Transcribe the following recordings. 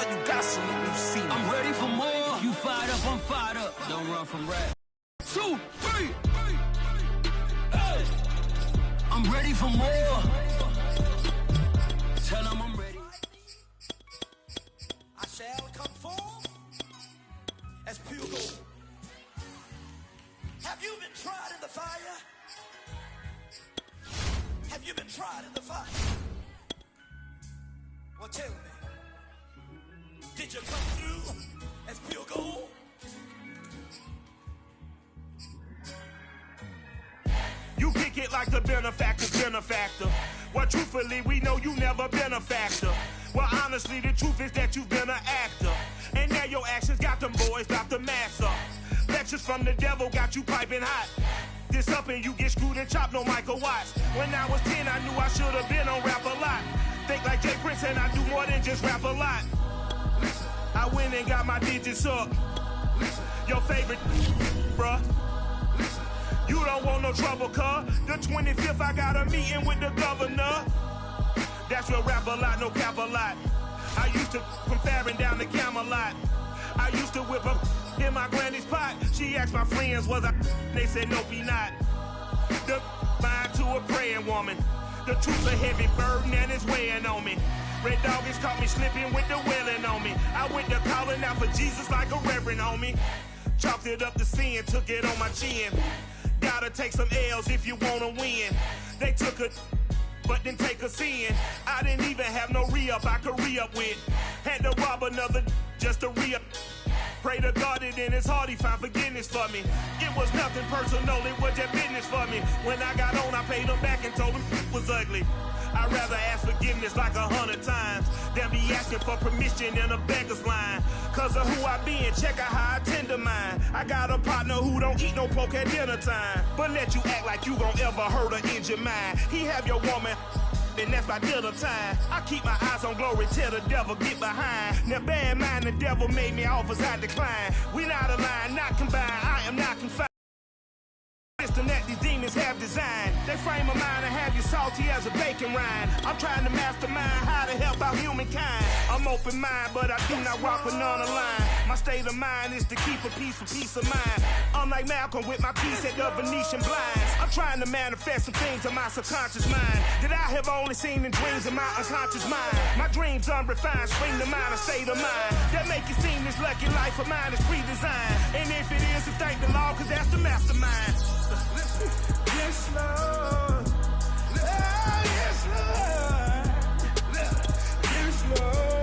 all you got salute, you see me. I'm ready for more. You fired up, I'm fired up. Don't run from rap. 2, 3. Hey. I'm ready for more. Tell them I'm ready. I shall come forth as pure gold. Have you been tried in the fire? Have you been tried in the fire? Well, tell me, did you come through as pure gold? You kick it like the benefactor's benefactor. Well, truthfully, we know you never been a factor. Well, honestly, the truth is that you've been an actor. And now your actions got them boys got the mass up. Lectures from the devil got you piping hot. This up and you get screwed and chopped, no Michael Watts. When I was 10, I knew I should have been on rap a lot. Think like Jay Prince and I do more than just rap a lot. I went and got my digits up. Your favorite, bruh. You don't want no trouble, cuz. The 25th, I got a meeting with the governor. That's real rap a lot, no cap a lot. I used to from Farron down to Camelot. I used to whip up in my granny's pot. She asked my friends, was I? They said, nope, he not. The mind to a praying woman. The truth's a heavy burden and it's weighing on me. Red Doggies caught me slipping with the wailing on me. I went to calling out for Jesus like a reverend homie. Chalked it up to sin, took it on my chin. Gotta take some L's if you wanna win. They took a but didn't take us in. I didn't even have no re-up I could re-up with. Had to rob another just to re-up. Pray to God that in his heart he found forgiveness for me. It was nothing personal, it was just business for me. When I got on, I paid him back and told him it was ugly. I'd rather ask forgiveness like 100 times than be asking for permission in a beggar's line. Cause of who I be and check out how I tend to mine. I got a partner who don't eat no pork at dinner time, but let you act like you gon' ever hurt or injure mine. He have your woman, and that's my dinner time. I keep my eyes on glory till the devil get behind. Now bad mind, the devil made me offers I decline. We not aligned, not combined, I am not confined. System that these demons have designed. They frame a mind and have you salty as a bacon rind. I'm trying to mastermind how to help out humankind. I'm open mind, but I do not rock with none line. My state of mind is to keep a peace for peace of mind. I'm like Malcolm with my piece at the Venetian blinds. I'm trying to manifest some things in my subconscious mind that I have only seen in dreams in my unconscious mind. My dreams unrefined, spring to mind, a state of mind that make it seem this lucky life of mine is pre-designed. And if it is, then thank the Lord, cause that's the mastermind. Yes, Lord. Oh, yes, Lord. Yes, Lord.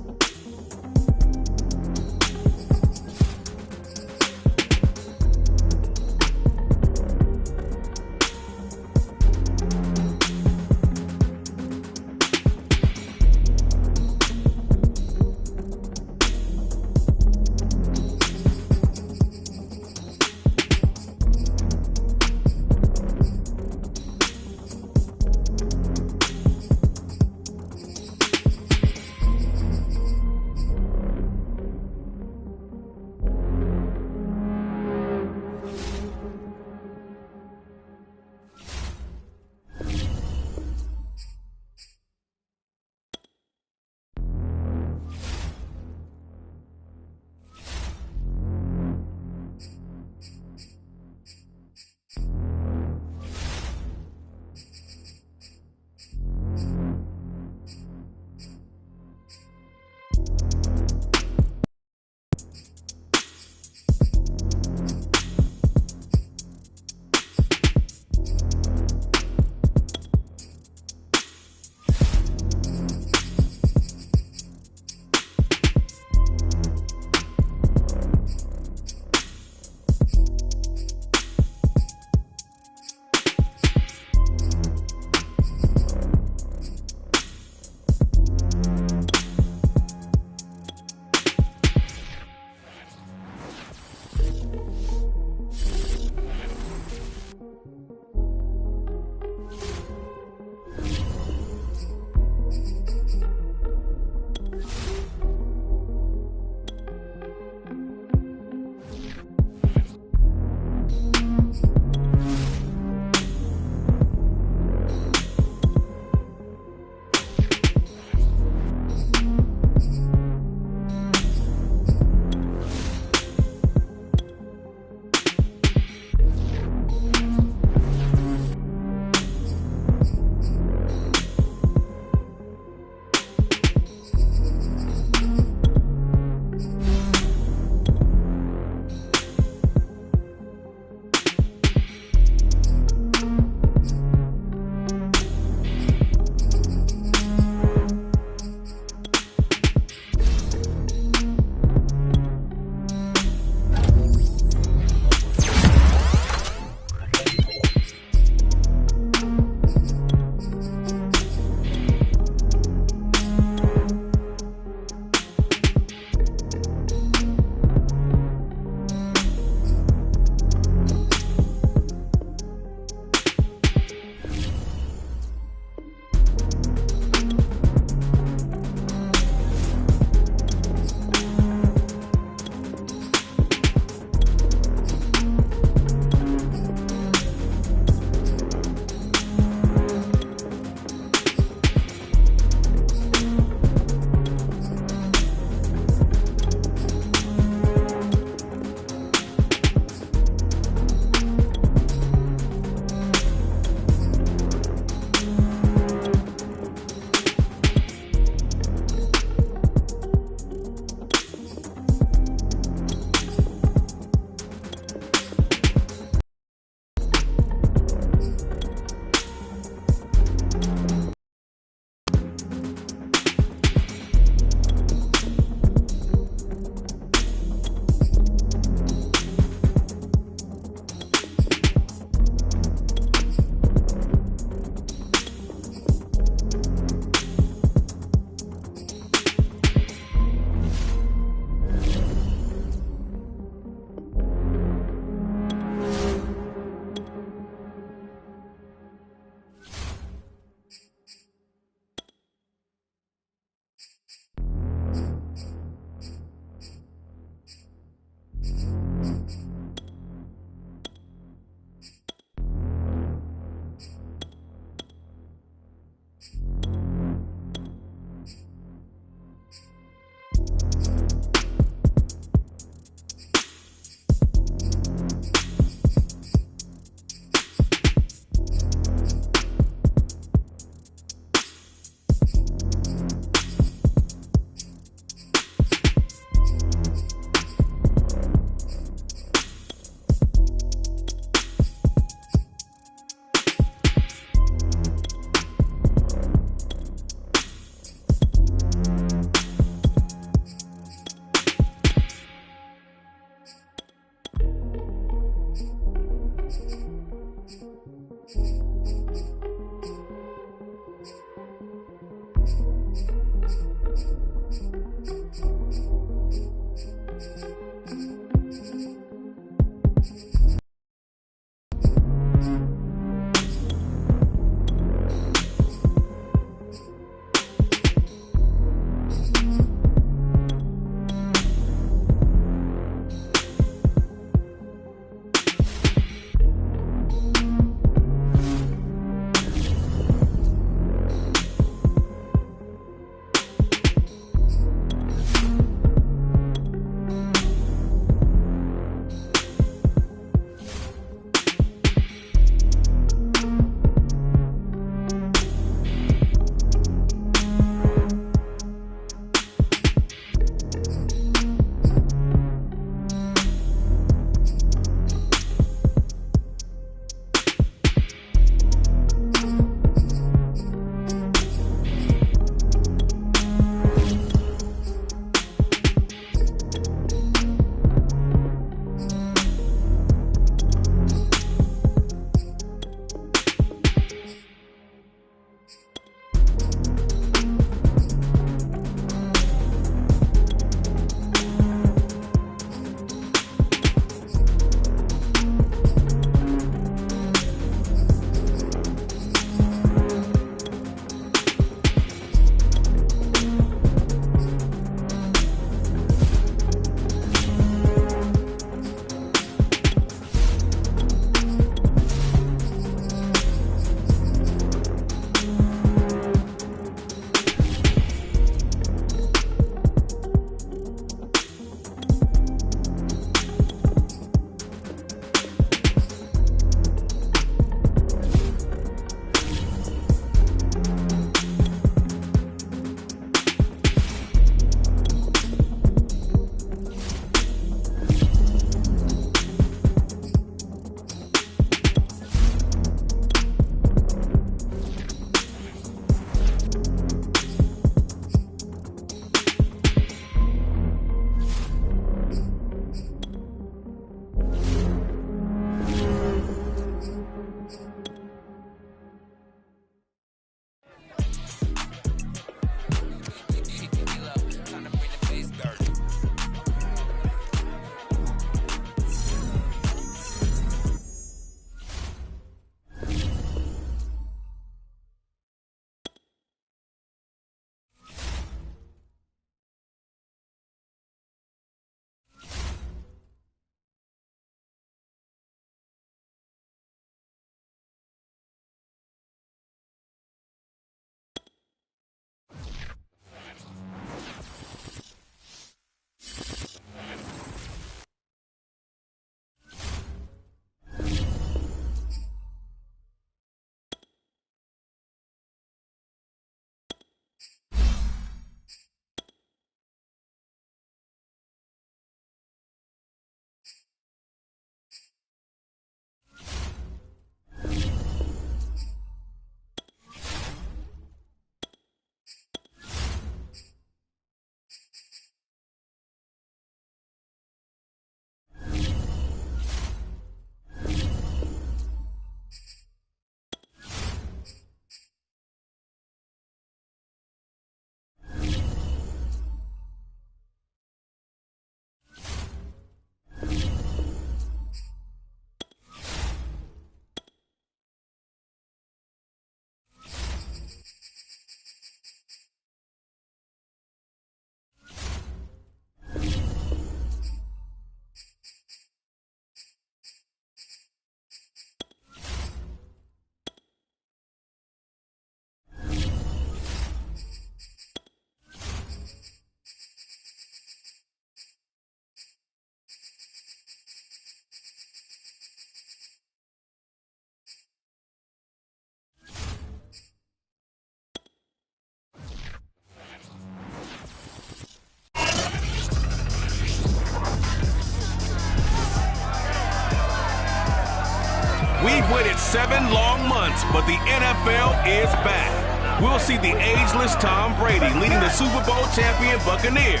We've waited 7 long months, but the NFL is back. We'll see the ageless Tom Brady leading the Super Bowl champion Buccaneers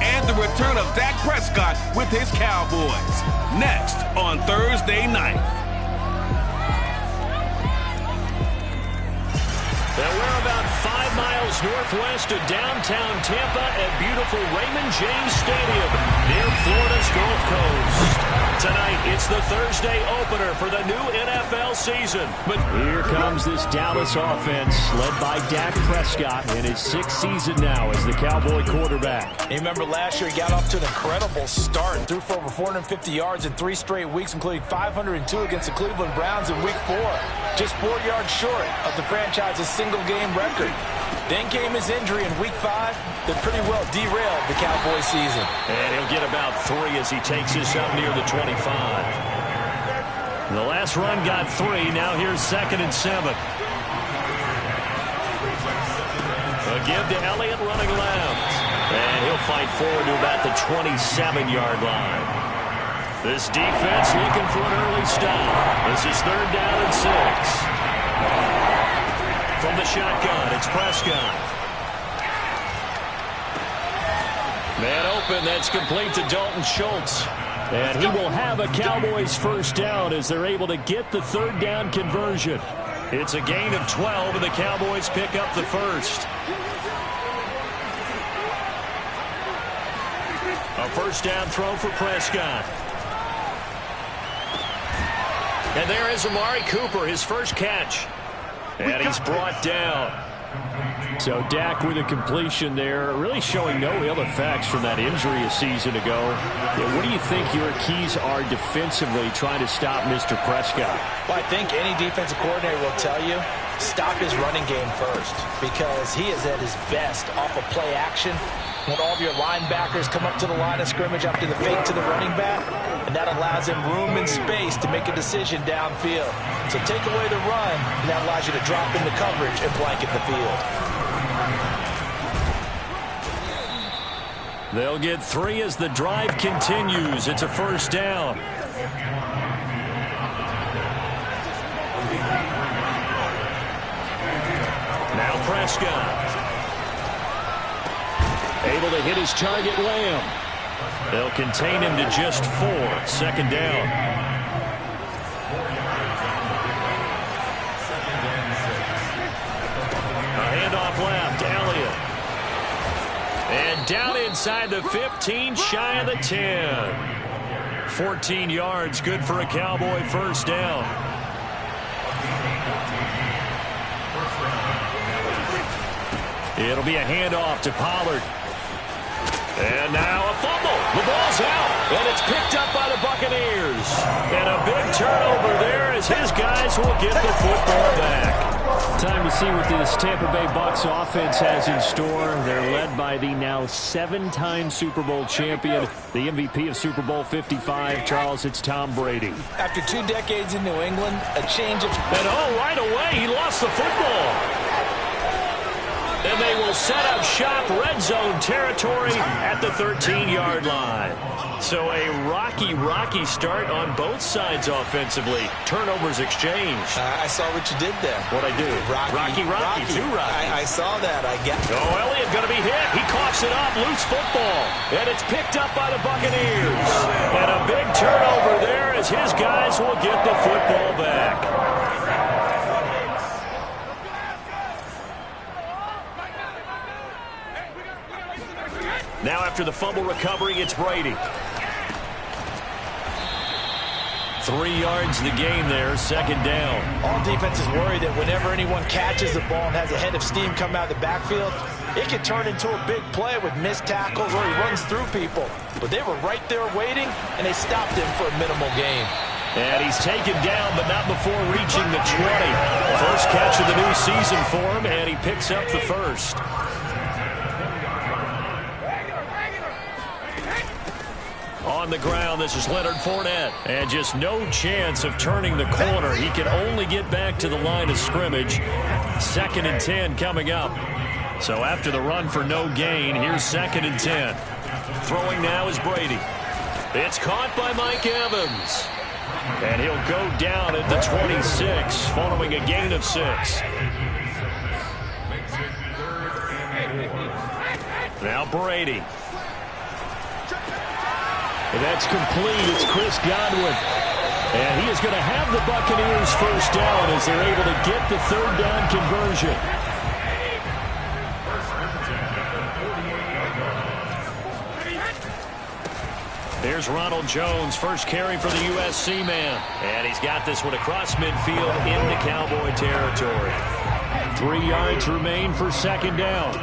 and the return of Dak Prescott with his Cowboys. Next on Thursday night. And we're about 5 miles northwest of downtown Tampa at beautiful Raymond James Stadium near Florida's Gulf Coast. Tonight, it's the Thursday opener for the new NFL season. But here comes this Dallas offense led by Dak Prescott in his 6th season now as the Cowboy quarterback. You remember last year he got off to an incredible start and threw for over 450 yards in 3 straight weeks, including 502 against the Cleveland Browns in Week 4. Just 4 yards short of the franchise's single-game record. Then came his injury in Week 5 that pretty well derailed the Cowboy season. And he'll get about 3 as he takes this up near the 25. The last run got 3. Now here's 2nd and 7. A give to Elliott running left. And he'll fight forward to about the 27-yard line. This defense looking for an early stop. This is 3rd down and 6. From the shotgun, it's Prescott. Man open, that's complete to Dalton Schultz. And he will have a Cowboys first down as they're able to get the 3rd down conversion. It's a gain of 12, and the Cowboys pick up the first. A first down throw for Prescott. And there is Amari Cooper, his first catch. And he's brought down. So Dak with a completion there, really showing no ill effects from that injury a season ago. What do you think your keys are defensively trying to stop Mr. Prescott? Well, I think any defensive coordinator will tell you, stop his running game first, because he is at his best off of play action when all of your linebackers come up to the line of scrimmage after the fake to the running back, and that allows him room and space to make a decision downfield. So take away the run, and that allows you to drop into coverage and blanket the field. They'll get 3 as the drive continues. It's a first down. Now Prescott. Able to hit his target, Lamb. They'll contain him to just 4. 2nd down. A handoff left, Elliott. And down inside the 15, shy of the 10. 14 yards, good for a Cowboy first down. It'll be a handoff to Pollard. And now a fumble. The ball's out, and it's picked up by the Buccaneers. And a big turnover there as his guys will get the football back. Time to see what this Tampa Bay Bucs offense has in store. They're led by the now 7-time Super Bowl champion, the MVP of Super Bowl 55. Charles, it's Tom Brady. After 2 decades in New England, a change of... And right away, he lost the football. And they will set up shop red zone territory at the 13-yard line. So a rocky start on both sides offensively. Turnovers exchanged. I saw what you did there. What'd I do? Rocky. Too rocky. I saw that. I get. Oh, Elliott going to be hit. He coughs it up. Loose football. And it's picked up by the Buccaneers. And a big turnover there as his guys will get the football back. Now after the fumble recovery, it's Brady. 3 yards the gain there, 2nd down. All defenses worry that whenever anyone catches the ball and has a head of steam come out of the backfield, it can turn into a big play with missed tackles or he runs through people. But they were right there waiting, and they stopped him for a minimal gain. And he's taken down, but not before reaching the 20. First catch of the new season for him, and he picks up the first. On the ground, this is Leonard Fournette. And just no chance of turning the corner. He can only get back to the line of scrimmage. 2nd and 10 coming up. So after the run for no gain, here's 2nd and 10. Throwing now is Brady. It's caught by Mike Evans. And he'll go down at the 26 following a gain of 6. Now Brady. And that's complete. It's Chris Godwin. And he is going to have the Buccaneers first down as they're able to get the third down conversion. Here's Ronald Jones, first carry for the USC man. And he's got this one across midfield into Cowboy territory. 3 yards remain for second down.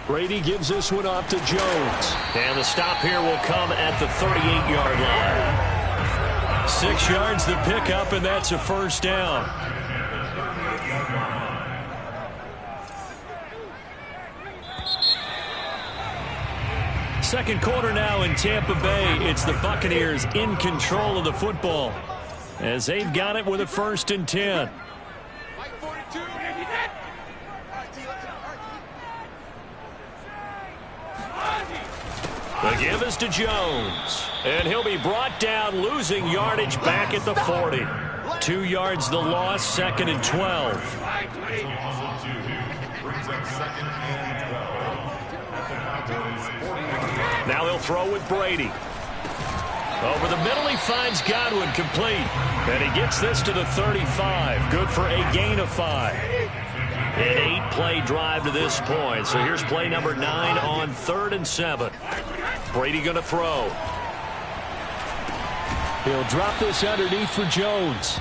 Brady gives this one off to Jones. And the stop here will come at the 38-yard line. 6 yards the pickup, and that's a first down. Second quarter now in Tampa Bay. It's the Buccaneers in control of the football as they've got it with a 1st and 10. The give is to Jones. And he'll be brought down, losing yardage back at the 40. 2 yards the loss, 2nd and 12. Now he'll throw with Brady. Over the middle, he finds Godwin, complete. And he gets this to the 35. Good for a gain of 5. An 8-play drive to this point. So here's play number 9 on 3rd and 7. Brady going to throw. He'll drop this underneath for Jones.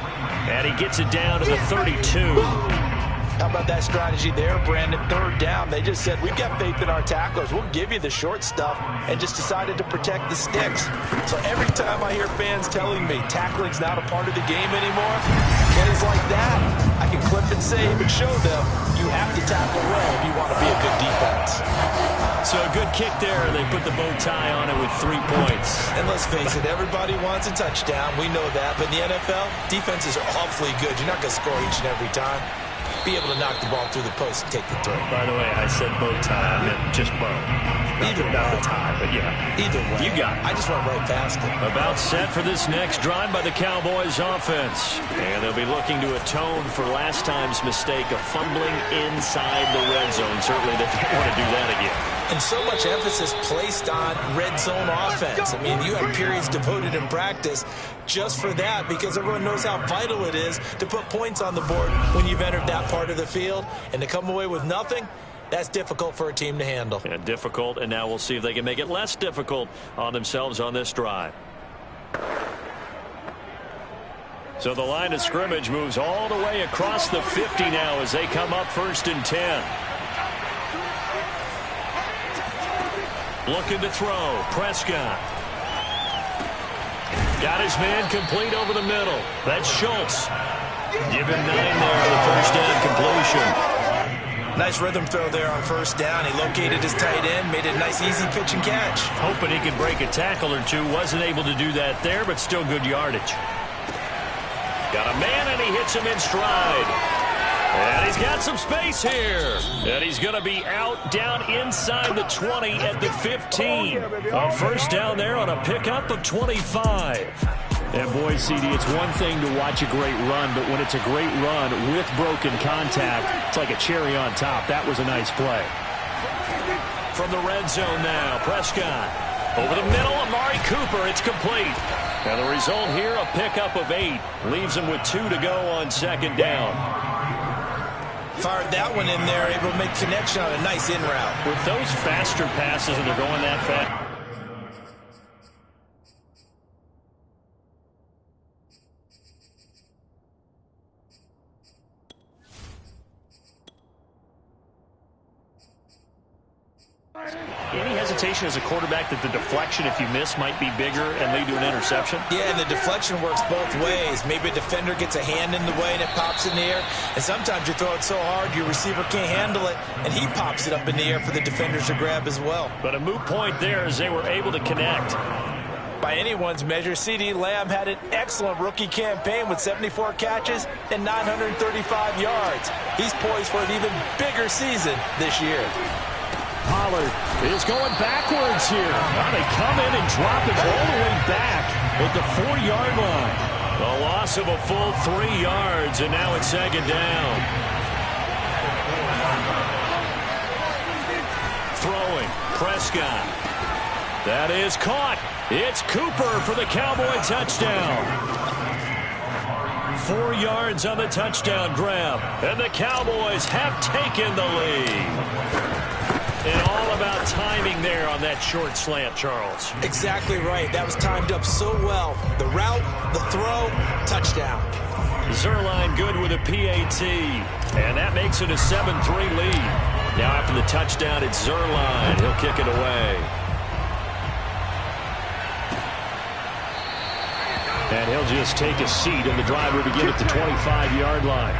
And he gets it down to the 32. How about that strategy there, Brandon? 3rd down. They just said, we've got faith in our tacklers. We'll give you the short stuff, and just decided to protect the sticks. So every time I hear fans telling me tackling's not a part of the game anymore, plays like that, I can clip and save and show them you have to tackle well if you want to be a good defense. So a good kick there, and they put the bow tie on it with 3 points. And let's face it, everybody wants a touchdown. We know that. But in the NFL, defenses are awfully good. You're not going to score each and every time. Be able to knock the ball through the post and take the throw. By the way, I said bow tie. I meant just bow. Either way. Not the tie, but yeah. Either way. You got it. I just went right past it. About set for this next drive by the Cowboys offense. And they'll be looking to atone for last time's mistake of fumbling inside the red zone. Certainly they don't want to do that again. And so much emphasis placed on red zone offense. I mean, you have periods devoted in practice just for that, because everyone knows how vital it is to put points on the board when you've entered that part of the field. And to come away with nothing, that's difficult for a team to handle. Yeah, difficult, and now we'll see if they can make it less difficult on themselves on this drive. So the line of scrimmage moves all the way across the 50 now as they come up 1st and 10. Looking to throw. Prescott. Got his man complete over the middle. That's Schultz. Give him 9 there on the first down completion. Nice rhythm throw there on 1st down. He located his tight end, made a nice easy pitch and catch. Hoping he could break a tackle or two. Wasn't able to do that there, but still good yardage. Got a man, and he hits him in stride. And he's got some space here. And he's going to be out down inside the 20 at the 15. A first down there on a pickup of 25. And boy, CD, it's one thing to watch a great run, but when it's a great run with broken contact, it's like a cherry on top. That was a nice play. From the red zone now, Prescott. Over the middle, Amari Cooper. It's complete. And the result here, a pickup of 8. Leaves him with 2 to go on 2nd down. Fired that one in there, able to make connection on a nice in route. With those faster passes and they're going that fast. Any hesitation as a quarterback that the deflection, if you miss, might be bigger and lead to an interception? Yeah, and the deflection works both ways. Maybe a defender gets a hand in the way and it pops in the air. And sometimes you throw it so hard your receiver can't handle it, and he pops it up in the air for the defenders to grab as well. But a moot point there as they were able to connect. By anyone's measure, CeeDee Lamb had an excellent rookie campaign with 74 catches and 935 yards. He's poised for an even bigger season this year. Pollard is going backwards here. Now they come in and drop it all the way back at the 4-yard line. A loss of a full 3 yards, and now it's second down. Throwing, Prescott. That is caught. It's Cooper for the Cowboy touchdown. 4 yards on the touchdown grab, and the Cowboys have taken the lead. And all about timing there on that short slant, Charles. Exactly right. That was timed up so well. The route, the throw, touchdown. Zerline good with a PAT, and that makes it a 7-3 lead. Now after the touchdown, it's Zerline. He'll kick it away. And he'll just take a seat, and the drive will begin at the 25-yard line.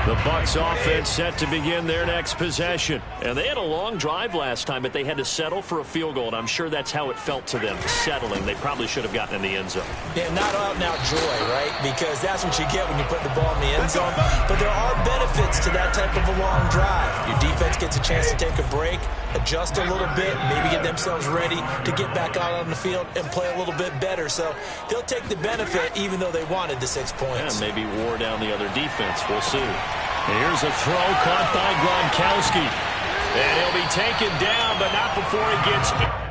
The Bucs offense set to begin their next possession. And they had a long drive last time, but they had to settle for a field goal, and I'm sure that's how it felt to them, settling. They probably should have gotten in the end zone. Yeah, not out and out joy, right? Because that's what you get when you put the ball in the end zone. But there are benefits to that type of a long drive. Your defense gets a chance to take a break, adjust a little bit, maybe get themselves ready to get back out on the field and play a little bit better. So they'll take the benefit even though they wanted the 6 points. And maybe wore down the other defense. We'll see. Here's a throw caught by Gronkowski. And he'll be taken down, but not before he gets...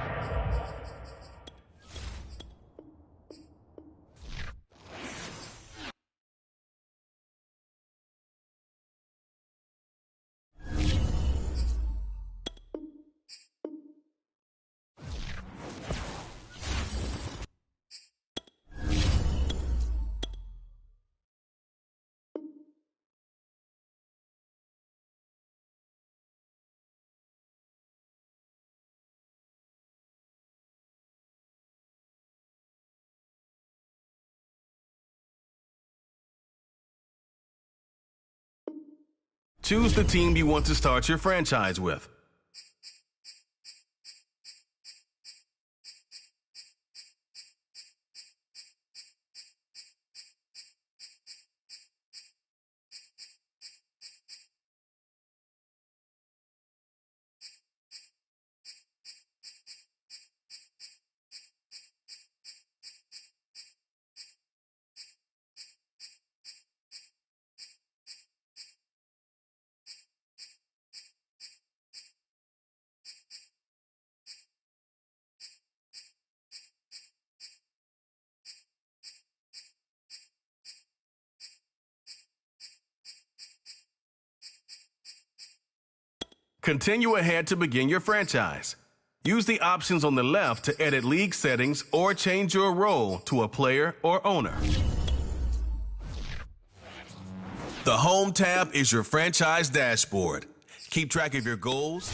Choose the team you want to start your franchise with. Continue ahead to begin your franchise. Use the options on the left to edit league settings or change your role to a player or owner. The Home tab is your franchise dashboard. Keep track of your goals,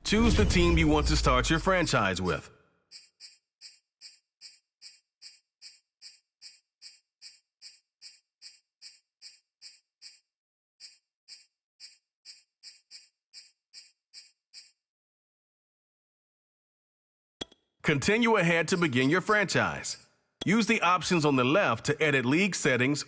Choose the team you want to start your franchise with. Continue ahead to begin your franchise. Use the options on the left to edit league settings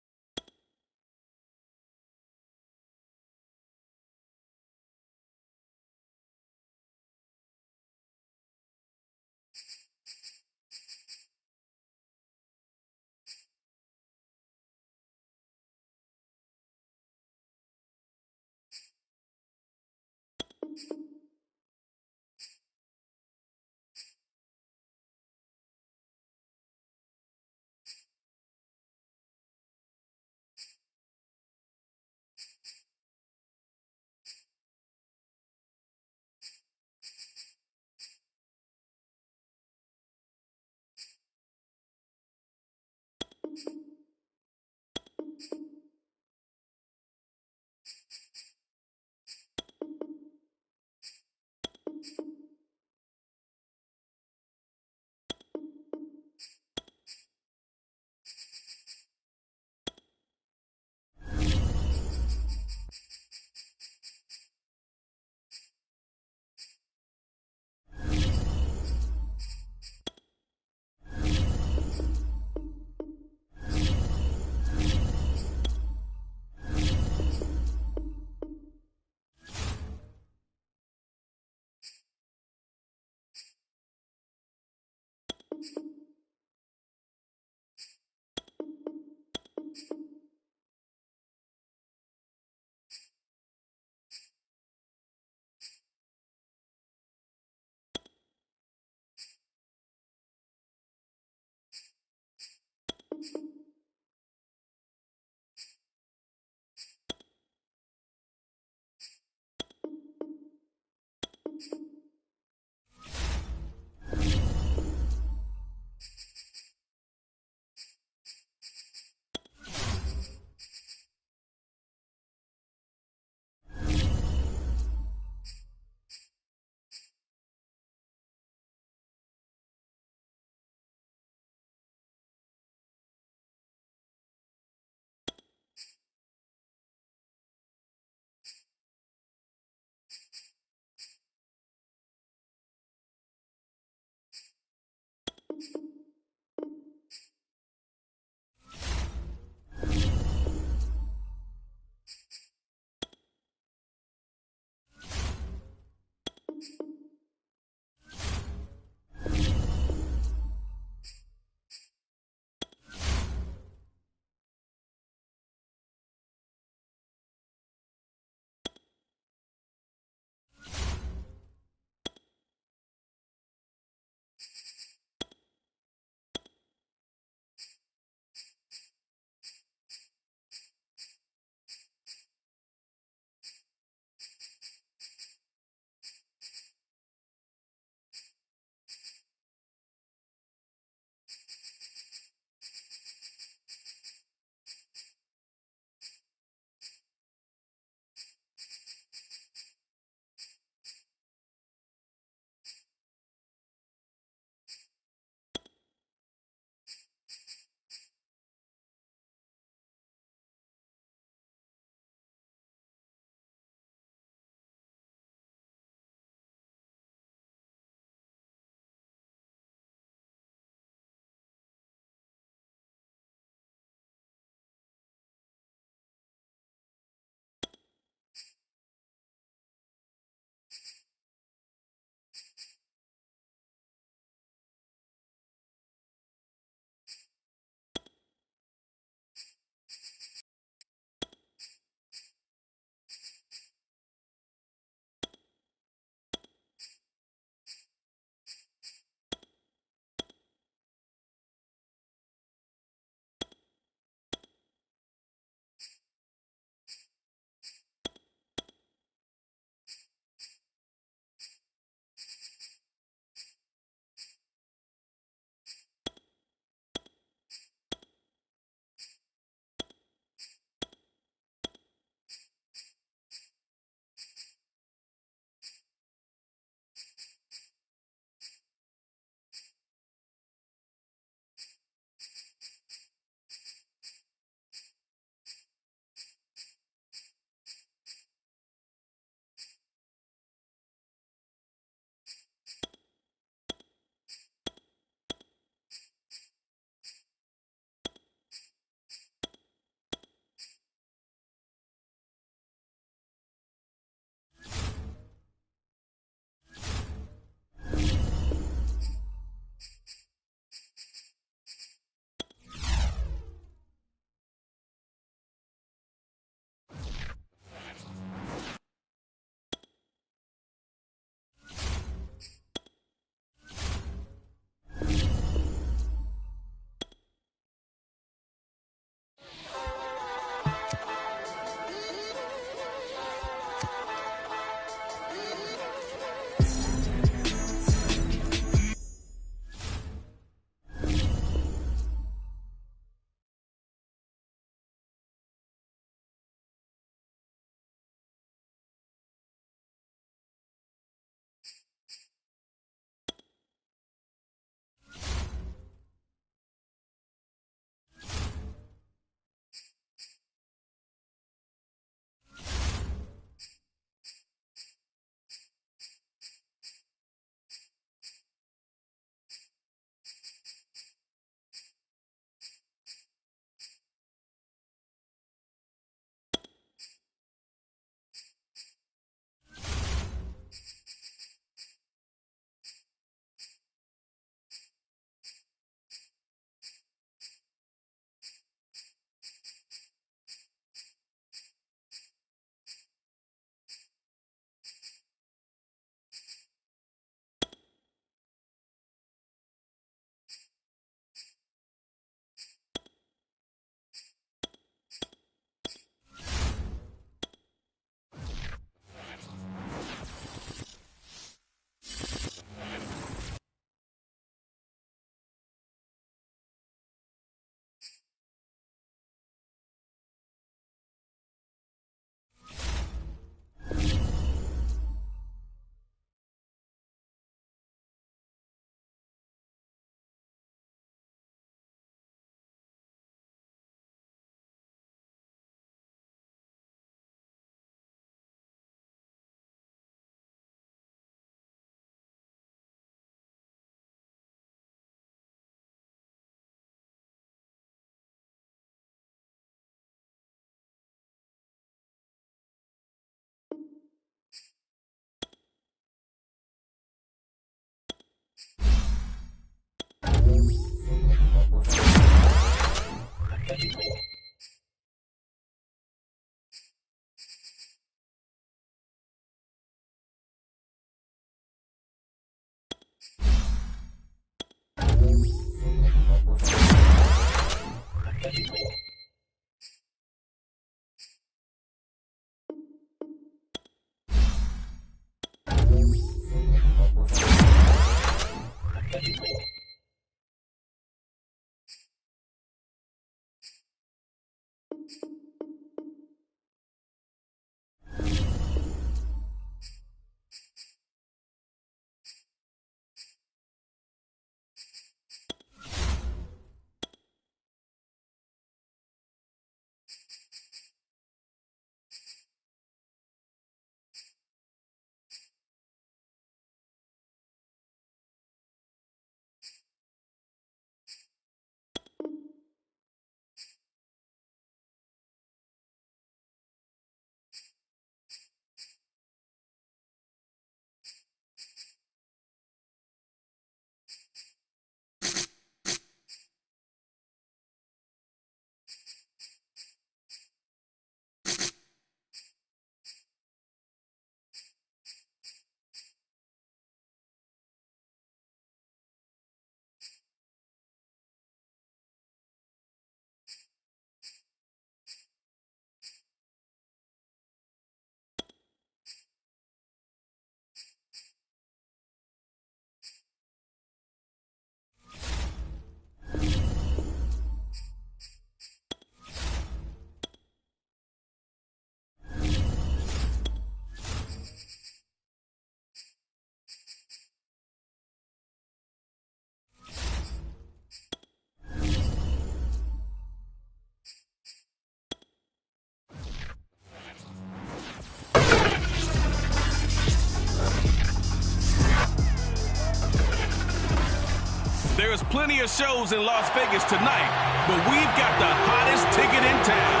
There's plenty of shows in Las Vegas tonight, but we've got the hottest ticket in town.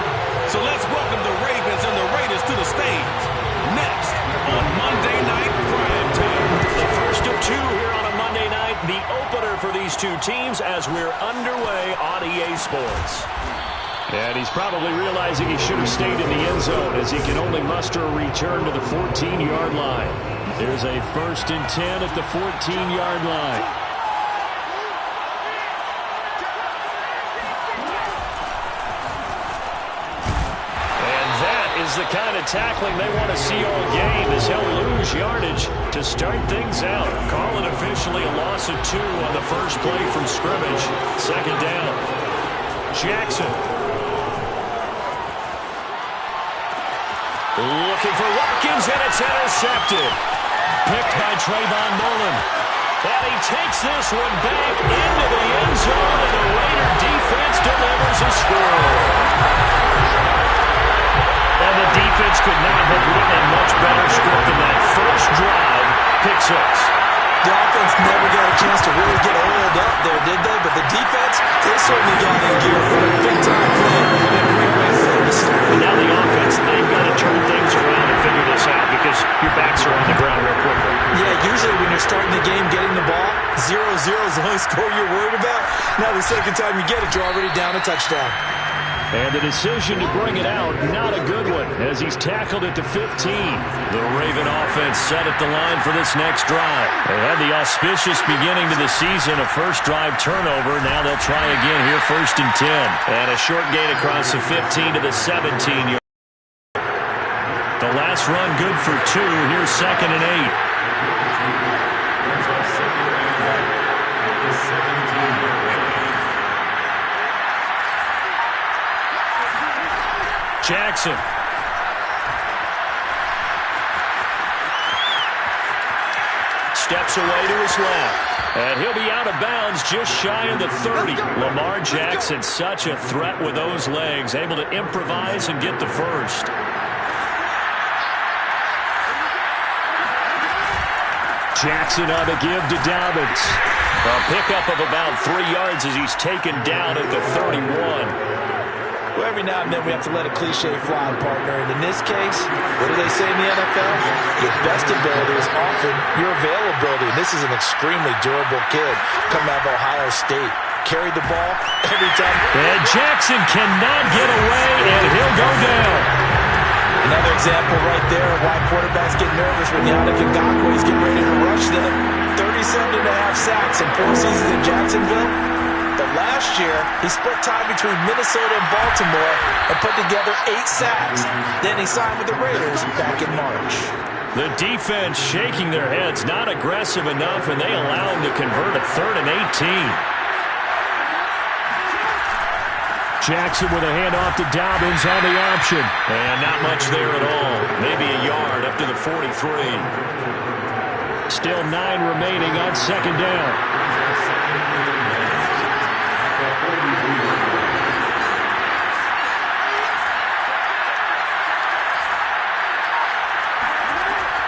So let's welcome the Ravens and the Raiders to the stage. Next on Monday Night Prime Time. The first of two here on a Monday night, the opener for these two teams as we're underway on EA Sports. And he's probably realizing he should have stayed in the end zone as he can only muster a return to the 14-yard line. There's a 1st and 10 at the 14-yard line. The kind of tackling they want to see all game as he'll lose yardage to start things out. Calling officially a loss of 2 on the first play from scrimmage. 2nd down. Jackson. Looking for Watkins, and it's intercepted. Picked by Trayvon Mullen. And he takes this one back into the end zone, and the Raider defense delivers a score. And the defense could not have written a much better script than that. First drive, pick 6. The offense never got a chance to really get oiled up there, did they? But the defense, they certainly got in gear. What a big-time play and a great way for them to start. And now the offense, they've got to turn things around and figure this out because your backs are on the ground real quickly. Yeah, usually when you're starting the game, getting the ball, 0-0 is the only score you're worried about. Now the second time you get it, you're already down a touchdown. And the decision to bring it out, not a good one, as he's tackled at the 15. The Raven offense set at the line for this next drive. They had the auspicious beginning to the season, a first drive turnover. Now they'll try again here, 1st and 10. And a short gain across the 15 to the 17. The last run good for 2. Here's 2nd and 8. Jackson. Steps away to his left. And he'll be out of bounds just shy of the 30. Lamar Jackson, such a threat with those legs, able to improvise and get the first. Jackson on the give to Dobbins. A pickup of about 3 yards as he's taken down at the 31. Well, every now and then we have to let a cliche fly, partner. And in this case, what do they say in the NFL? Your best ability is often your availability. And this is an extremely durable kid coming out of Ohio State. Carried the ball every time. And Jackson cannot get away, and he'll go down. Another example right there of why quarterbacks get nervous when Yannick Ngakoue is getting ready to rush them. 37.5 sacks in 4 seasons in Jacksonville. The last year, he split time between Minnesota and Baltimore and put together 8 sacks. Then he signed with the Raiders back in March. The defense shaking their heads, not aggressive enough, and they allow him to convert a 3rd and 18. Jackson with a handoff to Dobbins on the option. And not much there at all. Maybe a yard up to the 43. Still 9 remaining on 2nd down.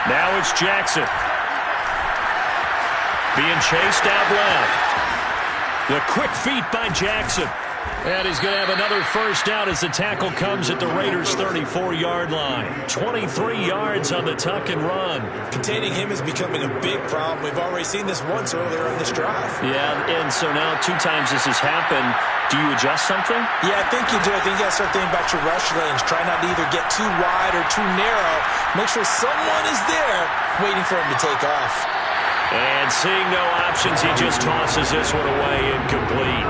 Now it's Jackson. Being chased out left. The quick feet by Jackson. And he's going to have another first down as the tackle comes at the Raiders' 34-yard line. 23 yards on the tuck and run. Containing him is becoming a big problem. We've already seen this once earlier in this drive. Yeah, and so now 2 times this has happened. Do you adjust something? Yeah, I think you do. I think you got to start thinking about your rush lanes. Try not to either get too wide or too narrow. Make sure someone is there waiting for him to take off. And seeing no options, he just tosses this one away incomplete.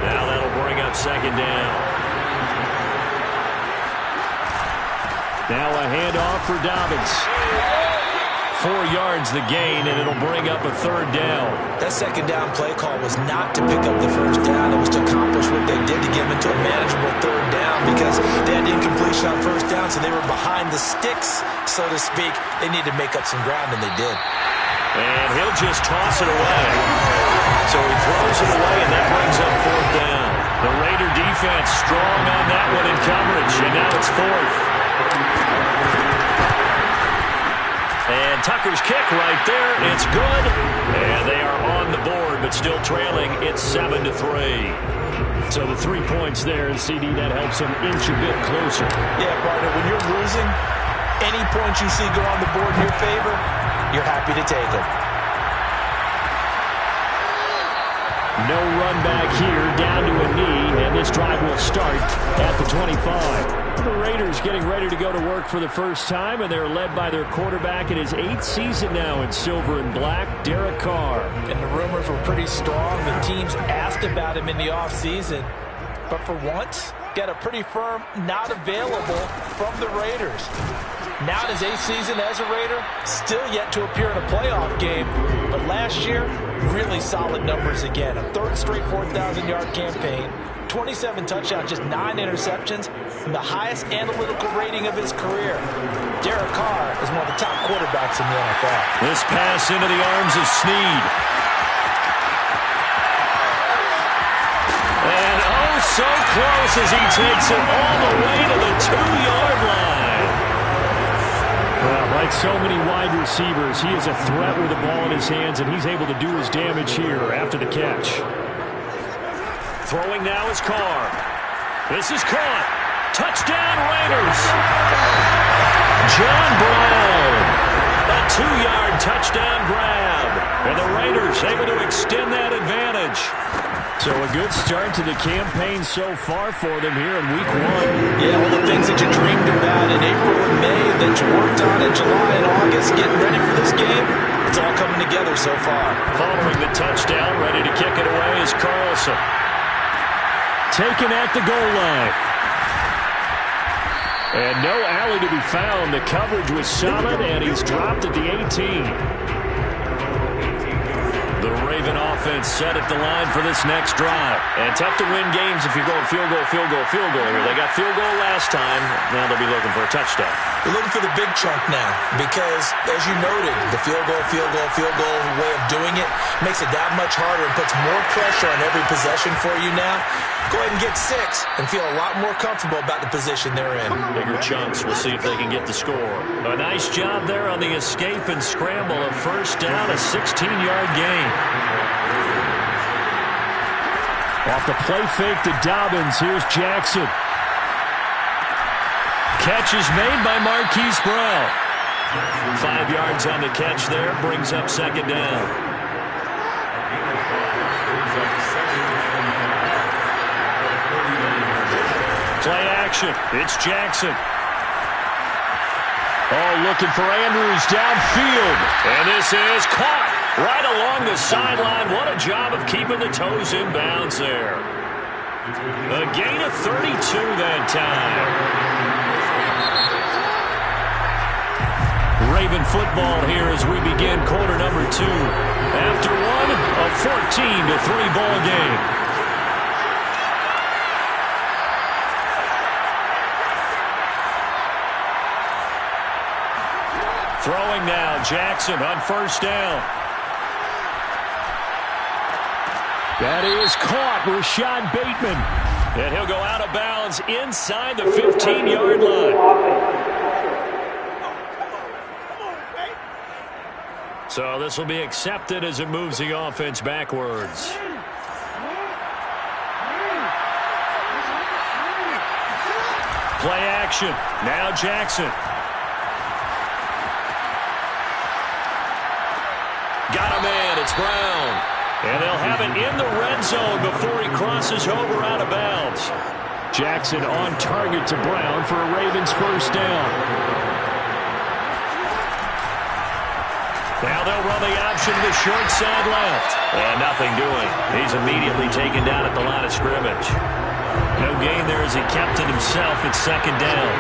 Now that'll bring up 2nd down. Now a handoff for Dobbins. 4 yards the gain, and it'll bring up a 3rd down. That 2nd down play call was not to pick up the first down. It was to accomplish what they did to get them into a manageable 3rd down because they had incompletion on first down, so they were behind the sticks, so to speak. They needed to make up some ground, and they did. And he'll just toss it away. So he throws it away, and that brings up 4th down. The Raider defense strong on that one in coverage, and now it's 4th. And Tucker's kick right there. It's good. And they are on the board, but still trailing. It's 7-3. So the 3 points there, and CD, that helps them inch a bit closer. Yeah, partner, when you're losing, any points you see go on the board in your favor, you're happy to take them. No run back here, down to a knee, and this drive will start at the 25. The Raiders getting ready to go to work for the first time, and they're led by their quarterback in his 8th season now in silver and black, Derek Carr. And the rumors were pretty strong. The teams asked about him in the offseason, but for once, got a pretty firm not available from the Raiders. Now in his 8th season as a Raider, still yet to appear in a playoff game, but last year, really solid numbers again. A 3rd straight 4,000-yard campaign, 27 touchdowns, just 9 interceptions, and the highest analytical rating of his career. Derek Carr is one of the top quarterbacks in the NFL. This pass into the arms of Snead. And oh, so close as he takes it all the way to the 2-yard line. Well, like so many wide receivers, he is a threat with the ball in his hands, and he's able to do his damage here after the catch. Throwing now is Carr. This is caught. Touchdown, Raiders. John Brown. A 2-yard touchdown grab. And the Raiders able to extend that advantage. So a good start to the campaign so far for them here in week 1. Yeah, all the things that you dreamed about in April and May that you worked on in July and August, getting ready for this game, it's all coming together so far. Following the touchdown, ready to kick it away is Carlson. Taken at the goal line. And no alley to be found. The coverage was solid, and he's dropped at the 18. The Raven offense set at the line for this next drive. And tough to win games if you're going field goal here. They got field goal last time. Now they'll be looking for a touchdown. They're looking for the big chunk now because, as you noted, the field goal way of doing it makes it that much harder and puts more pressure on every possession for you now. Go ahead and get 6 and feel a lot more comfortable about the position they're in. Bigger chunks. We'll see if they can get the score. A nice job there on the escape and scramble. A first down, a 16-yard gain. Off the play fake to Dobbins. Here's Jackson. Catch is made by Marquise Brown. 5 yards on the catch there. Brings up 2nd down. Play action. It's Jackson. Oh, looking for Andrews downfield. And this is caught Right along the sideline. What a job of keeping the toes in bounds there. A gain of 32 that time. Raven football here as we begin quarter number 2. After one, a 14-3 ball game. Throwing now, Jackson on first down. That is caught, Rashad Bateman. And he'll go out of bounds inside the 15-yard line. So this will be accepted as it moves the offense backwards. Play action. Now Jackson. Got a man. It's Brown. And they'll have it in the red zone before he crosses over out of bounds. Jackson on target to Brown for a Ravens first down. Now they'll run the option to the short side left. And nothing doing. He's immediately taken down at the line of scrimmage. No gain there as he kept it himself at second down.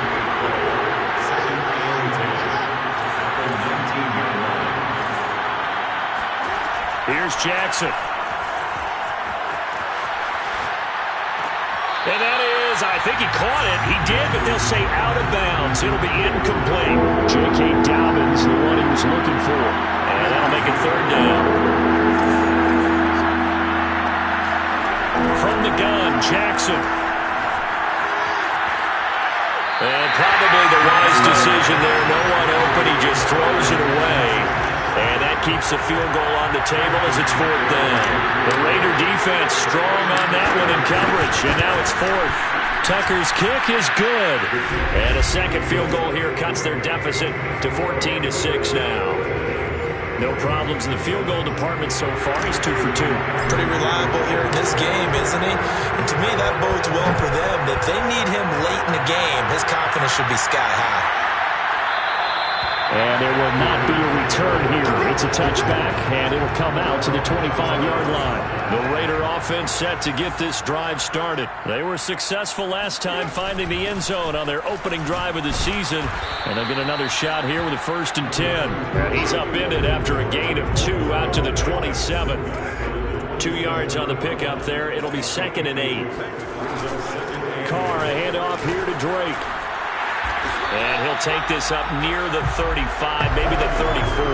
Here's Jackson. And that is, I think he caught it. He did, but they'll say out of bounds. It'll be incomplete. J.K. Dobbins, the one he was looking for. And that'll make it third down. From the gun, Jackson. And probably the wise decision there. No one open. He just throws it away. And that keeps the field goal on the table as it's fourth down. The Raider defense strong on that one in coverage. And now it's fourth. Tucker's kick is good. And a second field goal here cuts their deficit to 14-6 now. No problems in the field goal department so far. He's 2 for 2. Pretty reliable here in this game, isn't he? And to me, that bodes well for them. If they need him late in the game, his confidence should be sky high. And there will not be a return here. It's a touchback, and it'll come out to the 25-yard line. The Raider offense set to get this drive started. They were successful last time finding the end zone on their opening drive of the season. And they'll get another shot here with a 1st and 10. And he's upended after a gain of 2 out to the 27. 2 yards on the pickup there. It'll be 2nd and 8. Carr, a handoff here to Drake. And he'll take this up near the 35, maybe the 34.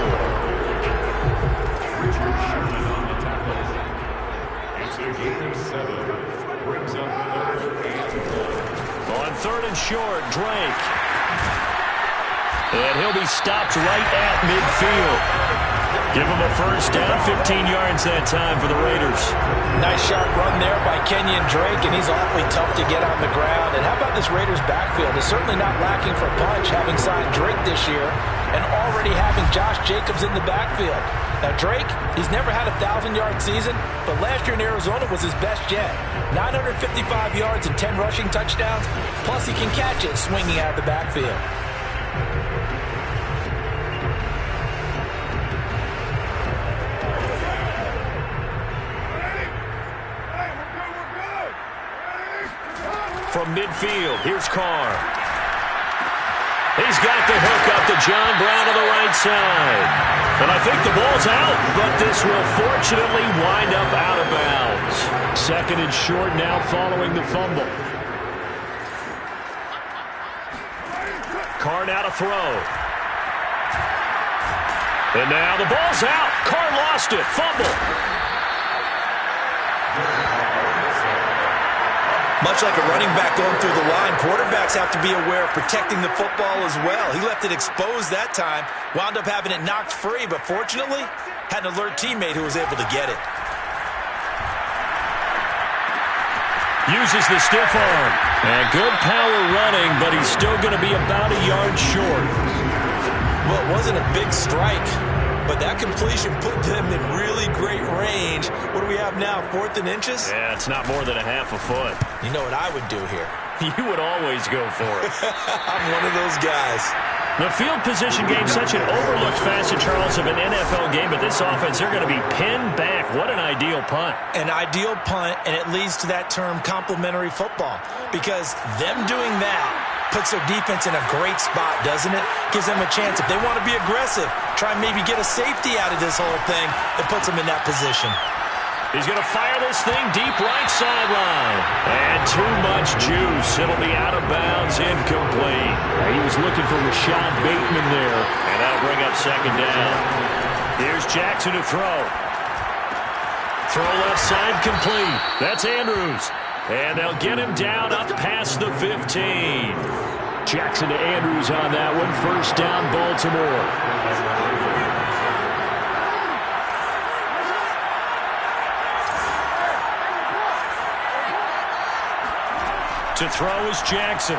On 3rd and short, Drake. And he'll be stopped right at midfield. Give him a first down, 15 yards that time for the Raiders. Nice sharp run there by Kenyon Drake, and he's awfully tough to get on the ground. And how about this Raiders backfield? It's certainly not lacking for punch, having signed Drake this year and already having Josh Jacobs in the backfield. Now Drake, he's never had a 1,000-yard season, but last year in Arizona was his best yet. 955 yards and 10 rushing touchdowns, plus he can catch it swinging out of the backfield. From midfield, here's Carr. He's got the hook up to John Brown on the right side. And I think the ball's out, but this will fortunately wind up out of bounds. 2nd and short now following the fumble. Carr now to throw. And now the ball's out. Carr lost it. Fumble. Much like a running back going through the line, quarterbacks have to be aware of protecting the football as well. He left it exposed that time, wound up having it knocked free, but fortunately, had an alert teammate who was able to get it. Uses the stiff arm. And good power running, but he's still going to be about a yard short. Well, it wasn't a big strike, but that completion put them in really great range. What do we have now, 4th and inches? Yeah, it's not more than a half a foot. You know what I would do here? You would always go for it. I'm one of those guys. The field position game, such an overlooked facet, Charles, of an NFL game, but this offense, they're going to be pinned back. What an ideal punt. An ideal punt, and it leads to that term complementary football, because them doing that puts their defense in a great spot, doesn't it? Gives them a chance. If they want to be aggressive, try and maybe get a safety out of this whole thing, it puts them in that position. He's going to fire this thing deep right sideline. And too much juice. It'll be out of bounds, incomplete. He was looking for Rashad Bateman there. And that'll bring up second down. Here's Jackson to throw. Throw left side complete. That's Andrews. And they'll get him down up past the 15. Jackson to Andrews on that one. First down, Baltimore. To throw is Jackson.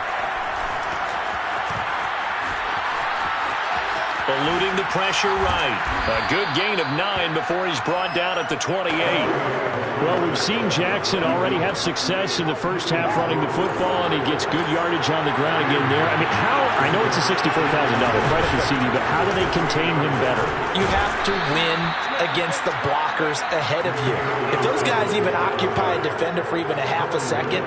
Eluding the pressure right. A good gain of 9 before he's brought down at the 28. Well, we've seen Jackson already have success in the first half running the football, and he gets good yardage on the ground again there. I mean, I know it's a $64,000 price for CD, but how do they contain him better? You have to win against the blockers ahead of you. If those guys even occupy a defender for even a half a second,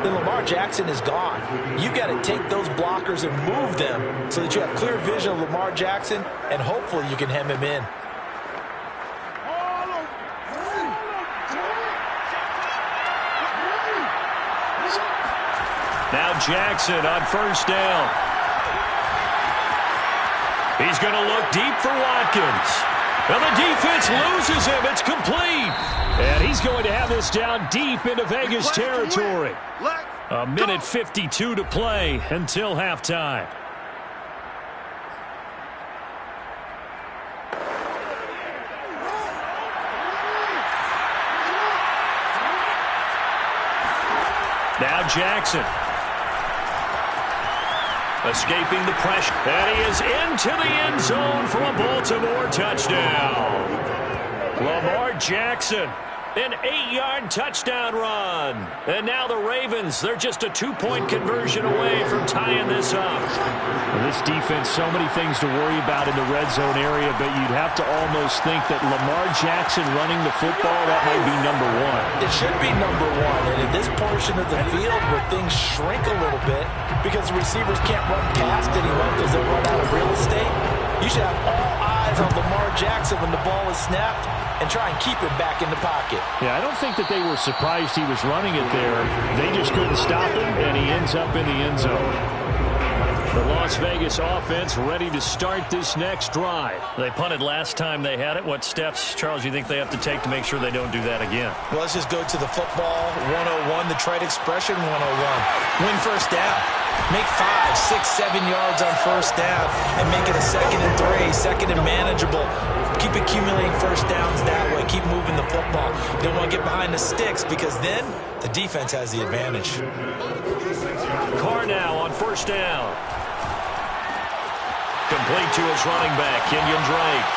then Lamar Jackson is gone. You've got to take those blockers and move them so that you have clear vision of Lamar Jackson, and hopefully you can hem him in. Now Jackson on first down. He's going to look deep for Watkins. And the defense loses him. It's complete. And he's going to have this down deep into Vegas territory. A minute 52 to play until halftime. Now Jackson. Escaping the pressure. And he is into the end zone for a Baltimore touchdown. Lamar Jackson, an 8-yard touchdown run. And now the Ravens, they're just a 2-point conversion away from tying this up. Well, this defense, so many things to worry about in the red zone area, but you'd have to almost think that Lamar Jackson running the football, that might be number one. It should be number one. And in this portion of the field where things shrink a little bit because the receivers can't run past anyone because they'll run out of real estate, you should have all eyes on Lamar Jackson when the ball is snapped and try and keep him back in the pocket. Yeah, I don't think that they were surprised he was running it there. They just couldn't stop him, and he ends up in the end zone. The Las Vegas offense ready to start this next drive. They punted last time they had it. What steps, Charles, you think they have to take to make sure they don't do that again? Well, let's just go to the football 101, the trade expression 101. Win first down. Make 5, 6, 7 yards on first down and make it a 2nd and 3, 2nd and manageable. Keep accumulating first downs that way. Keep moving the football. You don't want to get behind the sticks because then the defense has the advantage. Carr now on first down. Complete to his running back, Kenyon Drake.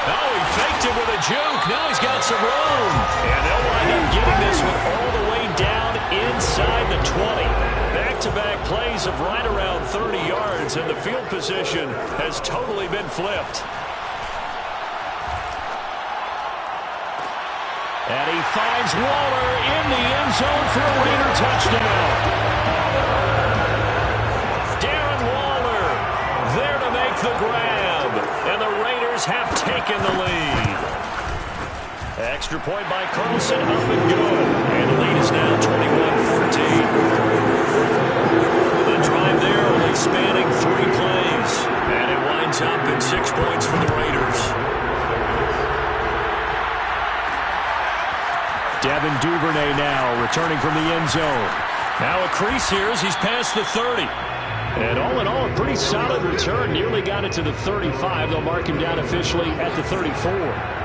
Oh, he faked it with a juke. Now he's got some room. And they'll wind up getting this one all the way down inside the 20. Back-to-back plays of right around 30 yards, and the field position has totally been flipped. And he finds Waller in the end zone for a Raider touchdown. Darren Waller there to make the grab. And the Raiders have taken the lead. Extra point by Carlson, up and go. And the lead is now 21-14. The drive there only spanning 3 plays. And it winds up at 6 points for the Raiders. Devin Duvernay now returning from the end zone. Now a crease here as he's past the 30. And all in all, a pretty solid return. Nearly got it to the 35. They'll mark him down officially at the 34.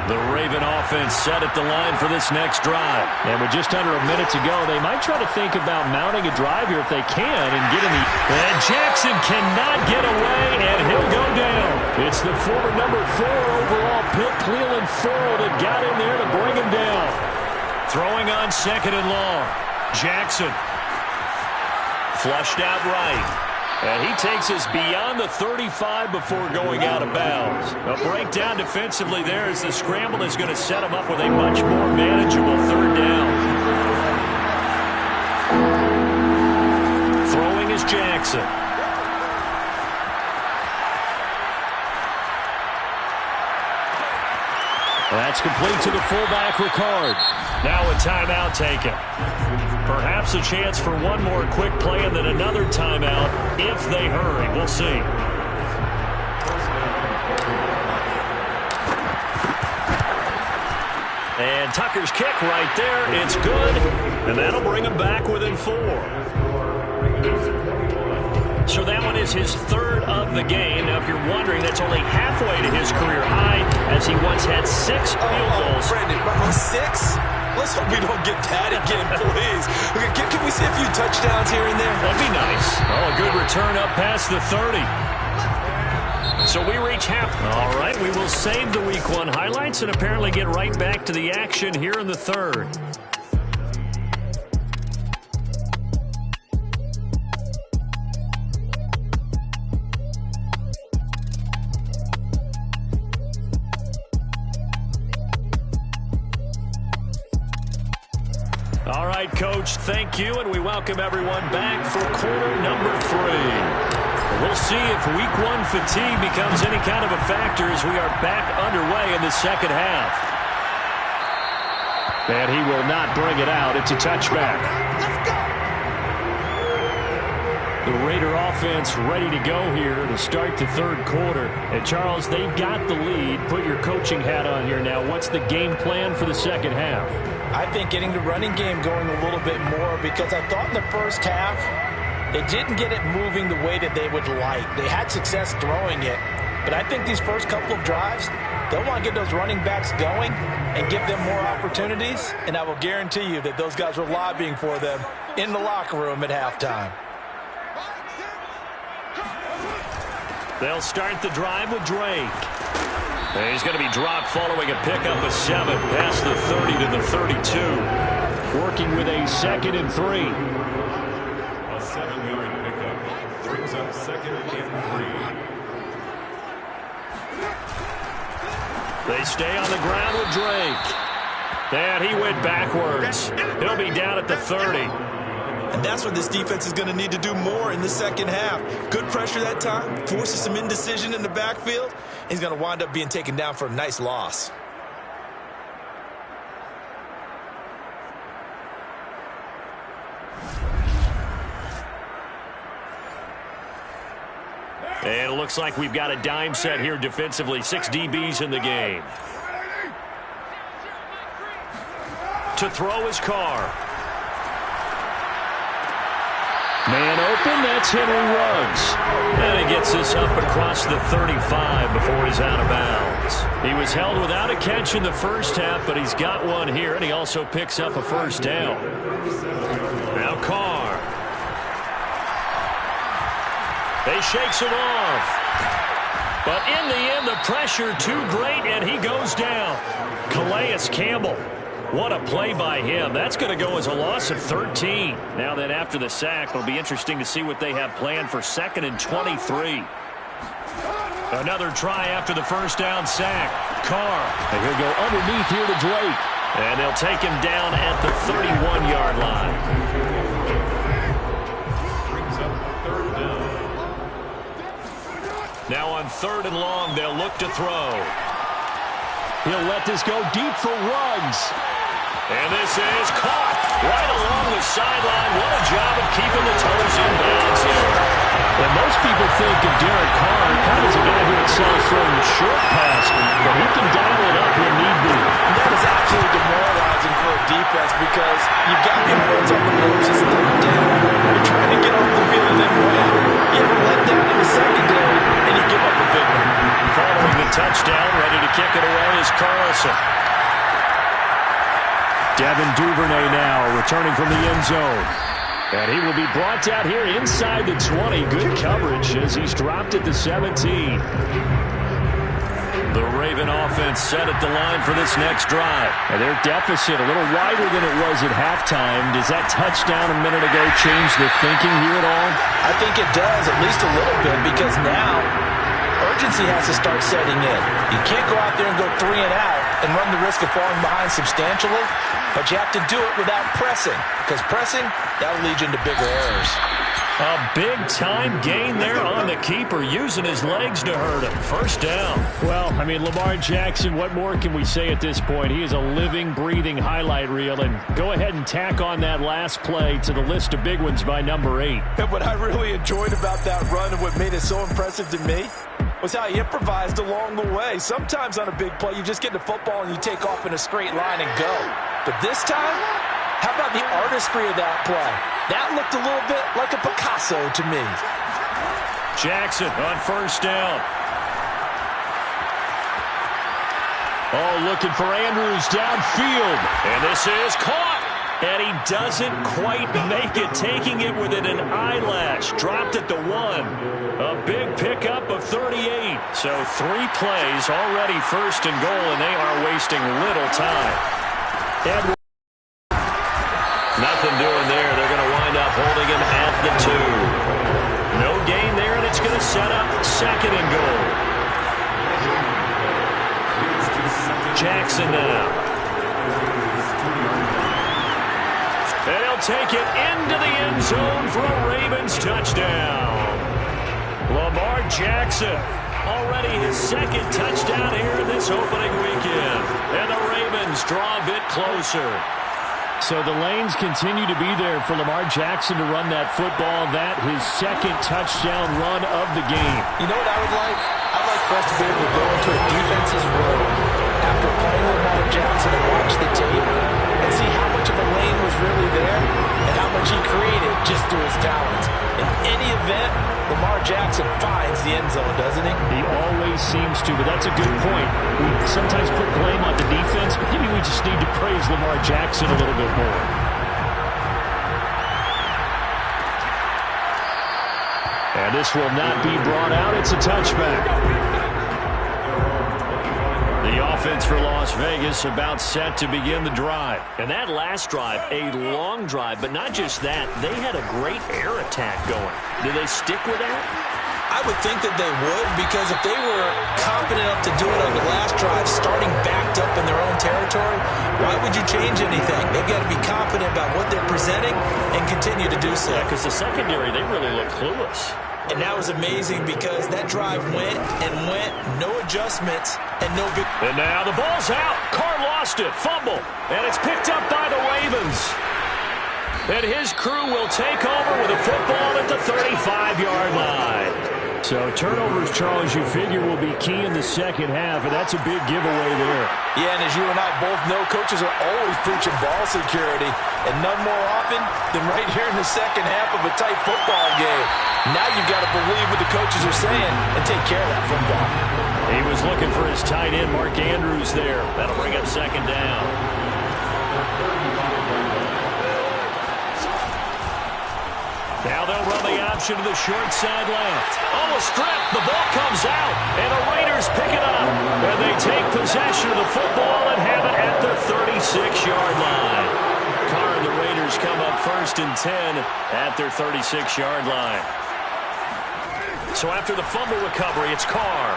The Raven offense set at the line for this next drive. And with just under a minute to go, they might try to think about mounting a drive here if they can and getting the... And Jackson cannot get away, and he'll go down. It's the former number 4 overall pick, Cleveland Farrell, that got in there to bring him down. Throwing on 2nd and long. Jackson. Flushed out right. And he takes us beyond the 35 before going out of bounds. A breakdown defensively there as the scramble is going to set him up with a much more manageable third down. Throwing is Jackson. That's complete to the fullback, Ricard. Now a timeout taken. Perhaps a chance for one more quick play and then another timeout if they hurry. We'll see. And Tucker's kick right there. It's good. And that'll bring him back within 4. So that one is his third of the game. Now, if you're wondering, that's only halfway to his career high as he once had 6 field goals. Brandon, 6? Let's hope we don't get that again, please. Can we see a few touchdowns here and there? That'd be nice. Oh, a good return up past the 30. So we reach half. All right, we will save the Week 1 highlights and apparently get right back to the action here in the third. All right, Coach, thank you, and we welcome everyone back for quarter number 3. We'll see if Week 1 fatigue becomes any kind of a factor as we are back underway in the second half. And he will not bring it out. It's a touchback. Let's go. The Raider offense ready to go here to start the third quarter. And, Charles, they've got the lead. Put your coaching hat on here now. What's the game plan for the second half? I think getting the running game going a little bit more because I thought in the first half they didn't get it moving the way that they would like. They had success throwing it, but I think these first couple of drives, they'll want to get those running backs going and give them more opportunities, and I will guarantee you that those guys were lobbying for them in the locker room at halftime. They'll start the drive with Drake. And he's going to be dropped following a pickup of 7 past the 30 to the 32. Working with a 2nd and 3. A 7-yard pickup brings up 2nd and 3. They stay on the ground with Drake. And he went backwards. He'll be down at the 30. And that's what this defense is going to need to do more in the second half. Good pressure that time, forces some indecision in the backfield. He's going to wind up being taken down for a nice loss. And it looks like we've got a dime set here defensively. 6 DBs in the game. To throw his Carr. Man open, that's Henry Ruggs. And he gets this up across the 35 before he's out of bounds. He was held without a catch in the first half, but he's got one here, and he also picks up a first down. Now Carr. They shakes him off. But in the end, the pressure too great, and he goes down. Calais Campbell. What a play by him. That's going to go as a loss of 13. Now then, after the sack, it'll be interesting to see what they have planned for 2nd and 23. Another try after the first down sack. Carr. And he'll go underneath here to Drake. And they'll take him down at the 31-yard line. Brings up 3rd down. Now on 3rd and long, they'll look to throw. He'll let this go deep for Ruggs. And this is caught right along the sideline. What a job of keeping the toes in bounds here. And most people think of Derek Carr kind of as a guy who excels throwing a short pass, but he can dial it up when need be. That is absolutely demoralizing for a defense because you've got him runs on the ropes. It's 3rd down. You're trying to get off the field and then win. You have a letdown in the secondary, and you give up a big one. Following the touchdown, ready to kick it away is Carlson. Devin Duvernay now returning from the end zone. And he will be brought out here inside the 20. Good coverage as he's dropped at the 17. The Raven offense set at the line for this next drive. And their deficit a little wider than it was at halftime. Does that touchdown a minute ago change the thinking here at all? I think it does, at least a little bit, because now urgency has to start setting in. You can't go out there and go 3 and out and run the risk of falling behind substantially, but you have to do it without pressing, because pressing, that'll lead you into bigger errors. A big-time gain there on the keeper, using his legs to hurt him. First down. Well, I mean, Lamar Jackson, what more can we say at this point? He is a living, breathing highlight reel, and go ahead and tack on that last play to the list of big ones by number 8. And what I really enjoyed about that run and what made it so impressive to me was how he improvised along the way. Sometimes on a big play, you just get the football and you take off in a straight line and go. But this time, how about the artistry of that play? That looked a little bit like a Picasso to me. Jackson on first down. Oh, looking for Andrews downfield. And this is caught. And he doesn't quite make it, taking it within an eyelash. Dropped at the 1. A big pickup of 38. So 3 plays already first and goal, and they are wasting little time. Edwards. Nothing doing there. They're going to wind up holding him at the 2. No gain there, and it's going to set up second and goal. Jackson now. And he'll take it into the end zone for a Ravens touchdown. Lamar Jackson, already his second touchdown here in this opening weekend. And the Ravens draw a bit closer. So the lanes continue to be there for Lamar Jackson to run that football. That his second touchdown run of the game. You know what I would like? I'd like for us to be able to go into a defense's room after playing Lamar Jackson and watch the tape and see how much of a lane was really there and how much he created just through his talents. In any event, Lamar Jackson finds the end zone, doesn't he? He always seems to, but that's a good point. We sometimes put blame on the defense, but maybe we just need to praise Lamar Jackson a little bit more. And this will not be brought out. It's a touchback. The offense for Las Vegas about set to begin the drive. And that last drive, a long drive, but not just that. They had a great air attack going. Do they stick with that? I would think that they would, because if they were confident enough to do it on the last drive, starting backed up in their own territory, why would you change anything? They've got to be confident about what they're presenting and continue to do so. Yeah, because the secondary, they really look clueless. And that was amazing because that drive went and went, no adjustments, and no big... And now the ball's out. Carr lost it. Fumble. And it's picked up by the Ravens. And his crew will take over with a football at the 35-yard line. So turnovers, Charles, you figure will be key in the second half, and that's a big giveaway there. Yeah, and as you and I both know, coaches are always preaching ball security, and none more often than right here in the second half of a tight football game. Now you've got to believe what the coaches are saying and take care of that football. He was looking for his tight end, Mark Andrews, there. That'll bring up second down. Now they'll run the option to the short side left. Oh, a strip. The ball comes out, and the Raiders pick it up. And they take possession of the football and have it at the 36-yard line. Carr and the Raiders come up first and 10 at their 36-yard line. So after the fumble recovery, it's Carr.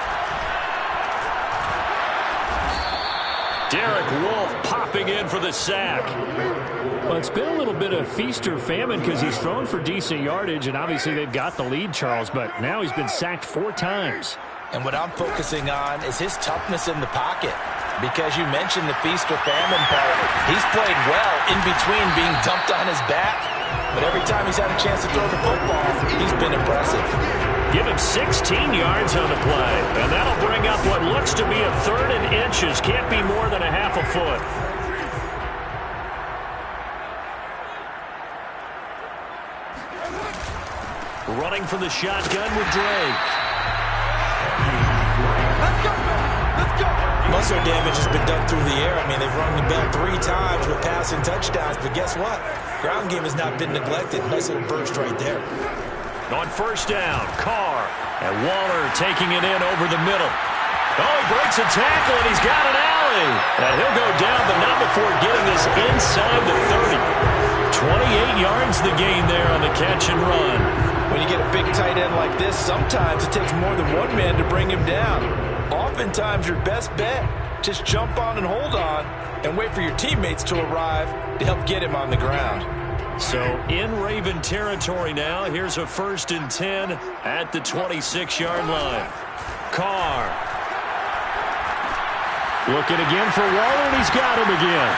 Derek Wolfe popping in for the sack. Well, it's been a little bit of feast or famine because he's thrown for decent yardage, and obviously they've got the lead, Charles, but now he's been sacked 4 times. And what I'm focusing on is his toughness in the pocket, because you mentioned the feast or famine part. He's played well in between being dumped on his back, but every time he's had a chance to throw the football, he's been impressive. Give him 16 yards on the play, and that'll bring up what looks to be a 3rd and inches. Can't be more than a half a foot. Running for the shotgun with Drake. Muscle damage has been done through the air. I mean, they've rung the bell 3 times with passing touchdowns, but guess what? Ground game has not been neglected. Nice little burst right there. On first down, Carr. And Waller taking it in over the middle. Oh, he breaks a tackle, and he's got an alley. And he'll go down, but not before getting this inside the 30. 28 yards the gain there on the catch and run. When you get a big tight end like this, sometimes it takes more than one man to bring him down. Oftentimes, your best bet, just jump on and hold on and wait for your teammates to arrive to help get him on the ground. So in Raven territory now, here's a 1st and 10 at the 26-yard line. Carr. Looking again for Waller, and he's got him again.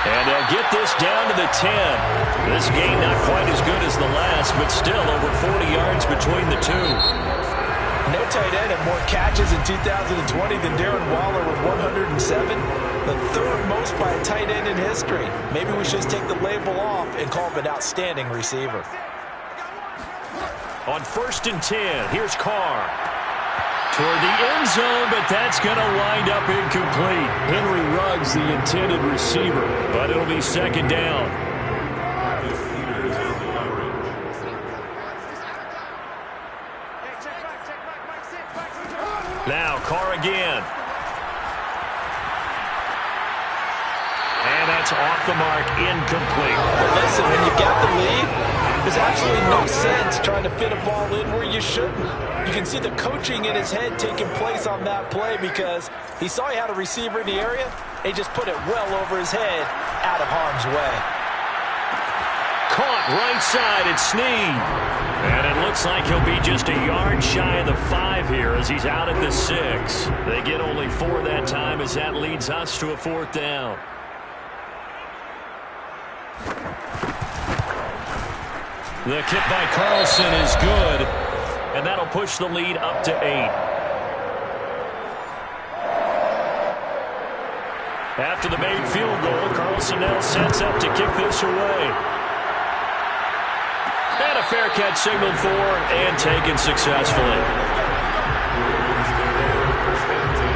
And they'll get this down to the 10. This game not quite as good as the last, but still over 40 yards between the two. No tight end had more catches in 2020 than Darren Waller with 107. The 3rd most by a tight end in history. Maybe we should just take the label off and call him an outstanding receiver. On 1st and 10, here's Carr. Toward the end zone, but that's going to wind up incomplete. Henry Ruggs, the intended receiver, but it'll be 2nd down. Now Carr again. And that's off the mark, incomplete. But listen, when you got the lead, there's absolutely no sense trying to fit a ball in where you shouldn't. You can see the coaching in his head taking place on that play because he saw he had a receiver in the area. He just put it well over his head, out of harm's way. Caught right side at Snead. And it looks like he'll be just a yard shy of the 5 here as he's out at the 6. They get only 4 that time as that leads us to a 4th down. The kick by Carlson is good, and that'll push the lead up to 8. After the made field goal, Carlson now sets up to kick this away. And a fair catch signaled for and taken successfully.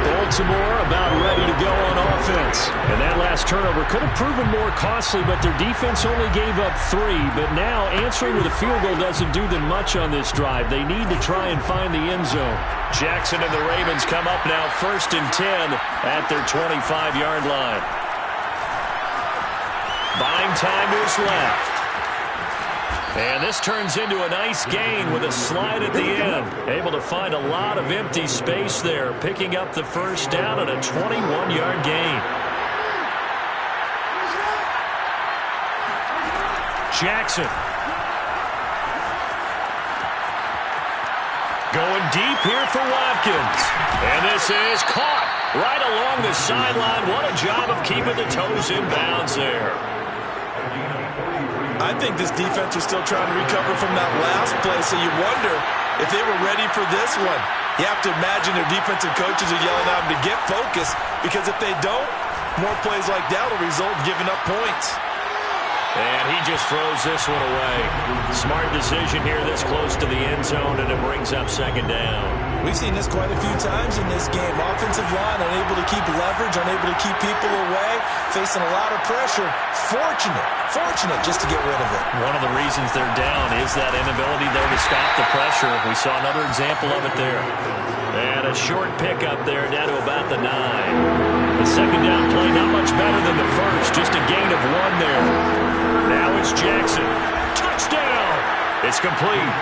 Baltimore about ready to go on offense. And that last turnover could have proven more costly, but their defense only gave up 3. But now answering with a field goal doesn't do them much on this drive. They need to try and find the end zone. Jackson and the Ravens come up now 1st and 10 at their 25-yard line. Buying time to his left. And this turns into a nice gain with a slide at the end. Able to find a lot of empty space there, picking up the 1st down and a 21-yard gain. Jackson. Going deep here for Watkins. And this is caught right along the sideline. What a job of keeping the toes in bounds there. I think this defense is still trying to recover from that last play, so you wonder if they were ready for this one. You have to imagine their defensive coaches are yelling at them to get focused, because if they don't, more plays like that will result in giving up points. And he just throws this one away. Smart decision here this close to the end zone, and it brings up 2nd down. We've seen this quite a few times in this game. Offensive line unable to keep leverage, unable to keep people away, facing a lot of pressure. Fortunate just to get rid of it. One of the reasons they're down is that inability there to stop the pressure. We saw another example of it there. And a short pickup there down to about the 9. The 2nd down play not much better than the first, just a gain of 1 there. Now it's Jackson. Touchdown! It's complete.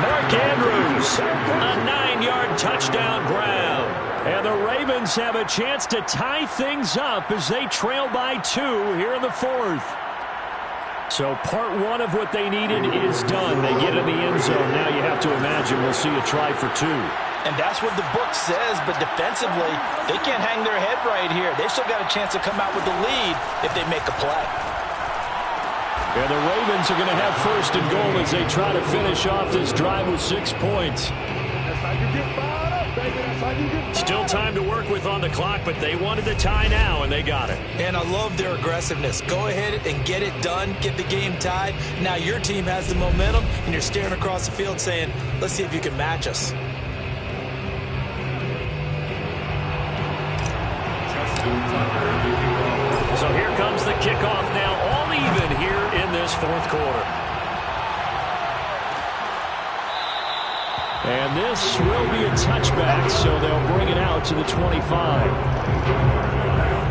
Mark Andrews, a 9-yard touchdown grab. And the Ravens have a chance to tie things up as they trail by 2 here in the 4th. So part 1 of what they needed is done. They get in the end zone. Now you have to imagine we'll see a try for 2. And that's what the book says, but defensively, they can't hang their head right here. They've still got a chance to come out with the lead if they make a play. And the Ravens are going to have 1st and goal as they try to finish off this drive with 6 points. Still time to work with on the clock, but they wanted the tie now, and they got it. And I love their aggressiveness. Go ahead and get it done, get the game tied. Now your team has the momentum, and you're staring across the field saying, let's see if you can match us. So here comes the kickoff now, all even here in this 4th quarter. And this will be a touchback, so they'll bring it out to the 25.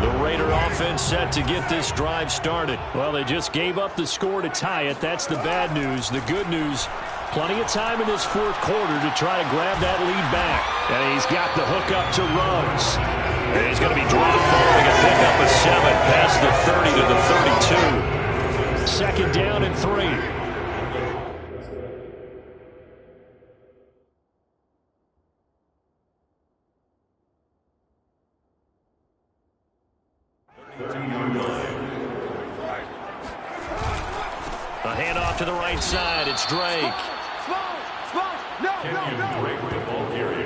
The Raider offense set to get this drive started. Well, they just gave up the score to tie it. That's the bad news. The good news, plenty of time in this fourth quarter to try to grab that lead back. And he's got the hook up to Ruggs. And he's going to be dropped following a pickup of 7 past the 30 to the 32. Second down and 3. A handoff to the right side. It's Drake.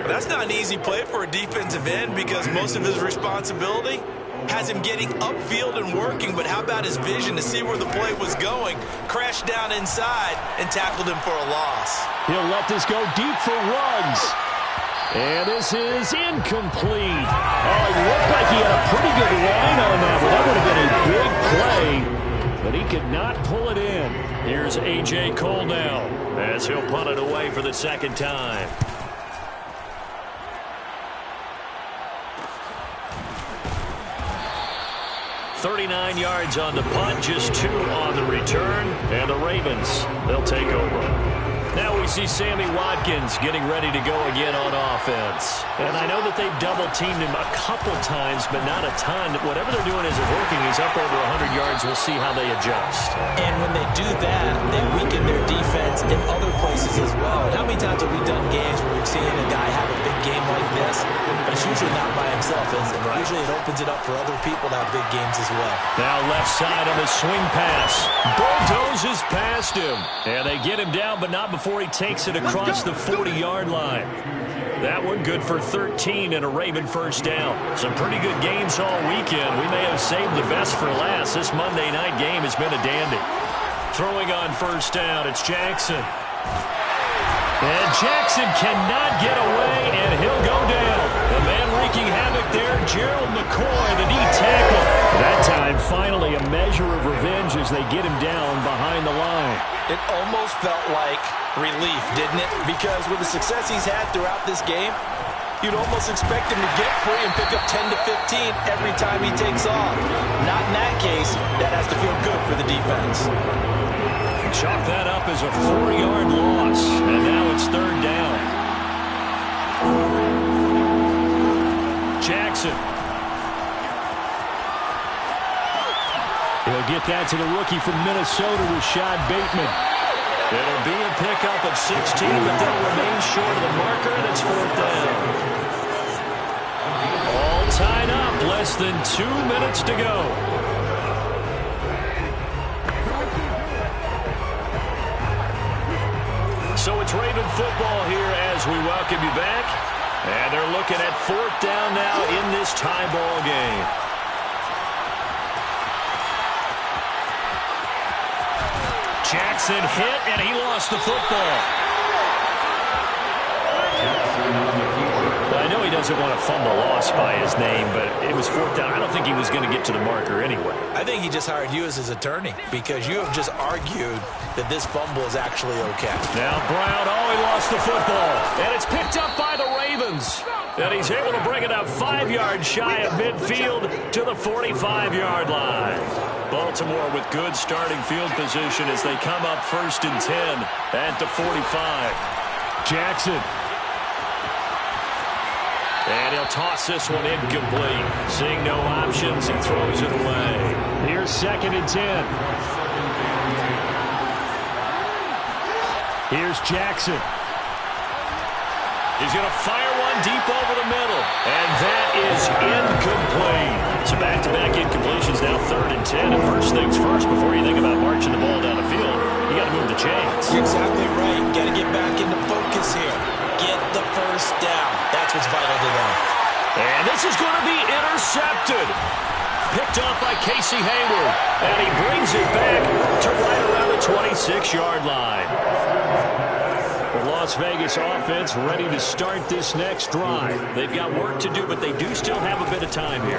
That's not an easy play for a defensive end because most of his responsibility has him getting upfield and working, but how about his vision to see where the play was going? Crashed down inside and tackled him for a loss. He'll let this go deep for Ruggs. And this is incomplete. Oh, it looked like he had a pretty good line on that, but that would have been a big play. But he could not pull it in. Here's A.J. Cole now as he'll punt it away for the second time. $39 yards on the punt, just 2 on the return. And the Ravens, they'll take over. Now we see Sammy Watkins getting ready to go again on offense. And I know that they've double-teamed him a couple times, but not a ton. Whatever they're doing isn't working. He's up over 100 yards. We'll see how they adjust. And when they do that, they weaken their defense in other places as well. And how many times have we done games where we've seen a guy have a big game like this? But it's usually not by himself, is it? Right. Usually it opens it up for other people to have big games as well. Now left side on the swing pass. Bulldozes past him. And they get him down, but not before he takes it across the 40-yard line. That one good for 13 and a Raven first down. Some pretty good games all weekend. We may have saved the best for last. This Monday night game has been a dandy. Throwing on first down, it's Jackson. And Jackson cannot get away, and he'll go down. The man wreaking havoc there, Gerald McCoy, the knee tackle. That time, finally, a measure of revenge as they get him down behind the line. It almost felt like relief, didn't it? Because with the success he's had throughout this game, you'd almost expect him to get free and pick up 10 to 15 every time he takes off. Not in that case. That has to feel good for the defense. Chalk that up as a 4-yard loss, and now it's third down. Jackson. He'll get that to the rookie from Minnesota, Rashad Bateman. It'll be a pickup of 16, but they'll remain short of the marker, and it's fourth down. All tied up, less than 2 minutes to go. So it's Raven football here as we welcome you back. And they're looking at fourth down now in this tie ball game. Jackson hit, and he lost the football. I know he doesn't want to fumble loss by his name, but it was fourth down. I don't think he was going to get to the marker anyway. I think he just hired you as his attorney because you have just argued that this fumble is actually okay. Now Brown, he lost the football, and it's picked up by the Ravens. And he's able to bring it up 5 yards shy of midfield to the 45-yard line. Baltimore with good starting field position as they come up 1st and 10 at the 45. Jackson. And he'll toss this one incomplete. Seeing no options, he throws it away. Here's 2nd and 10. Here's Jackson. He's going to fire one deep over the middle. And that is incomplete. So back-to-back incompletions, now 3rd and 10. And first things first, before you think about marching the ball down the field, you got to move the chains. You're exactly right. Got to get back into focus here. Get the first down. That's what's vital to them. And this is going to be intercepted. Picked off by Casey Hayward. And he brings it back to right around the 26-yard line. The Las Vegas offense ready to start this next drive. They've got work to do, but they do still have a bit of time here.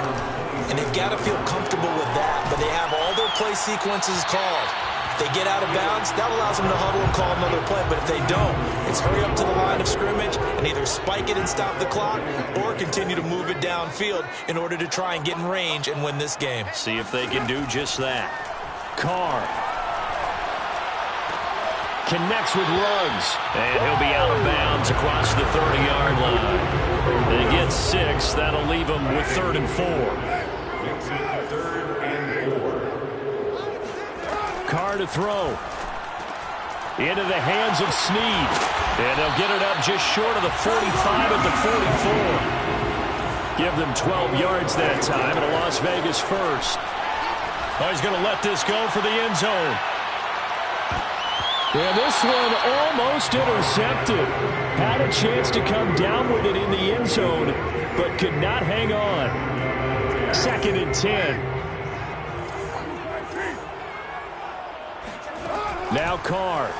And they've got to feel comfortable with that, but they have all their play sequences called. If they get out of bounds, that allows them to huddle and call another play. But if they don't, it's hurry up to the line of scrimmage and either spike it and stop the clock or continue to move it downfield in order to try and get in range and win this game. See if they can do just that. Carr connects with Ruggs, and he'll be out of bounds across the 30-yard line. They get 6. That'll leave them with 3rd and 4. Carr to throw. Into the hands of Snead. And they'll get it up just short of the 45 at the 44. Give them 12 yards that time, and a Las Vegas first. Oh, he's going to let this go for the end zone. And this one almost intercepted. Had a chance to come down with it in the end zone, but could not hang on. 2nd and 10. Now Carr.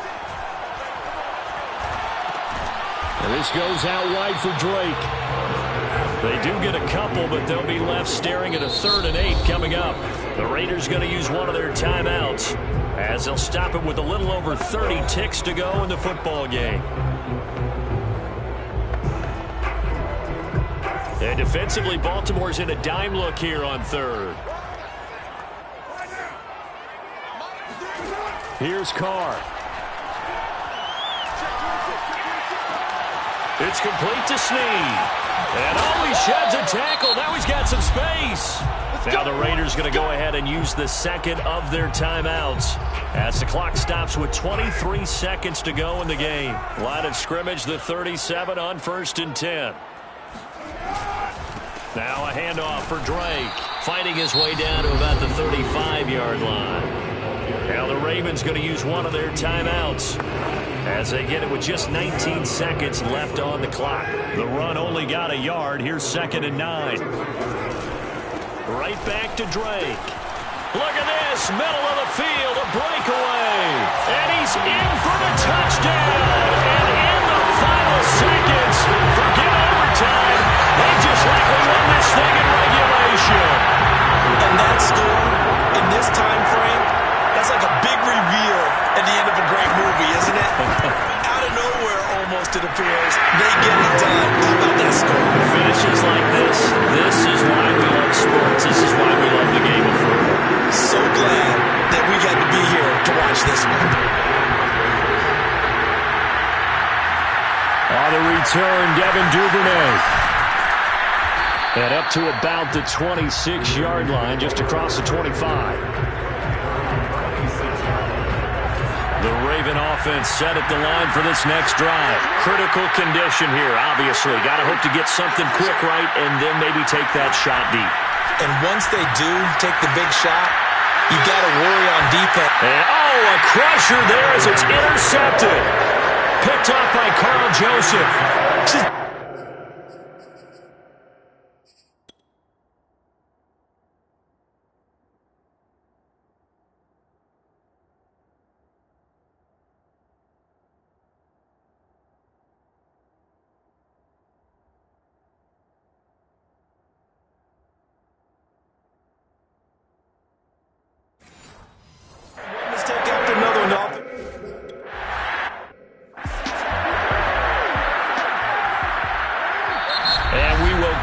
And this goes out wide for Drake. They do get a couple, but they'll be left staring at a 3rd and 8 coming up. The Raiders going to use one of their timeouts as they'll stop it with a little over 30 ticks to go in the football game. And defensively, Baltimore's in a dime look here on 3rd. Here's Carr. It's complete to Snead. And he sheds a tackle. Now he's got some space. Now the Raiders going to go ahead and use the 2nd of their timeouts as the clock stops with 23 seconds to go in the game. Line of scrimmage, the 37 on 1st and 10. Now a handoff for Drake, fighting his way down to about the 35-yard line. Now the Ravens going to use one of their timeouts as they get it with just 19 seconds left on the clock. The run only got a yard. Here's 2nd and 9. Right back to Drake. Look at this, middle of the field, a breakaway. And he's in for the touchdown. And in the final seconds, forget overtime, they just likely won this thing in regulation. And that score, in this time frame, that's like a big reveal at the end of a great movie, isn't it? Out of nowhere, almost, it appears. They get it done. How about that score? Finishes like this. This is why we love sports. This is why we love the game of football. So glad that we got to be here to watch this one. On the return, Devin Duvernay. And up to about the 26-yard line, just across the 25. The Raven offense set at the line for this next drive. Critical condition here, obviously. Got to hope to get something quick right and then maybe take that shot deep. And once they do take the big shot, you got to worry on defense. And, a crusher there as it's intercepted. Picked up by Carl Joseph.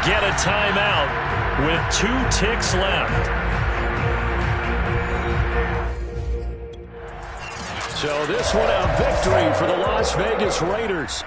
Get a timeout with 2 ticks left. So this one a victory for the Las Vegas Raiders.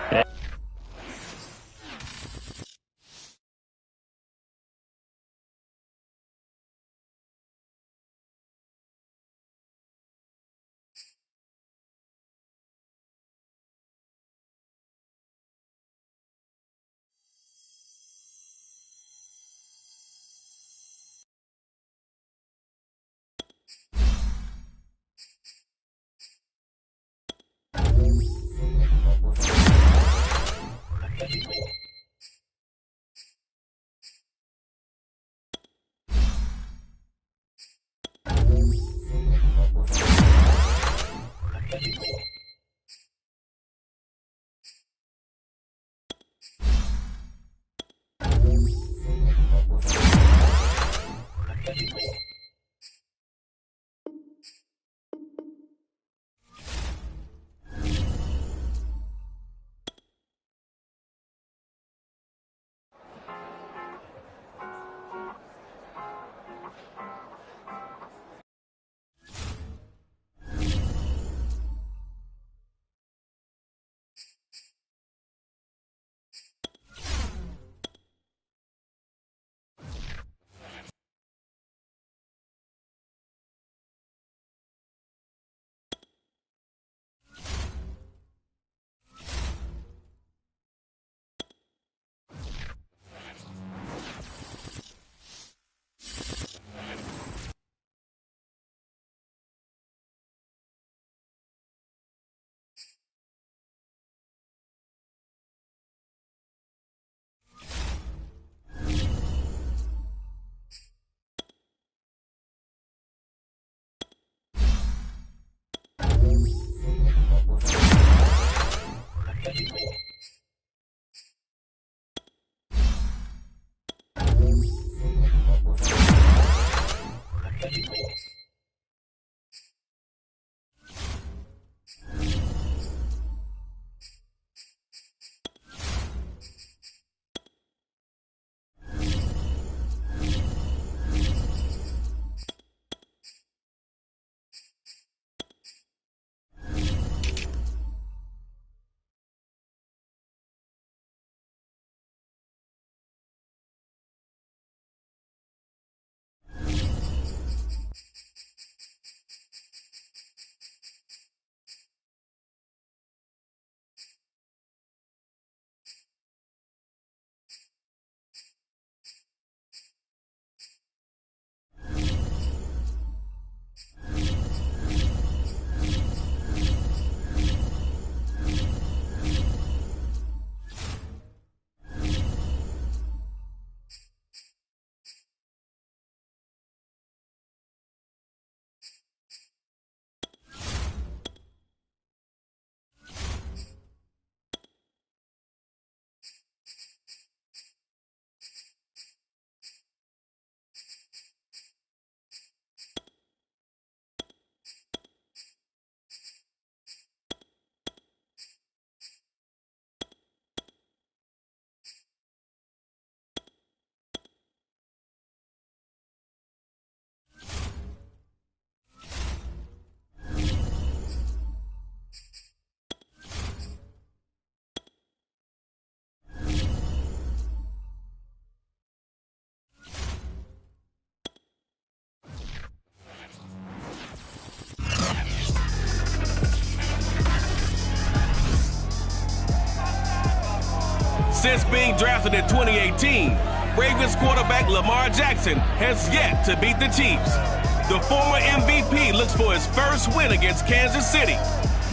Since being drafted in 2018, Ravens quarterback Lamar Jackson has yet to beat the Chiefs. The former MVP looks for his first win against Kansas City.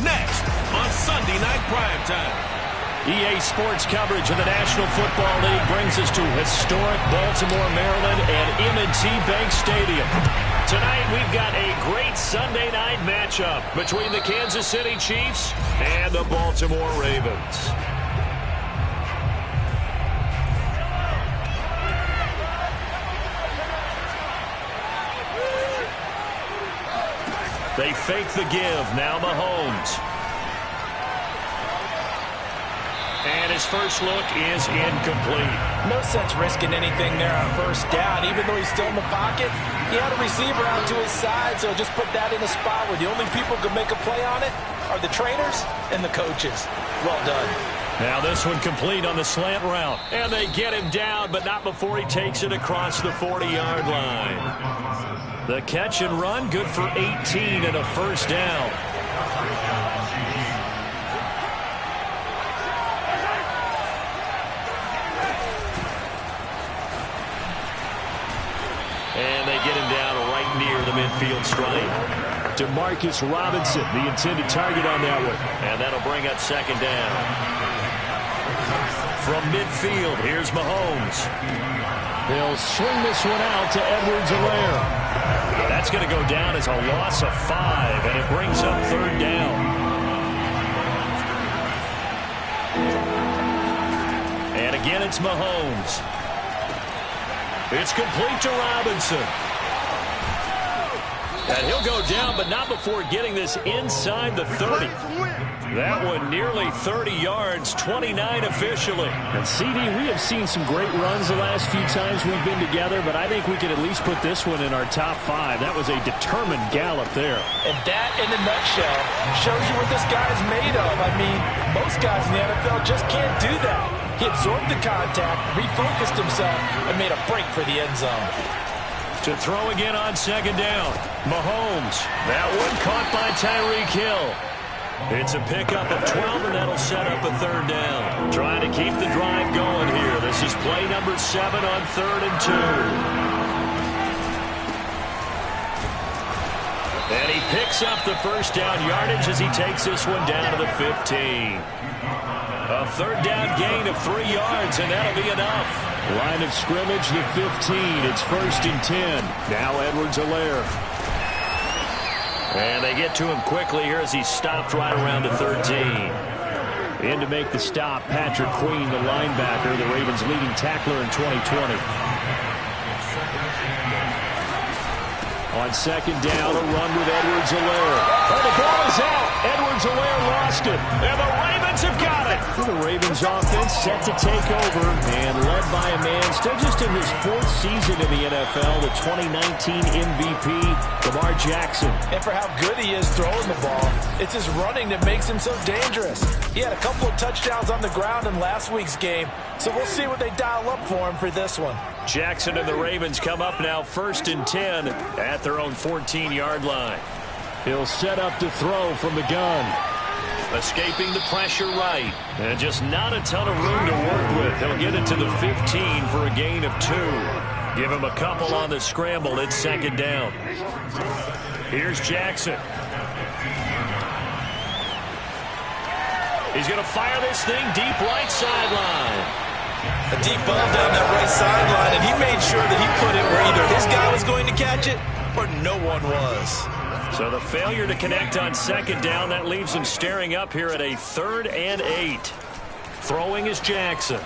Next on Sunday Night Primetime. EA Sports coverage of the National Football League brings us to historic Baltimore, Maryland and M&T Bank Stadium. Tonight we've got a great Sunday night matchup between the Kansas City Chiefs and the Baltimore Ravens. They fake the give. Now Mahomes. And his first look is incomplete. No sense risking anything there on first down. Even though he's still in the pocket, he had a receiver out to his side, so just put that in a spot where the only people who can make a play on it are the trainers and the coaches. Well done. Now this one complete on the slant route. And they get him down, but not before he takes it across the 40-yard line. The catch and run, good for 18 and a first down. And they get him down right near the midfield stripe. Demarcus Robinson, the intended target on that one. And that'll bring up second down. From midfield, here's Mahomes. They'll swing this one out to Edwards-Helaire. That's going to go down as a loss of 5, and it brings up third down. And again, it's Mahomes. It's complete to Robinson. And he'll go down, but not before getting this inside the 30. That one nearly 30 yards, 29 officially. And CD, we have seen some great runs the last few times we've been together, but I think we could at least put this one in our top 5. That was a determined gallop there. And that, in a nutshell, shows you what this guy is made of. I mean, most guys in the NFL just can't do that. He absorbed the contact, refocused himself, and made a break for the end zone. To throw again on second down. Mahomes. That one caught by Tyreek Hill. It's a pickup of 12, and that'll set up a third down. Trying to keep the drive going here. This is play number 7 on 3rd and 2. And he picks up the first down yardage as he takes this one down to the 15. A third down gain of 3 yards, and that'll be enough. Line of scrimmage, the 15. It's 1st and 10. Now Edwards-Helaire. And they get to him quickly here as he's stopped right around the 13. In to make the stop, Patrick Queen, the linebacker, the Ravens' leading tackler in 2020. On second down, a run with Edwards-Helaire. Oh, the ball is out. Edwards-Helaire lost it. And the Ravens have got it. The Ravens offense set to take over and led by a man still just in his 4th season in the NFL, the 2019 MVP, Lamar Jackson. And for how good he is throwing the ball, it's his running that makes him so dangerous. He had a couple of touchdowns on the ground in last week's game, so we'll see what they dial up for him for this one. Jackson and the Ravens come up now 1st and 10 at their own 14-yard line. He'll set up to throw from the gun. Escaping the pressure right. And just not a ton of room to work with. He'll get it to the 15 for a gain of 2. Give him a couple on the scramble. It's second down. Here's Jackson. He's going to fire this thing deep right sideline. A deep ball down that right sideline, and he made sure that he put it where either his guy was going to catch it or no one was. So the failure to connect on second down, that leaves him staring up here at a 3rd and 8. Throwing is Jackson.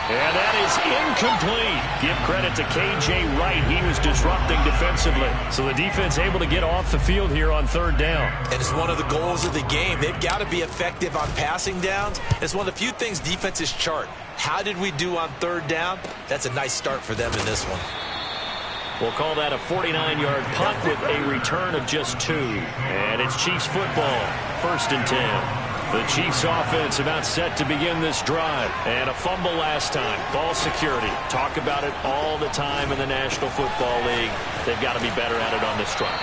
And that is incomplete. Give credit to K.J. Wright. He was disrupting defensively. So the defense able to get off the field here on 3rd down. And it's one of the goals of the game. They've got to be effective on passing downs. It's one of the few things defenses chart. How did we do on 3rd down? That's a nice start for them in this one. We'll call that a 49-yard punt with a return of just 2. And it's Chiefs football. 1st and 10. The Chiefs offense about set to begin this drive. And a fumble last time. Ball security. Talk about it all the time in the National Football League. They've got to be better at it on this drive.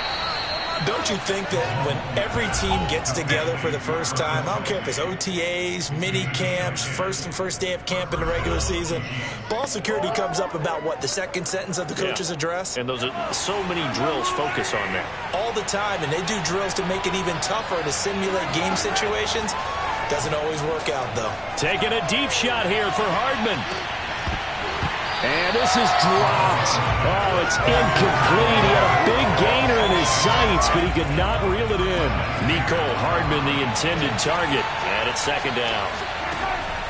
Don't you think that when every team gets together for the first time, I don't care if it's OTAs, mini camps, first day of camp in the regular season, ball security comes up about what, the second sentence of the coach's address? And those are so many drills focus on that. All the time, and they do drills to make it even tougher to simulate game situations. Doesn't always work out, though. Taking a deep shot here for Hardman. And this is dropped. Oh, it's incomplete. He had a big gainer in his sights, but he could not reel it in. Nicole Hardman, the intended target. And it's second down.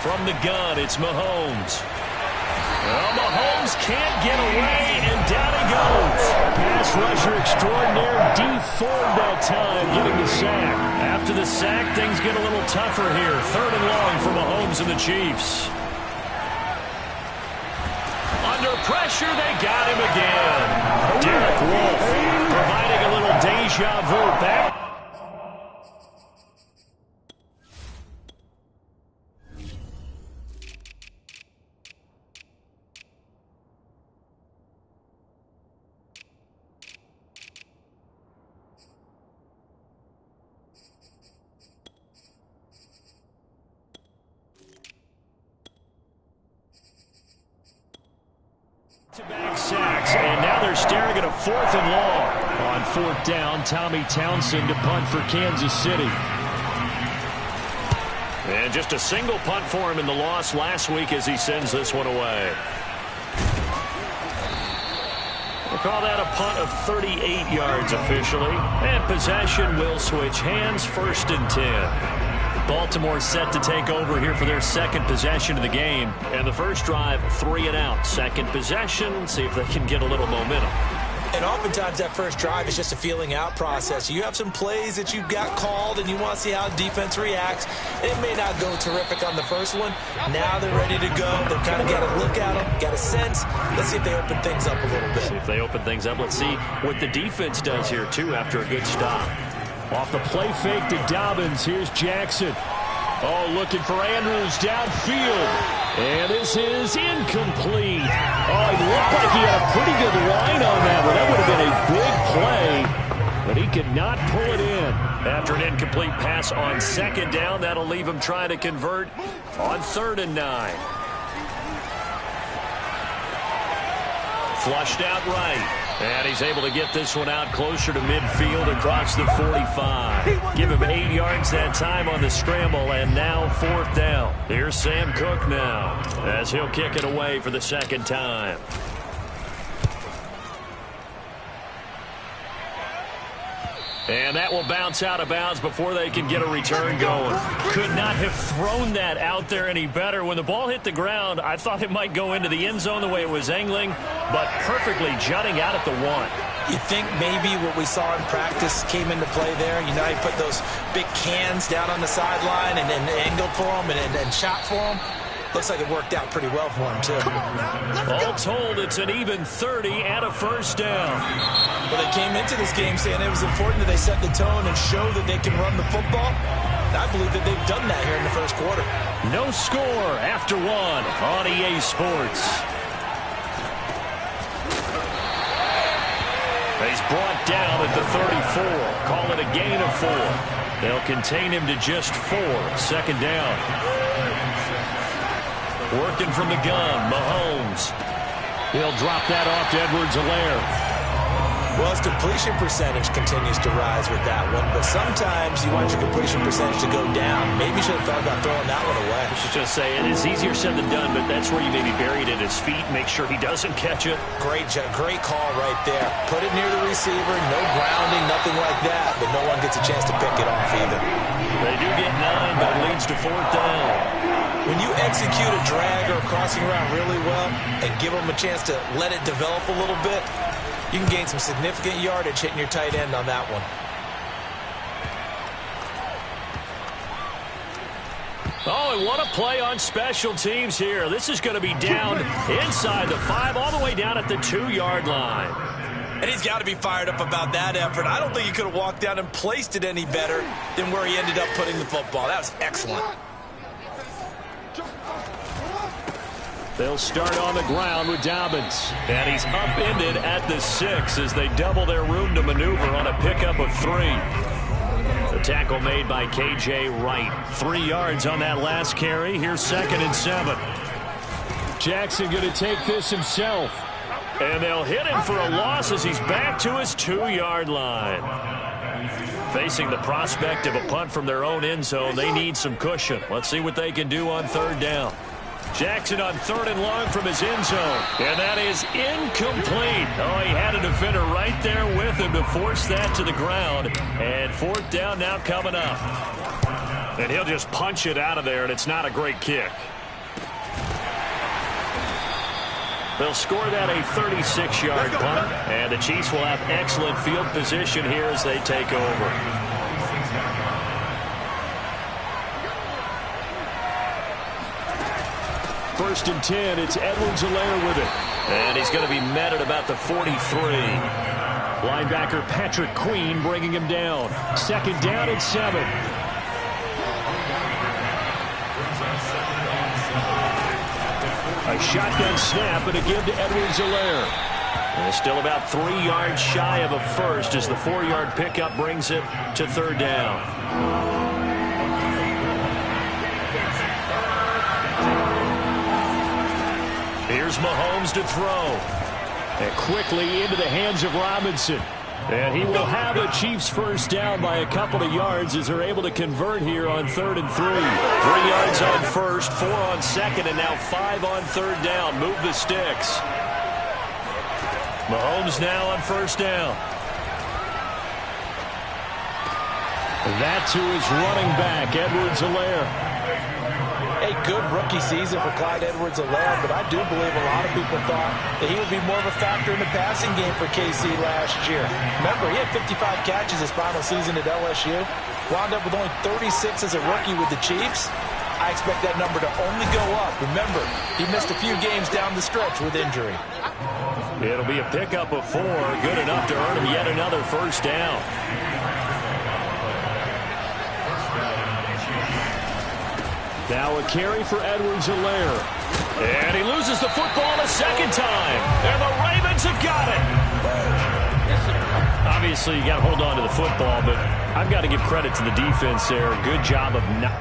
From the gun, it's Mahomes. Well, Mahomes can't get away, and down he goes. Pass rusher extraordinaire, D Ford that time, getting the sack. After the sack, things get a little tougher here. 3rd and long for Mahomes and the Chiefs. Under pressure, they got him again. Derek Wolfe providing a little deja vu back. Back sacks, and now they're staring at a 4th and long. On 4th down, Tommy Townsend to punt for Kansas City. And just a single punt for him in the loss last week as he sends this one away. We'll call that a punt of 38 yards officially. And possession will switch hands, 1st and 10. Baltimore set to take over here for their 2nd possession of the game. And the first drive, 3 and out. 2nd possession, see if they can get a little momentum. And oftentimes that first drive is just a feeling out process. You have some plays that you've got called and you want to see how defense reacts. It may not go terrific on the first one. Now they're ready to go. They've kind of got a look at them, got a sense. Let's see if they open things up a little bit. See if they open things up. Let's see what the defense does here, too, after a good stop. Off the play fake to Dobbins, here's Jackson. Oh, looking for Andrews downfield. And this is incomplete. Oh, he looked like he had a pretty good line on that one. That would have been a big play, but he could not pull it in. After an incomplete pass on 2nd down, that'll leave him trying to convert on 3rd and 9. Flushed out right. And he's able to get this one out closer to midfield across the 45. Give him 8 yards that time on the scramble, and now 4th down. Here's Sam Cook now as he'll kick it away for the 2nd time. And that will bounce out of bounds before they can get a return going. Could not have thrown that out there any better. When the ball hit the ground, I thought it might go into the end zone the way it was angling, but perfectly jutting out at the 1. You think maybe what we saw in practice came into play there? You know, he put those big cans down on the sideline and then angled for them and shot for them. Looks like it worked out pretty well for him, too. All told, it's an even 30 and a first down. Well, they came into this game saying it was important that they set the tone and show that they can run the football. I believe that they've done that here in the first quarter. No score after 1 on EA Sports. He's brought down at the 34. Call it a gain of 4. They'll contain him to just 4. Second down. Working from the gun, Mahomes. He'll drop that off to Edwards-Helaire. Well, his completion percentage continues to rise with that one, but sometimes you want your completion percentage to go down. Maybe you should have thought about throwing that one away. I was just say, it is easier said than done, but that's where you maybe bury it at his feet, make sure he doesn't catch it. Great call right there. Put it near the receiver, no grounding, nothing like that, but no one gets a chance to pick it off either. They do get 9, but it leads to 4th down. When you execute a drag or a crossing route really well and give them a chance to let it develop a little bit, you can gain some significant yardage hitting your tight end on that one. Oh, and what a play on special teams here. This is going to be down inside the 5, all the way down at the 2-yard line. And he's got to be fired up about that effort. I don't think he could have walked down and placed it any better than where he ended up putting the football. That was excellent. They'll start on the ground with Dobbins. And he's upended at the 6 as they double their room to maneuver on a pickup of 3. The tackle made by K.J. Wright. 3 yards on that last carry. Here's 2nd and 7. Jackson going to take this himself. And they'll hit him for a loss as he's back to his 2-yard line. Facing the prospect of a punt from their own end zone, they need some cushion. Let's see what they can do on 3rd down. Jackson on 3rd and long from his end zone. And that is incomplete. Oh, he had a defender right there with him to force that to the ground. And 4th down now coming up. And he'll just punch it out of there, and it's not a great kick. They'll score that a 36-yard punt. And the Chiefs will have excellent field position here as they take over. 1st and 10, it's Edwards-Helaire with it. And he's going to be met at about the 43. Linebacker Patrick Queen bringing him down. 2nd down and 7. A shotgun snap and a give to Edwards-Helaire. And still about 3 yards shy of a first as the 4-yard pickup brings it to 3rd down. Here's Mahomes to throw. And quickly into the hands of Robinson. And he will have a Chiefs first down by a couple of yards as they're able to convert here on 3rd and 3. 3 yards on 1st, 4 on 2nd, and now 5 on 3rd down. Move the sticks. Mahomes now on 1st down. That to his running back, Edwards-Helaire. A good rookie season for Clyde Edwards-Helaire, but I do believe a lot of people thought that he would be more of a factor in the passing game for KC last year. Remember, he had 55 catches his final season at LSU, wound up with only 36 as a rookie with the Chiefs. I expect that number to only go up. Remember, he missed a few games down the stretch with injury. It'll be a pickup of 4, good enough to earn him yet another first down. Now a carry for Edwards-Helaire. And he loses the football a 2nd time. And the Ravens have got it. Obviously, you got to hold on to the football, but I've got to give credit to the defense there. Good job of not...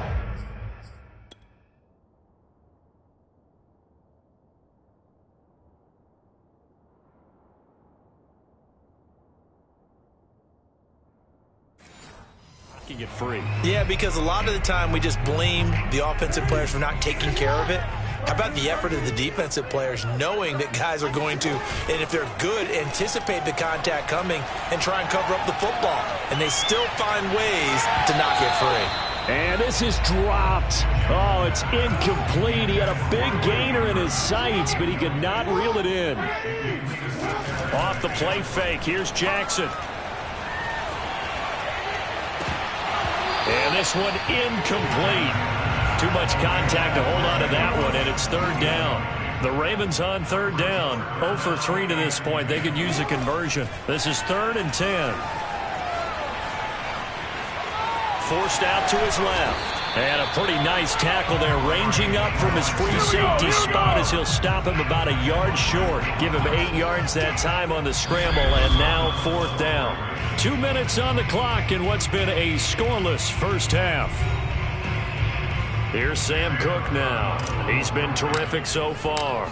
can get free. Yeah, because a lot of the time we just blame the offensive players for not taking care of it. How about the effort of the defensive players knowing that guys are going to, and if they're good, anticipate the contact coming and try and cover up the football. And they still find ways to knock it free. And this is dropped. Oh, it's incomplete. He had a big gainer in his sights, but he could not reel it in. Off the play fake, here's Jackson. And this one incomplete. Too much contact to hold on to that one, and it's third down. The Ravens on third down. 0 for 3 to this point. They could use a conversion. This is 3rd and 10. Forced out to his left. And a pretty nice tackle there, ranging up from his free safety spot as he'll stop him about a yard short. Give him 8 yards that time on the scramble, and now 4th down. 2 minutes on the clock in what's been a scoreless first half. Here's Sam Cook now. He's been terrific so far.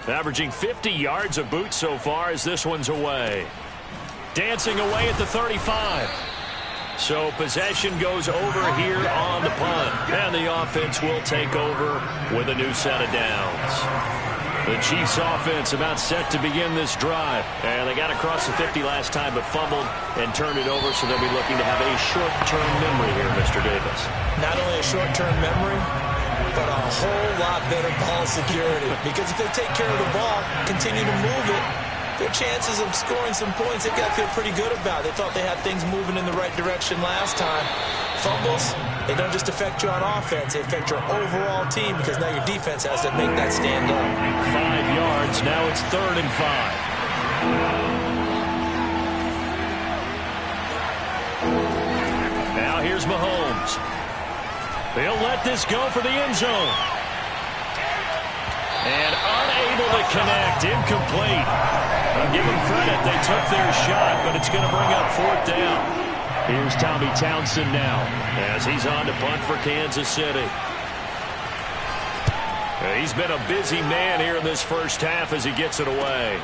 Averaging 50 yards a boot so far as this one's away. Dancing away at the 35. So possession goes over here on the punt. And the offense will take over with a new set of downs. The Chiefs offense about set to begin this drive. And they got across the 50 last time but fumbled and turned it over, so they'll be looking to have a short-term memory here, Mr. Davis. Not only a short-term memory, but a whole lot better ball security. Because if they take care of the ball, continue to move it, their chances of scoring some points, they've got to feel pretty good about. They thought they had things moving in the right direction last time. Fumbles, they don't just affect you on offense, they affect your overall team because now your defense has to make that stand up. 5 yards, now it's 3rd and 5. Now here's Mahomes. He'll let this go for the end zone. And unable to connect, incomplete. I'll give them credit, they took their shot, but it's going to bring up 4th down. Here's Tommy Townsend now as he's on to punt for Kansas City. He's been a busy man here in this first half as he gets it away.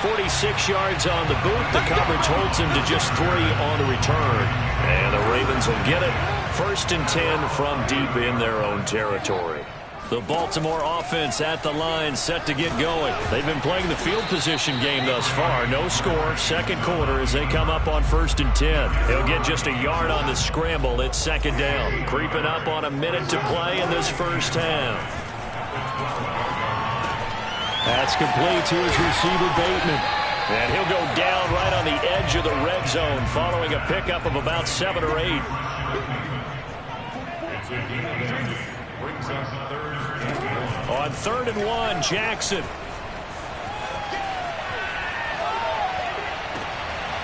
46 yards on the boot. The coverage holds him to just 3 on the return. And the Ravens will get it. 1st and 10 from deep in their own territory. The Baltimore offense at the line set to get going. They've been playing the field position game thus far. No score, 2nd quarter as they come up on 1st and 10. He'll get just a yard on the scramble. It's 2nd down. Creeping up on a minute to play in this first half. That's complete to his receiver, Bateman. And he'll go down right on the edge of the red zone following a pickup of about 7 or 8. On 3rd and 1, Jackson.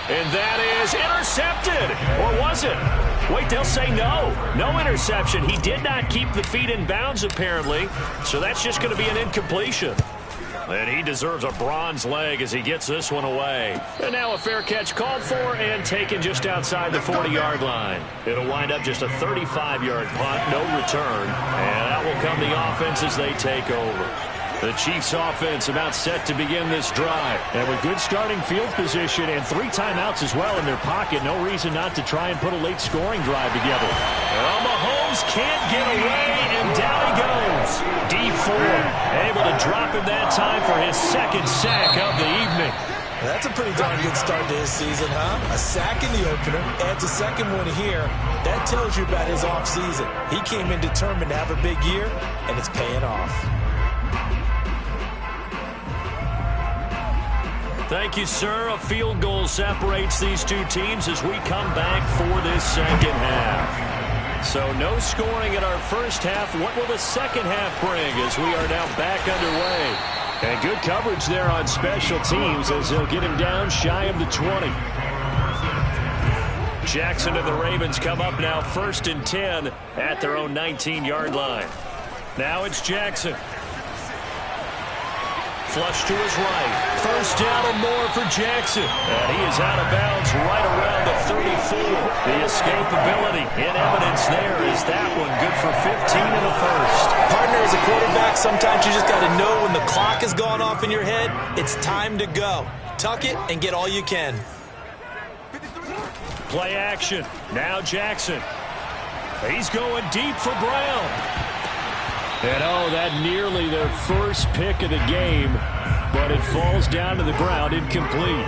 And that is intercepted. Or was it? Wait, they'll say no. No interception. He did not keep the feet in bounds, apparently. So that's just going to be an incompletion. And he deserves a bronze leg as he gets this one away. And now a fair catch called for and taken just outside the 40-yard line. It'll wind up just a 35-yard punt, no return. And out will come the offense as they take over. The Chiefs offense about set to begin this drive. And with good starting field position and 3 timeouts as well in their pocket, no reason not to try and put a late scoring drive together. Well, Mahomes can't get away, and down he goes. D4 able to drop him that time for his 2nd sack of the evening. That's a pretty darn good start to his season, huh? A sack in the opener, adds a 2nd one here. That tells you about his offseason. He came in determined to have a big year, and it's paying off. Thank you, sir. A field goal separates these two teams as we come back for this 2nd half. So no scoring in our first half. What will the 2nd half bring as we are now back underway? And good coverage there on special teams as they'll get him down shy of the 20. Jackson and the Ravens come up now 1st and 10 at their own 19-yard line. Now it's Jackson. Flush to his right. 1st down and more for Jackson. And he is out of bounds right around the 34. The escapability in evidence there is that one good for 15 in the 1st. Partner, as a quarterback, sometimes you just got to know when the clock has gone off in your head, it's time to go. Tuck it and get all you can. Play action. Now Jackson. He's going deep for Brown. And oh, that nearly their first pick of the game, but it falls down to the ground, incomplete.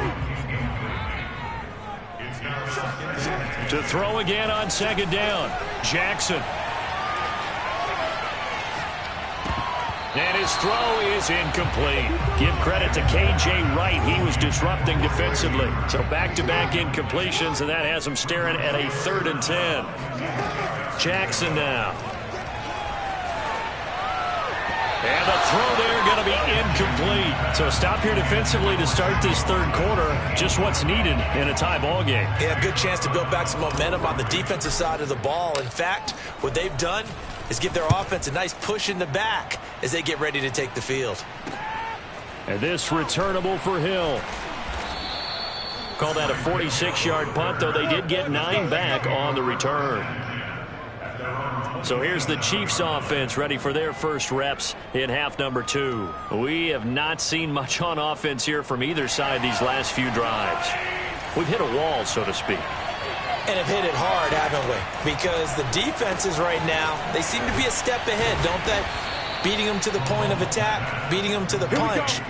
To throw again on second down, Jackson. And his throw is incomplete. Give credit to K.J. Wright. He was disrupting defensively. So back-to-back incompletions, and that has him staring at a 3rd and 10. Jackson now. And the throw there going to be incomplete. So stop here defensively to start this third quarter. Just what's needed in a tie ball game. Yeah, good chance to build back some momentum on the defensive side of the ball. In fact, what they've done is give their offense a nice push in the back as they get ready to take the field. And this returnable for Hill. Call that a 46-yard punt, though they did get 9 back on the return. So here's the Chiefs offense ready for their first reps in half number 2. We have not seen much on offense here from either side these last few drives. We've hit a wall, so to speak. And have hit it hard, haven't we? Because the defenses right now, they seem to be a step ahead, don't they? Beating them to the point of attack, beating them to the punch.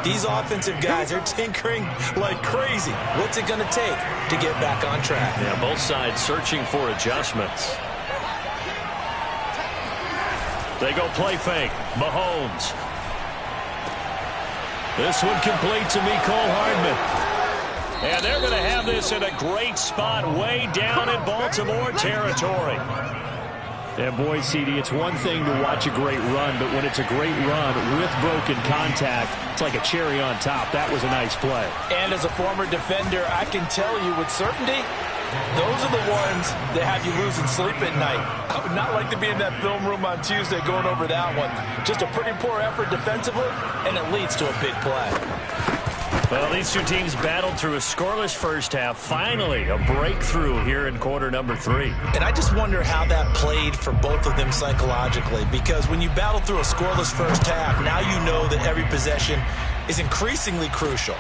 These offensive guys are tinkering like crazy. What's it going to take to get back on track? Yeah, both sides searching for adjustments. They go play fake. Mahomes. This one complete to Mecole Hardman. And they're going to have this in a great spot way down in Baltimore territory. And boy, CD, it's one thing to watch a great run, but when it's a great run with broken contact, it's like a cherry on top. That was a nice play. And as a former defender, I can tell you with certainty, those are the ones that have you losing sleep at night. I would not like to be in that film room on Tuesday going over that one. Just a pretty poor effort defensively, and it leads to a big play. Well, these two teams battled through a scoreless first half. Finally, a breakthrough here in quarter number 3. And I just wonder how that played for both of them psychologically, because when you battle through a scoreless first half, now you know that every possession is increasingly crucial.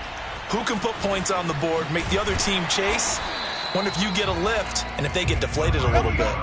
Who can put points on the board, make the other team chase? Wonder if you get a lift and if they get deflated a little bit.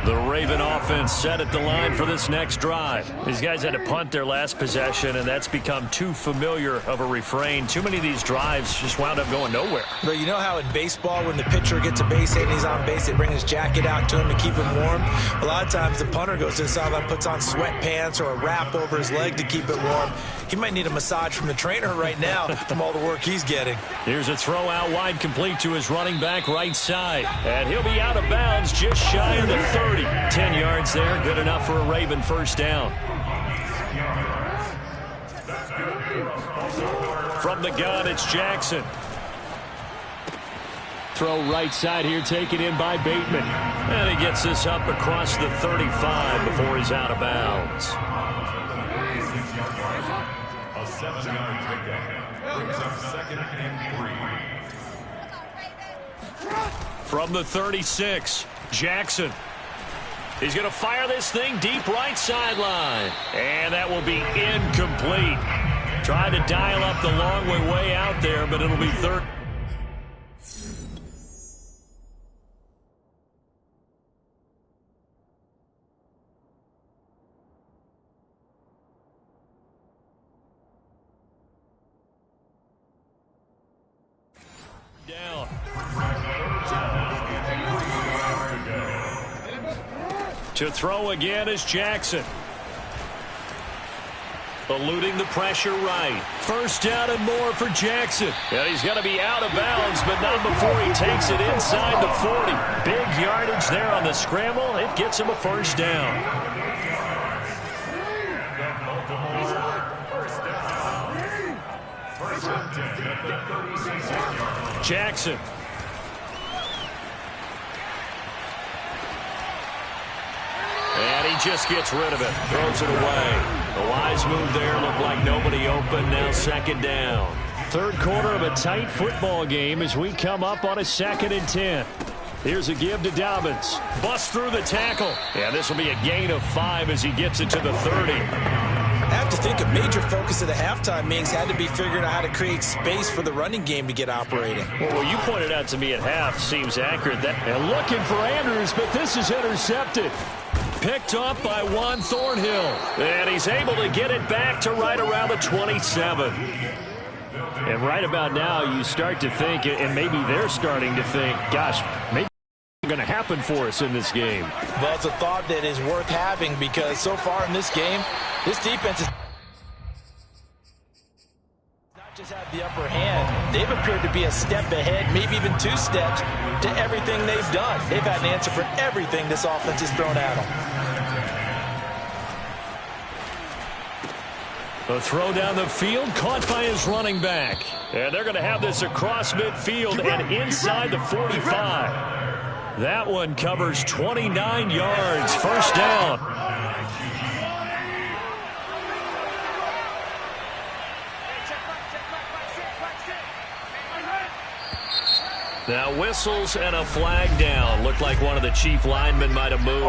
The Raven offense set at the line for this next drive. These guys had to punt their last possession, and that's become too familiar of a refrain. Too many of these drives just wound up going nowhere. But you know how in baseball, when the pitcher gets a base hit and he's on base, they bring his jacket out to him to keep him warm? A lot of times the punter goes to the sideline, puts on sweatpants or a wrap over his leg to keep it warm. He might need a massage from the trainer right now from all the work he's getting. Here's a throw out wide complete to his running back right side. And he'll be out of bounds just shy of the 30. 10 yards there, good enough for a Raven first down. From the gun, it's Jackson. Throw right side here, taken in by Bateman. And he gets this up across the 35 before he's out of bounds. A 7-yard pickup brings up 2nd and 3. From the 36, Jackson. He's going to fire this thing deep right sideline. And that will be incomplete. Tried to dial up the long way out there, but it'll be third. Down. To throw again is Jackson. Eluding the pressure right. First down and more for Jackson. And he's going to be out of bounds, but not before he takes it inside the 40. Big yardage there on the scramble. It gets him a first down. Jackson. And he just gets rid of it. Throws it away. A wise move there. Looked like nobody open. Now second down. Third quarter of a tight football game as we come up on a 2nd and 10. Here's a give to Dobbins. Bust through the tackle. Yeah, this will be a gain of 5 as he gets it to the 30. I have to think a major focus of the halftime meetings had to be figuring out how to create space for the running game to get operating. Well, what you pointed out to me at half seems accurate. And looking for Andrews, but this is intercepted. Picked up by Juan Thornhill. And he's able to get it back to right around the 27. And right about now, you start to think, and maybe they're starting to think, gosh, maybe it's going to happen for us in this game. Well, it's a thought that is worth having because so far in this game, this defense has not just had the upper hand. They've appeared to be a step ahead, maybe even 2 steps to everything they've done. They've had an answer for everything this offense has thrown at them. A throw down the field, caught by his running back. And they're going to have this across midfield and inside the 45. That one covers 29 yards. First down. Now whistles and a flag down. Looked like one of the chief linemen might have moved.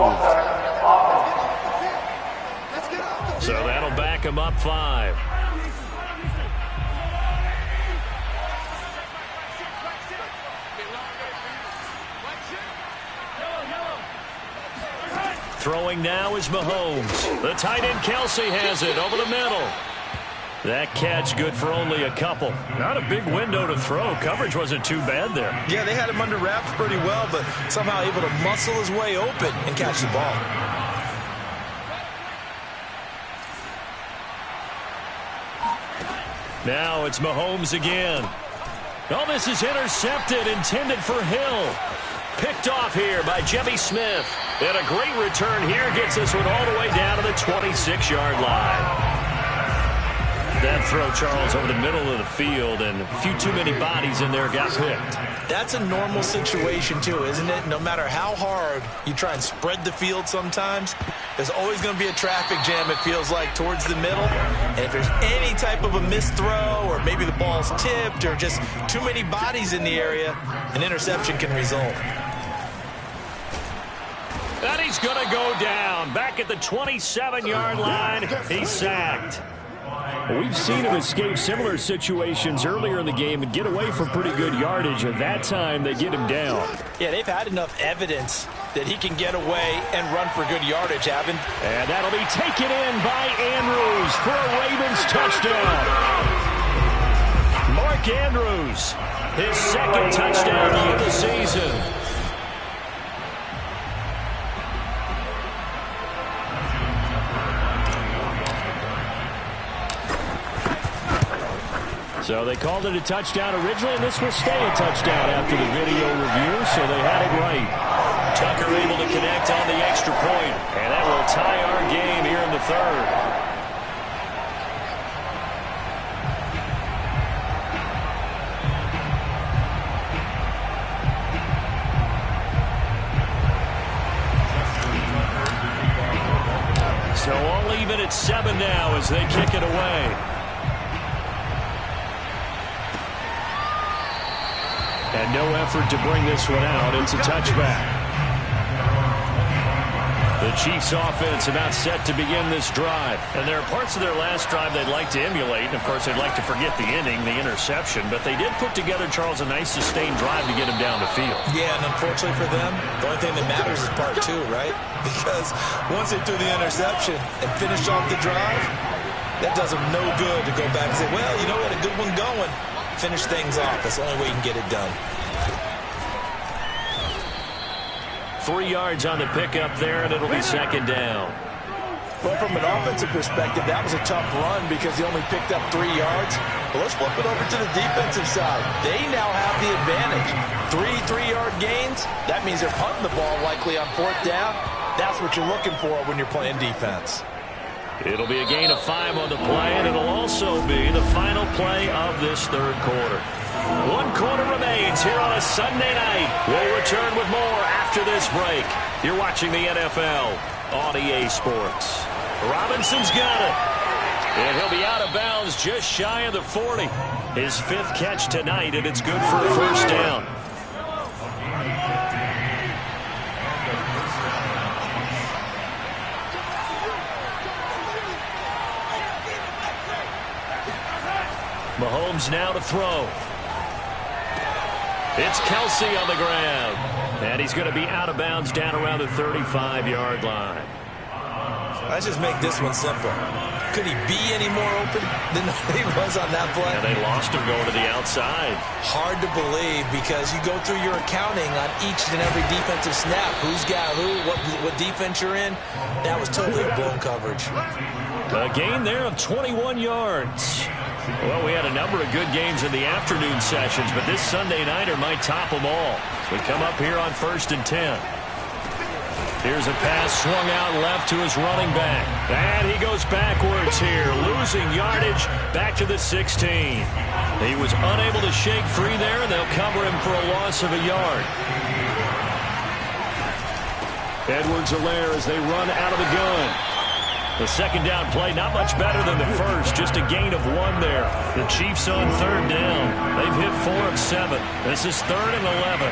So that'll back him up 5. Throwing now is Mahomes. The tight end Kelsey has it over the middle. That catch good for only a couple. Not a big window to throw. Coverage wasn't too bad there. Yeah, they had him under wraps pretty well, but somehow able to muscle his way open and catch the ball. Now it's Mahomes again. Oh, this is intercepted, intended for Hill. Picked off here by Jimmy Smith. And a great return here gets this one all the way down to the 26-yard line. That throw, Charles, over the middle of the field, and a few too many bodies in there got picked. That's a normal situation, too, isn't it? No matter how hard you try and spread the field sometimes, there's always going to be a traffic jam, it feels like, towards the middle. And if there's any type of a missed throw or maybe the ball's tipped or just too many bodies in the area, an interception can result. And he's going to go down. Back at the 27-yard line, he's sacked. We've seen him escape similar situations earlier in the game and get away from pretty good yardage. At that time, they get him down. Yeah, they've had enough evidence that he can get away and run for good yardage, haven't? And that'll be taken in by Andrews for a Ravens touchdown. Mark Andrews, his second touchdown of the season. So they called it a touchdown originally, and this will stay a touchdown after the video review, so they had it right. Tucker able to connect on the extra point, and that will tie our game here in the third. So all even at 7 now as they kick it away. And no effort to bring this one out. It's a touchback. The Chiefs offense about set to begin this drive. And there are parts of their last drive they'd like to emulate. And, of course, they'd like to forget the inning, the interception. But they did put together, Charles, a nice sustained drive to get him down the field. Yeah, and unfortunately for them, the only thing that matters is part 2, right? Because once they threw the interception and finished off the drive, that does them no good to go back and say, well, you know what, a good one going. Finish things off. That's the only way you can get it done. 3 yards on the pickup there, and it'll be second down. Well, from an offensive perspective, that was a tough run because he only picked up 3 yards. But let's flip it over to the defensive side. They now have the advantage. 3-3-yard gains. That means they're punting the ball likely on 4th down. That's what you're looking for when you're playing defense. It'll be a gain of 5 on the play, and it'll also be the final play of this third quarter. 1 quarter remains here on a Sunday night. We'll return with more after this break. You're watching the NFL on EA Sports. Robinson's got it. And he'll be out of bounds just shy of the 40. His 5th catch tonight, and it's good for a first down. Mahomes now to throw. It's Kelsey on the ground. And he's going to be out of bounds down around the 35-yard line. Let's just make this one simple. Could he be any more open than he was on that play? And they lost him going to the outside. Hard to believe because you go through your accounting on each and every defensive snap. Who's got who, what defense you're in. That was totally a blown coverage. A gain there of 21 yards. Well, we had a number of good games in the afternoon sessions, but this Sunday nighter might top them all. We come up here on 1st and 10. Here's a pass swung out left to his running back. And he goes backwards here, losing yardage back to the 16. He was unable to shake free there, and they'll cover him for a loss of a yard. Edwards-Helaire as they run out of the gun. The second down play, not much better than the first, just a gain of 1 there. The Chiefs on 3rd down. They've hit 4 of 7. This is 3rd and 11.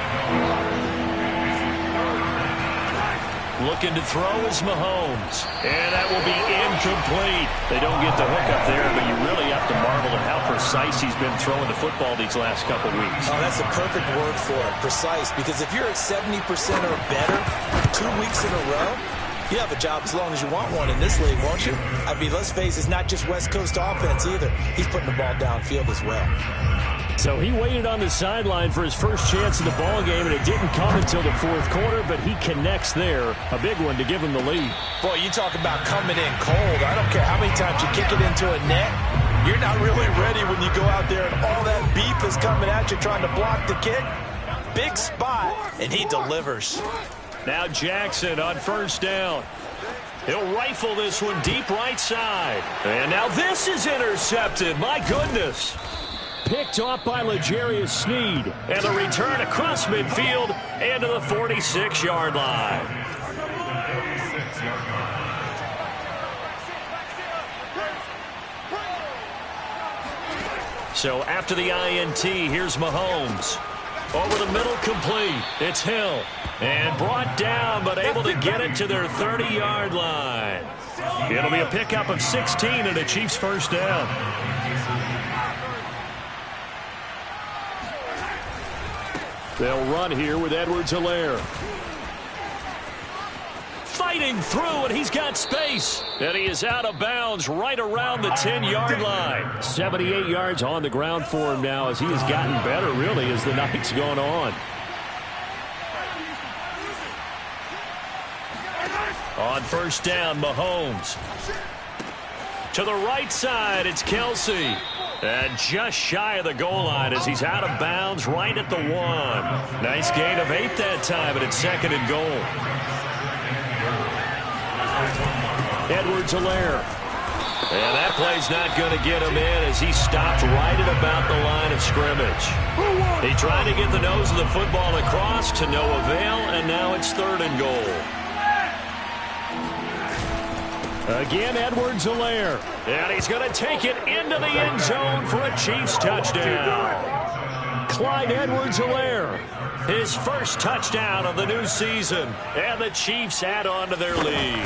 Looking to throw is Mahomes. And that will be incomplete. They don't get the hook up there, but you really have to marvel at how precise he's been throwing the football these last couple weeks. Oh, that's the perfect word for it, precise. Because if you're at 70% or better 2 weeks in a row, you have a job as long as you want one in this league, won't you? I mean, let's face it, it's not just West Coast offense either. He's putting the ball downfield as well. So he waited on the sideline for his first chance in the ball game, and it didn't come until the 4th quarter, but he connects there. A big one to give him the lead. Boy, you talk about coming in cold. I don't care how many times you kick it into a net. You're not really ready when you go out there and all that beef is coming at you trying to block the kick. Big spot, and he delivers. Now Jackson on 1st down. He'll rifle this one deep right side. And now this is intercepted. My goodness. Picked off by L'Jarius Sneed. And a return across midfield and to the 46-yard line. So after the INT, here's Mahomes. Over the middle, complete. It's Hill. And brought down, but able to get it to their 30-yard line. It'll be a pickup of 16 and a Chiefs first down. They'll run here with Edwards-Helaire. Fighting through, and he's got space. And he is out of bounds right around the 10-yard line. 78 yards on the ground for him now as he has gotten better, really, as the night's gone on. On 1st down, Mahomes. To the right side, it's Kelsey. And just shy of the goal line as he's out of bounds right at the 1. Nice gain of 8 that time, and it's 2nd and goal. Edwards-Helaire. And that play's not going to get him in as he stopped right at about the line of scrimmage. He tried to get the nose of the football across to no avail, and now it's 3rd and goal. Again, Edwards-Helaire. And he's going to take it into the end zone for a Chiefs touchdown. Clyde Edwards-Helaire. His first touchdown of the new season. And the Chiefs add on to their lead.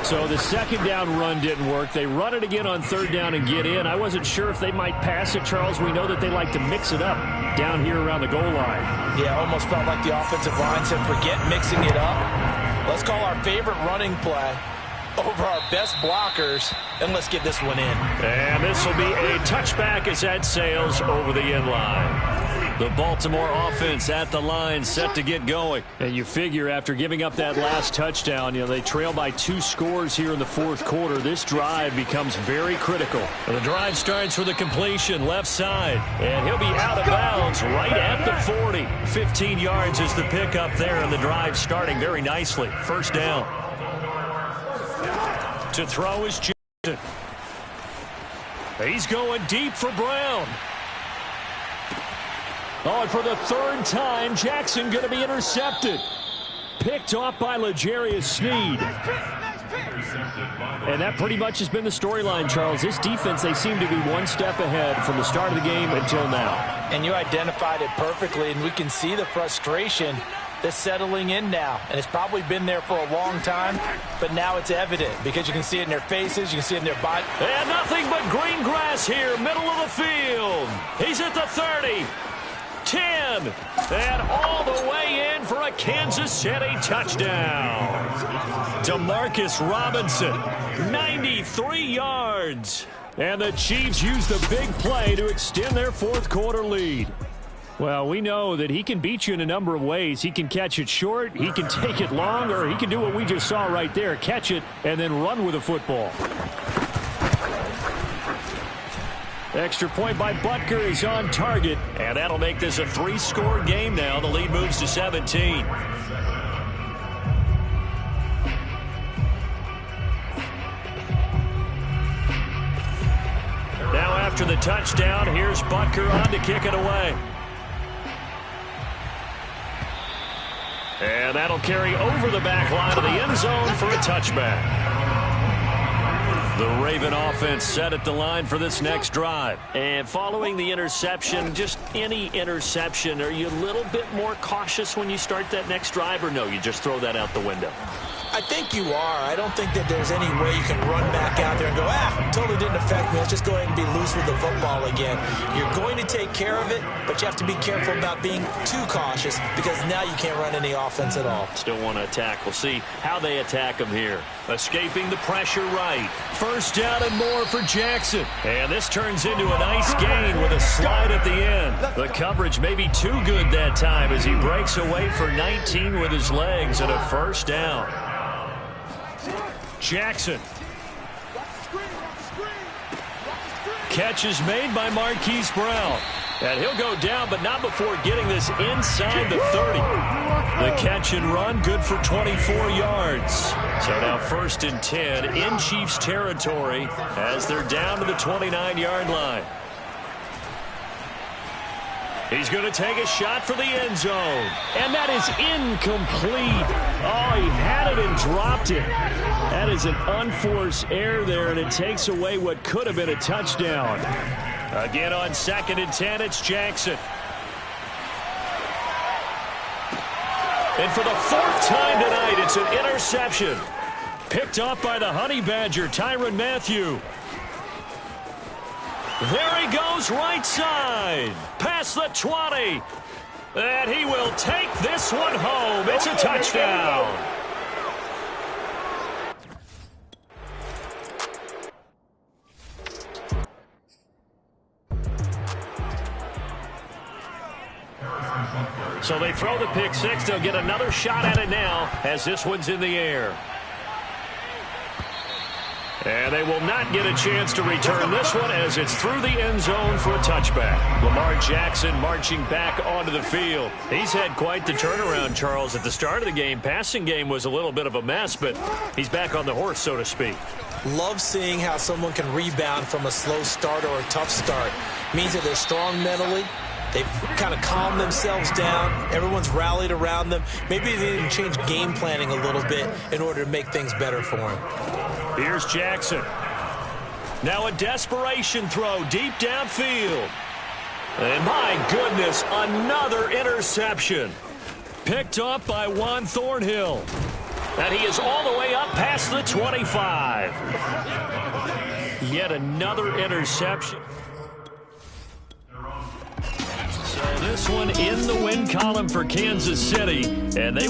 So the second down run didn't work. They run it again on 3rd down and get in. I wasn't sure if they might pass it, Charles. We know that they like to mix it up down here around the goal line. Yeah, almost felt like the offensive line said, forget mixing it up. Let's call our favorite running play over our best blockers, and let's get this one in. And this will be a touchback as that sails over the end line. The Baltimore offense at the line, set to get going. And you figure after giving up that last touchdown, they trail by 2 scores here in the 4th quarter. This drive becomes very critical. The drive starts with a completion left side, and he'll be out of bounds right at the 40. 15 yards is the pickup there, and the drive starting very nicely. 1st down. To throw is Jackson. He's going deep for Brown. Oh, and for the 3rd time, Jackson going to be intercepted. Picked off by L'Jarius Sneed. And that pretty much has been the storyline, Charles. This defense, they seem to be one step ahead from the start of the game until now. And you identified it perfectly, and we can see the frustration that's settling in now. And it's probably been there for a long time, but now it's evident because you can see it in their faces, you can see it in their body. And nothing but green grass is here, middle of the field. He's at the 30, 10, and all the way in for a Kansas City touchdown. Demarcus Robinson, 93 yards. And the Chiefs use the big play to extend their fourth quarter lead. Well, we know that he can beat you in a number of ways. He can catch it short, he can take it long, or he can do what we just saw right there, catch it and then run with the football. Extra point by Butker is on target, and that'll make this a 3-score game now. The lead moves to 17. Now after the touchdown, here's Butker on to kick it away. And that'll carry over the back line of the end zone for a touchback. The Raven offense set at the line for this next drive. And following the interception, just any interception, are you a little bit more cautious when you start that next drive, or no, you just throw that out the window? I think you are. I don't think that there's any way you can run back out there and go, totally didn't affect me. Let's just go ahead and be loose with the football again. You're going to take care of it, but you have to be careful about being too cautious because now you can't run any offense at all. Still want to attack. We'll see how they attack him here. Escaping the pressure right. First down and more for Jackson. And this turns into a nice gain with a slide at the end. The coverage may be too good that time as he breaks away for 19 with his legs and a first down. Jackson. Catch is made by Marquise Brown. And he'll go down, but not before getting this inside the 30. The catch and run, good for 24 yards. So now 1st and 10 in Chiefs territory as they're down to the 29-yard line. He's going to take a shot for the end zone. And that is incomplete. Oh, he had it and dropped it. That is an unforced error there, and it takes away what could have been a touchdown. Again on 2nd and 10, it's Jackson. And for the 4th time tonight, it's an interception. Picked up by the Honey Badger, Tyrann Mathieu. There he goes, right side. Past the 20. And he will take this one home. It's a touchdown. So they throw the pick six. They'll get another shot at it now as this one's in the air. And they will not get a chance to return this one as it's through the end zone for a touchback. Lamar Jackson marching back onto the field. He's had quite the turnaround, Charles. At the start of the game, passing game was a little bit of a mess, but he's back on the horse, so to speak. Love seeing how someone can rebound from a slow start or a tough start. Means that they're strong mentally. They've kind of calmed themselves down. Everyone's rallied around them. Maybe they didn't change game planning a little bit in order to make things better for them. Here's Jackson. Now a desperation throw deep downfield. And my goodness, another interception. Picked up by Juan Thornhill. And he is all the way up past the 25. Yet another interception. So this one in the win column for Kansas City. And they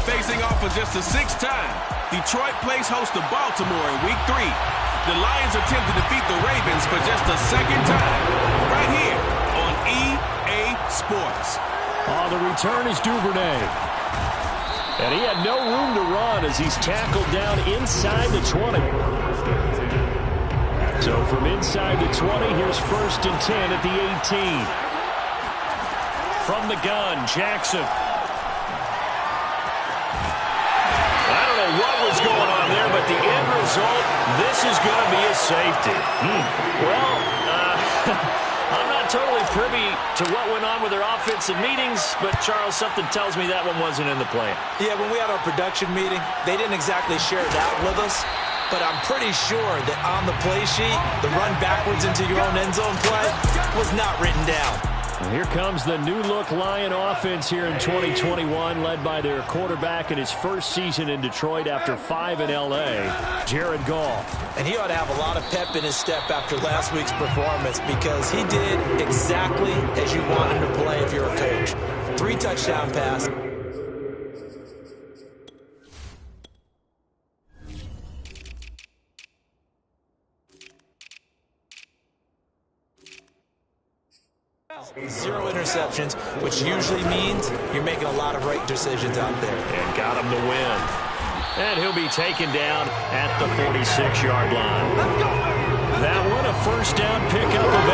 Facing off for just the 6th time, Detroit plays host to Baltimore in Week 3. The Lions attempt to defeat the Ravens for just the 2nd time, right here on EA Sports. The return is Duvernay. And he had no room to run as he's tackled down inside the 20. So from inside the 20, here's 1st and 10 at the 18. From the gun, Jackson. What was going on there, but the end result, this is going to be a safety. Well, I'm not totally privy to what went on with their offensive meetings, but Charles, something tells me that one wasn't in the plan. Yeah, when we had our production meeting, they didn't exactly share that with us, but I'm pretty sure that on the play sheet, the run backwards into your own end zone play was not written down. And here comes the new-look Lion offense here in 2021, led by their quarterback in his first season in Detroit after 5 in L.A., Jared Goff. And he ought to have a lot of pep in his step after last week's performance because he did exactly as you want him to play if you're a coach. 3 touchdown pass. Zero interceptions, which usually means you're making a lot of right decisions out there. And got him to win. And he'll be taken down at the 46-yard line. That one a first down pickup of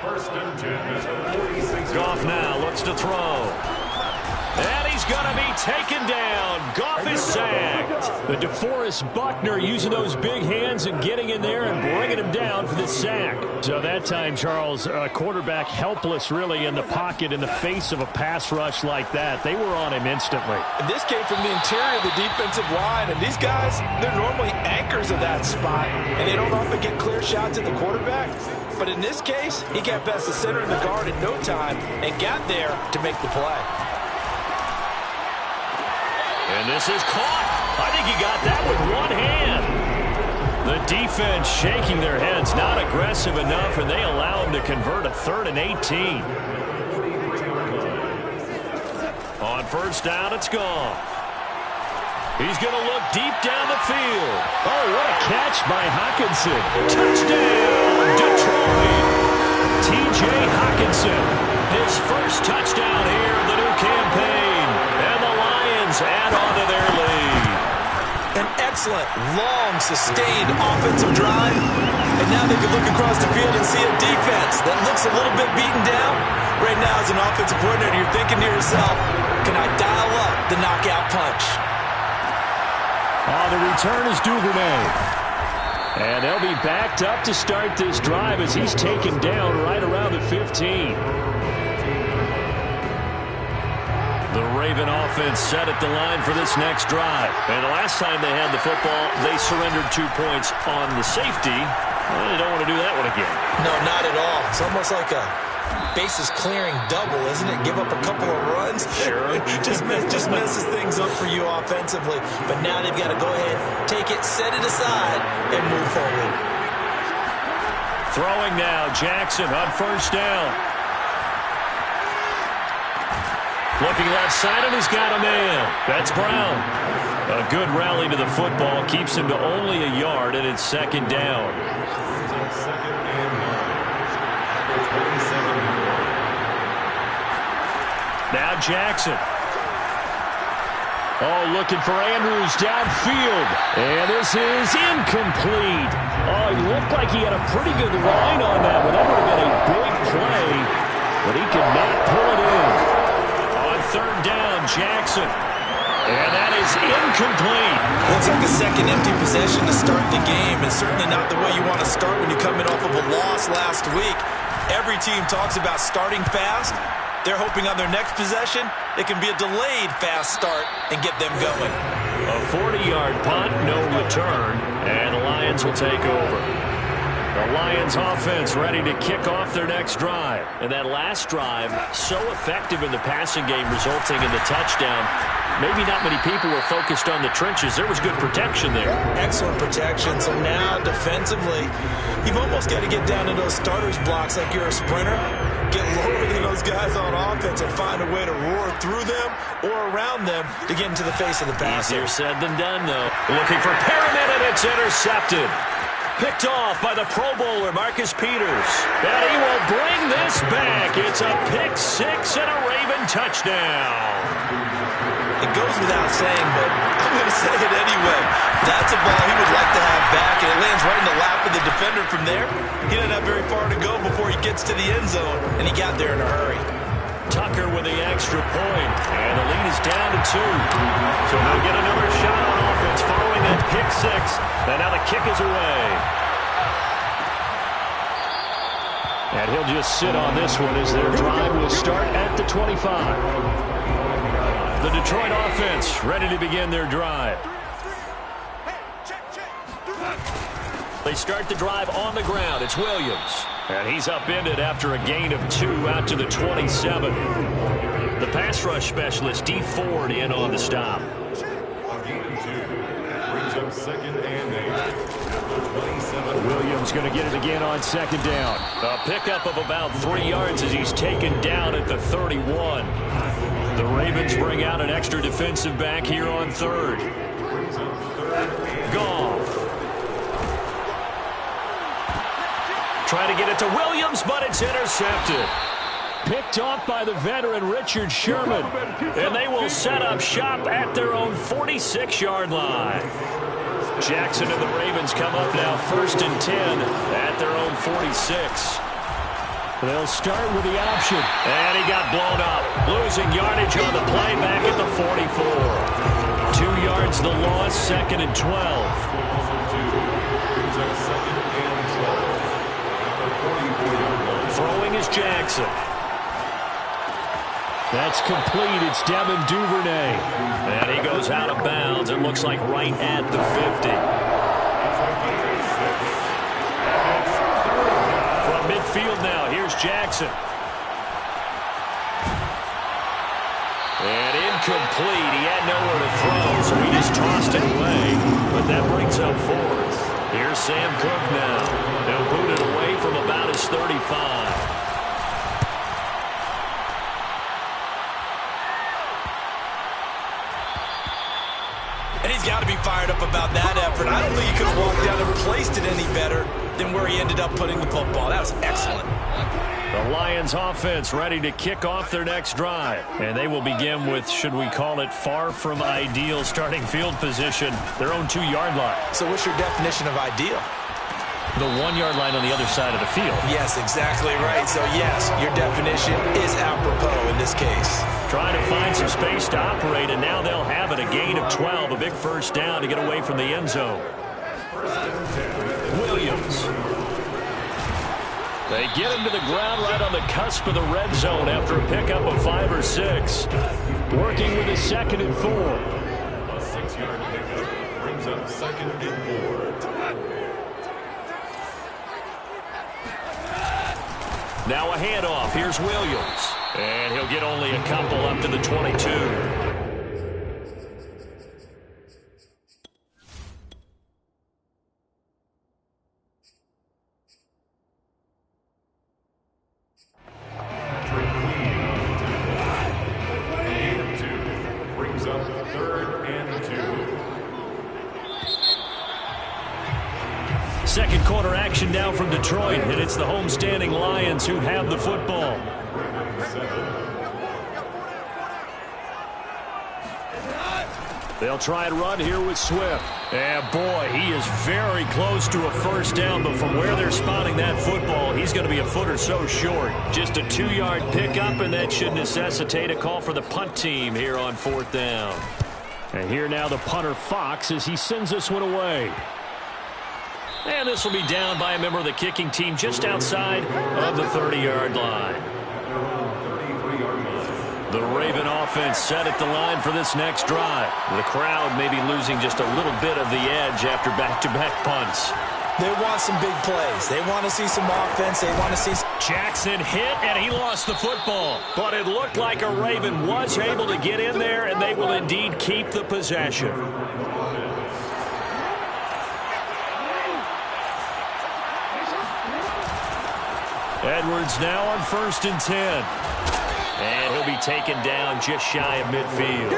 8. First and 10 at the 46. Goff now looks to throw. And he's going to be taken down. Goff is sacked. The DeForest Buckner using those big hands and getting in there and bringing him down for the sack. So that time, Charles, quarterback helpless really in the pocket in the face of a pass rush like that. They were on him instantly. And this came from the interior of the defensive line. And these guys, they're normally anchors of that spot. And they don't often get clear shots at the quarterback. But in this case, he got past the center of the guard in no time and got there to make the play. And this is caught. I think he got that with one hand. The defense shaking their heads, not aggressive enough, and they allow him to convert a 3rd and 18. On first down, it's gone. He's going to look deep down the field. Oh, what a catch by Hockenson. Touchdown, Detroit. T.J. Hockenson, his first touchdown here of the new campaign. And the Lions add on to their lead. An excellent, long, sustained offensive drive. And now they can look across the field and see a defense that looks a little bit beaten down. Right now, as an offensive coordinator, you're thinking to yourself, can I dial up the knockout punch? The return is Duvernay. And they'll be backed up to start this drive as he's taken down right around the 15. The Raven offense set at the line for this next drive. And the last time they had the football, they surrendered 2 points on the safety. Well, they don't want to do that one again. No, not at all. It's almost like a bases clearing double, isn't it? Give up a couple of runs. Sure. just messes things up for you offensively. But now they've got to go ahead, take it, set it aside, and move forward. Throwing now, Jackson on first down. Looking left side, and he's got a man. That's Brown. A good rally to the football keeps him to only a yard, and it's 2nd down. Now Jackson. Oh, looking for Andrews downfield. And this is incomplete. Oh, he looked like he had a pretty good line on that one. That would have been a big play, but he could not pull it in. On 3rd down, Jackson. And that is incomplete. Looks like a second empty possession to start the game, and certainly not the way you want to start when you're coming off of a loss last week. Every team talks about starting fast, They're hoping on their next possession, it can be a delayed fast start and get them going. A 40-yard punt, no return, and the Lions will take over. The Lions offense ready to kick off their next drive. And that last drive, so effective in the passing game, resulting in the touchdown. Maybe not many people were focused on the trenches. There was good protection there. Excellent protection. So now, defensively, you've almost got to get down to those starters blocks like you're a sprinter. Get lower than those guys on offense and find a way to roar through them or around them to get into the face of the passer. Easier said than done, though. Looking for Perriman, and it's intercepted. Picked off by the Pro Bowler, Marcus Peters. And he will bring this back. It's a pick six and a Raven touchdown. It goes without saying, but I'm going to say it anyway. That's a ball he would like to have back, and it lands right in the lap of the defender from there. He didn't have very far to go before he gets to the end zone, and he got there in a hurry. Tucker with the extra point, and the lead is down to 2. So they'll get another shot on offense following that pick six. And now the kick is away. And he'll just sit on this one as their drive will start at the 25. The Detroit offense ready to begin their drive. They start the drive on the ground. It's Williams. And he's upended after a gain of 2 out to the 27. The pass rush specialist, D. Ford, in on the stop. Brings up 2nd and 8. Williams going to get it again on 2nd down. A pickup of about 3 yards as he's taken down at the 31. The Ravens bring out an extra defensive back here on 3rd. Goff. Try to get it to Williams, but it's intercepted. Picked off by the veteran Richard Sherman. And they will set up shop at their own 46-yard line. Jackson and the Ravens come up now 1st and 10 at their own 46. They'll start with the option. And he got blown up. Losing yardage on the play back at the 44. 2 yards the loss, 2nd and 12. Throwing is Jackson. That's complete. It's Devin Duvernay. And he goes out of bounds. It looks like right at the 50. From midfield now, here's Jackson. And incomplete. He had nowhere to throw, so he just tossed it away. But that brings up 4th. Here's Sam Cook now. They'll boot it away from about his 35. And he's got to be fired up about that effort. I don't think he could have walked down and placed it any better than where he ended up putting the football. That was excellent. The Lions offense ready to kick off their next drive. And they will begin with, should we call it, far from ideal starting field position, their own 2-yard line. So what's your definition of ideal? The 1-yard line on the other side of the field. Yes, exactly right. So, yes, your definition is apropos in this case. Trying to find some space to operate, and now they'll have it. A gain of 12, a big first down to get away from the end zone. Williams. They get him to the ground right on the cusp of the red zone after a pickup of 5 or 6. Working with a 2nd and 4. A 6-yard pickup brings up 2nd and 4. Now a handoff. Here's Williams. And he'll get only a couple up to the 22. Brings up 3rd and 2. Second quarter action now from Detroit, and it's the homestanding Lions who have the football. They'll try and run here with Swift. And boy, he is very close to a first down, but from where they're spotting that football, he's going to be a foot or so short. Just a 2-yard pickup, and that should necessitate a call for the punt team here on 4th down. And here now the punter Fox as he sends this one away. And this will be down by a member of the kicking team just outside of the 30-yard line. 33-yard The Raven offense set at the line for this next drive. The crowd may be losing just a little bit of the edge after back-to-back punts. They want some big plays. They want to see some offense. They want to see... Jackson hit, and he lost the football. But it looked like a Raven was able to get in there, and they will indeed keep the possession. Edwards now on 1st and 10. And he'll be taken down just shy of midfield.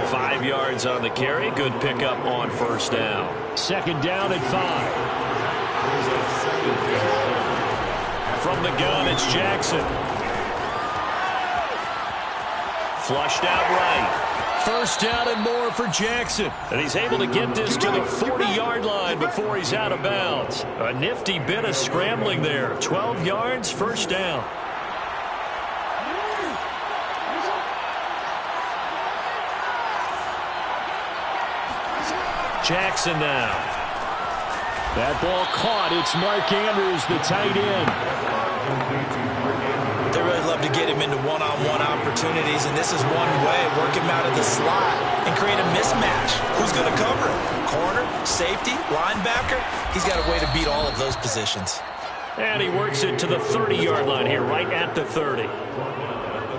5 yards on the carry. Good pickup on 1st down. 2nd down and 5. From the gun, it's Jackson. Flushed out right. 1st down and more for Jackson. And he's able to get this to the 40-yard line before he's out of bounds. A nifty bit of scrambling there. 12 yards, 1st down. Jackson now. That ball caught. It's Mark Andrews, the tight end. They really love to get him into one-on-one opportunities, and this is one way. Work him out of the slot and create a mismatch. Who's going to cover him? Corner, safety, linebacker? He's got a way to beat all of those positions. And he works it to the 30-yard line here, right at the 30.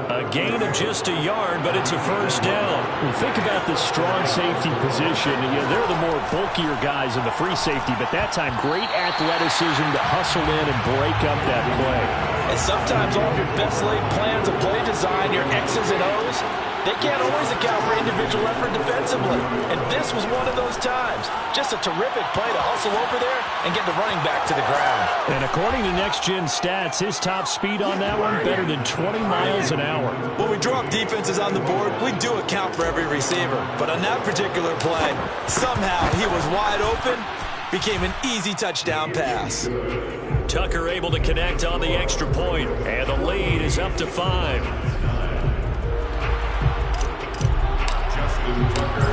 A gain of just a yard, but it's a 1st down. Well, think about the strong safety position. They're the more bulkier guys in the free safety, but that time, great athleticism to hustle in and break up that play. And sometimes all of your best laid plans of play design, your X's and O's, they can't always account for individual effort defensively. And this was one of those times. Just a terrific play to hustle over there and get the running back to the ground. And according to Next Gen Stats, his top speed on that one, better than 20 miles an hour. When we draw up defenses on the board, we do account for every receiver. But on that particular play, somehow he was wide open, became an easy touchdown pass. Tucker able to connect on the extra point, and the lead is up to 5.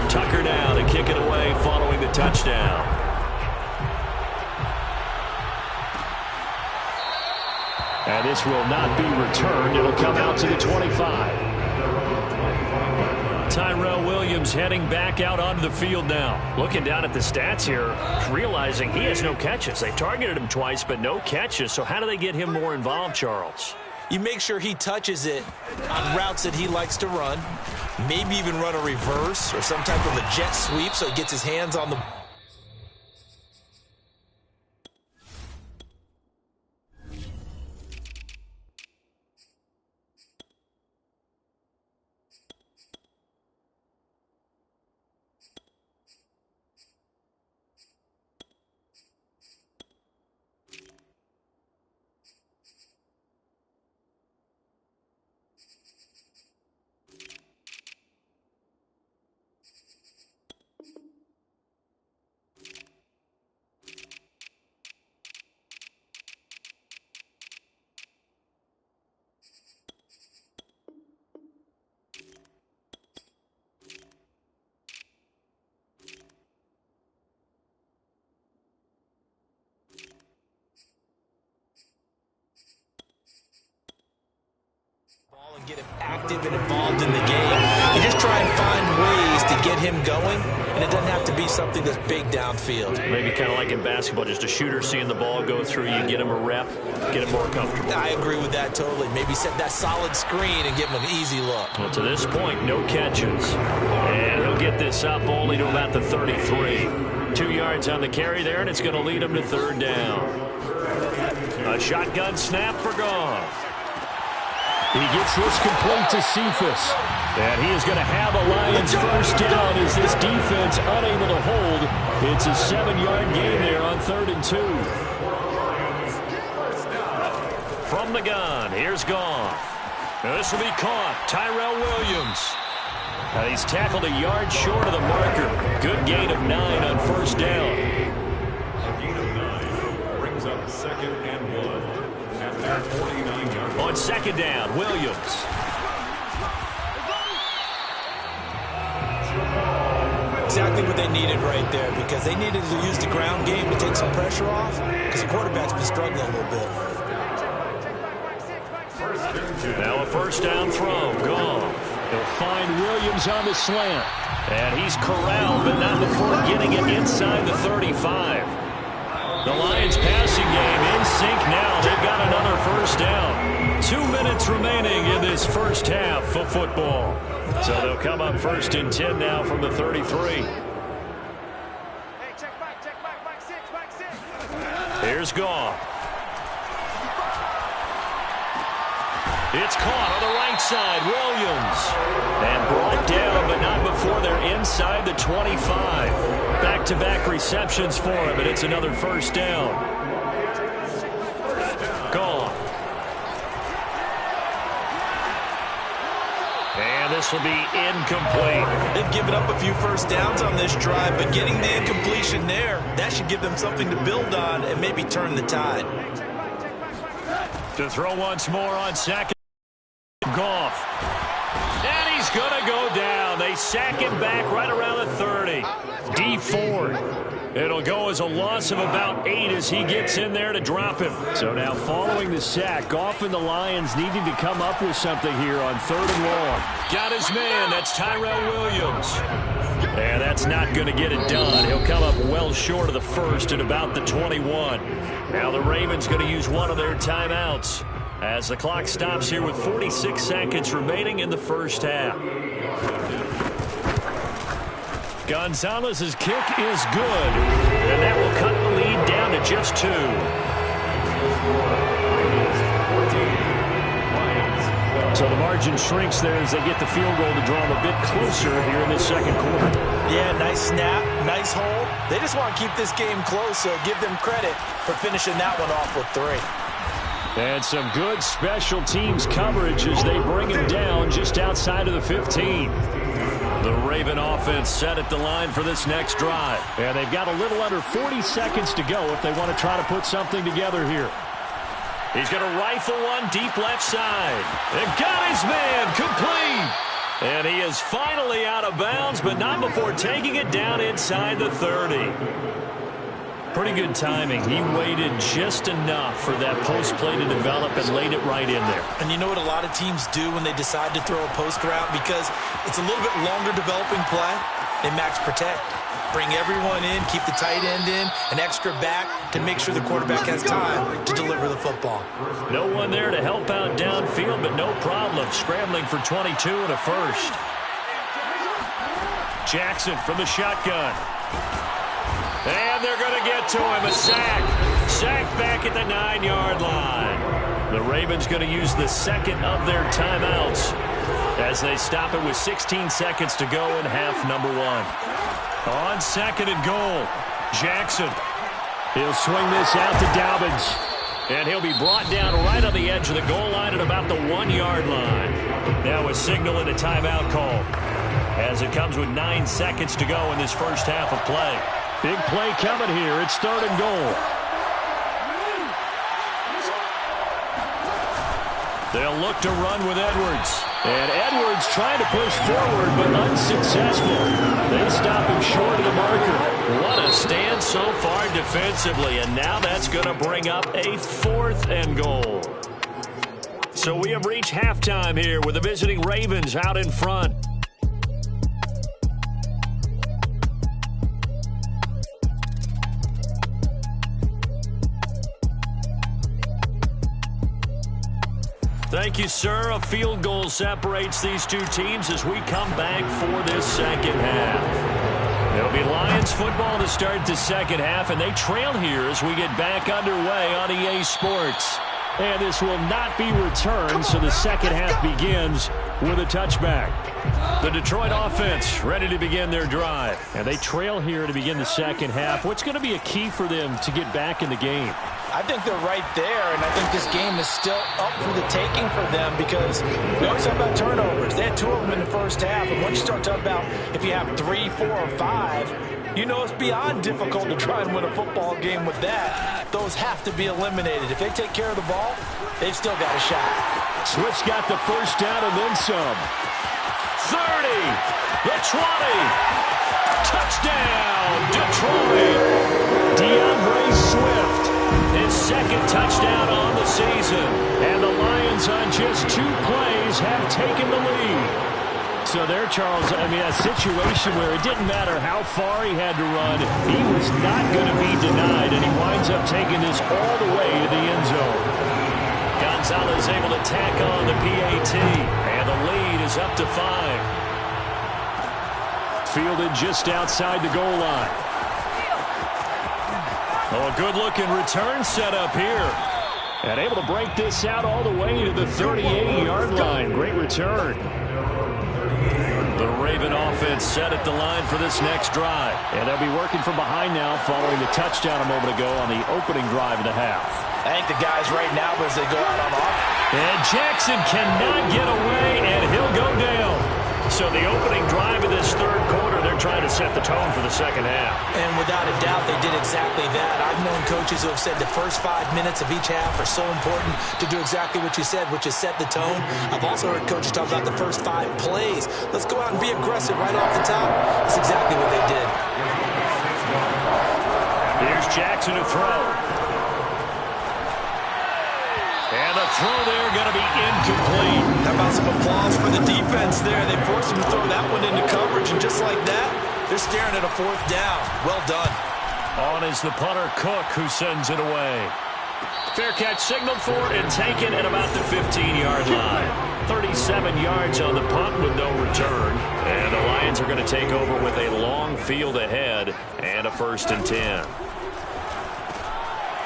Tucker now to kick it away following the touchdown. And this will not be returned. It'll come out to the 25. Tyrell Williams heading back out onto the field now. Looking down at the stats here, realizing he has no catches. They targeted him twice, but no catches. So how do they get him more involved, Charles? You make sure he touches it on routes that he likes to run. Maybe even run a reverse or some type of a jet sweep so he gets his hands on the... and get him active and involved in the game. You just try and find ways to get him going, and it doesn't have to be something that's big downfield. Maybe kind of like in basketball, just a shooter seeing the ball go through, you get him a rep, get him more comfortable. I agree with that totally. Maybe set that solid screen and give him an easy look. Well, to this point, no catches. And he'll get this up only to about the 33. 2 yards on the carry there, and it's going to lead him to 3rd down. A shotgun snap for Goff. He gets this complete to Cephas. And he is going to have a Lions 1st down as this defense unable to hold. It's a 7-yard gain there on 3rd and 2. From the gun, here's Goff. This will be caught. Tyrell Williams. And he's tackled a yard short of the marker. Good gain of 9 on 1st down. A gain of 9 brings up 2nd and 1 at their 49-yard line. On 2nd down, Williams. Exactly what they needed right there, because they needed to use the ground game to take some pressure off, because the quarterback's been struggling a little bit. Now a first down throw. Goff. He'll find Williams on the slant. And he's corralled, but not before getting it inside the 35. The Lions passing game in sync now. They've got another first down. 2 minutes remaining in this first half of football. So they'll come up first and 10 now from the 33. Here's Goff. It's caught on the right side. Williams. And brought down, but not before they're inside the 25. Back-to-back receptions for him, and it's another first down. Goff. And this will be incomplete. They've given up a few first downs on this drive, but getting the incompletion there, that should give them something to build on and maybe turn the tide. To throw once more on second. Goff. And he's going to go down. They sack him back right around the 30. D Ford. It'll go as a loss of about 8 as he gets in there to drop him. So now following the sack, Goff and the Lions needing to come up with something here on 3rd and long. Got his man. That's Tyrell Williams. And that's not going to get it done. He'll come up well short of the first at about the 21. Now the Ravens going to use one of their timeouts as the clock stops here with 46 seconds remaining in the first half. Gonzalez's kick is good, and that will cut the lead down to just 2. So the margin shrinks there as they get the field goal to draw them a bit closer here in this second quarter. Yeah, nice snap, nice hold. They just want to keep this game close, so give them credit for finishing that one off with 3. And some good special teams coverage as they bring him down just outside of the 15. The Raven offense set at the line for this next drive. And they've got a little under 40 seconds to go if they want to try to put something together here. He's going to rifle one deep left side. And got his man complete. And he is finally out of bounds, but not before taking it down inside the 30. Pretty good timing. He waited just enough for that post play to develop and laid it right in there. And you know what a lot of teams do when they decide to throw a post route? Because it's a little bit longer developing play. They max protect. Bring everyone in, keep the tight end in, an extra back to make sure the quarterback has time to deliver the football. No one there to help out downfield, but no problem. Scrambling for 22 and a first. Jackson from the shotgun. And they're going to get to him. A sack. Sack back at the 9-yard line. The Ravens going to use the second of their timeouts as they stop it with 16 seconds to go in half number 1. On 2nd and goal, Jackson. He'll swing this out to Dobbins. And he'll be brought down right on the edge of the goal line at about the 1-yard line. Now a signal and a timeout call as it comes with 9 seconds to go in this first half of play. Big play coming here. It's 3rd and goal. They'll look to run with Edwards. And Edwards trying to push forward, but unsuccessful. They stop him short of the marker. What a stand so far defensively. And now that's going to bring up a 4th and goal. So we have reached halftime here with the visiting Ravens out in front. Thank you, sir. A field goal separates these two teams as we come back for this second half. It'll be Lions football to start the second half, and they trail here as we get back underway on EA Sports. And this will not be returned, so the second half begins with a touchback. The Detroit offense ready to begin their drive. And they trail here to begin the second half. What's going to be a key for them to get back in the game? I think they're right there, and I think this game is still up for the taking for them because we always talk about turnovers. They had 2 of them in the first half, and once you start talking about if you have 3, 4, or 5, you know it's beyond difficult to try and win a football game with that. Those have to be eliminated. If they take care of the ball, they've still got a shot. Swift's got the first down and then some. 30, the 20, touchdown, Detroit. DeAndre Swift, his second touchdown on the season. And the Lions Ravens on just 2 plays have taken the lead. So there, Charles, I mean, a situation where it didn't matter how far he had to run, he was not going to be denied, and he winds up taking this all the way to the end zone. Gonzalez able to tack on the PAT, and the lead is up to 5. Fielded just outside the goal line. Oh, a good-looking return set up here. And able to break this out all the way to the 38-yard line. Great return. The Raven offense set at the line for this next drive. And they'll be working from behind now following the touchdown a moment ago on the opening drive of the half. I think the guys right now as they go out on offense. And Jackson cannot get away, and he'll go down. So the opening drive of this third quarter, they're trying to set the tone for the second half. And without a doubt, they did exactly that. I've known coaches who have said the first 5 minutes of each half are so important to do exactly what you said, which is set the tone. I've also heard coaches talk about the first 5 plays. Let's go out and be aggressive right off the top. That's exactly what they did. Here's Jackson to throw. And the throw there going to be incomplete. How about some applause for the defense there? They forced him to throw that one into coverage, and just like that, they're staring at a 4th down. Well done. On is the punter, Cook, who sends it away. Fair catch signaled for and taken at about the 15-yard line. 37 yards on the punt with no return. And the Lions are going to take over with a long field ahead and a 1st and 10.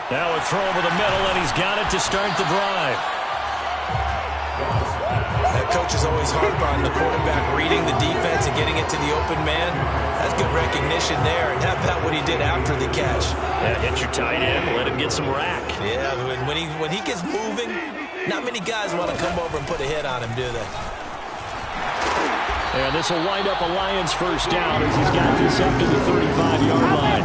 Now a throw over the middle, and he's got it to start the drive. That coach is always hard on the quarterback reading the defense and getting it to the open man. That's good recognition there. And how about what he did after the catch? Yeah, hit your tight end, let him get some rack. Yeah, when he gets moving, not many guys want to come over and put a hit on him, do they? And this will wind up a Lions 1st down as he's got this up to the 35-yard line.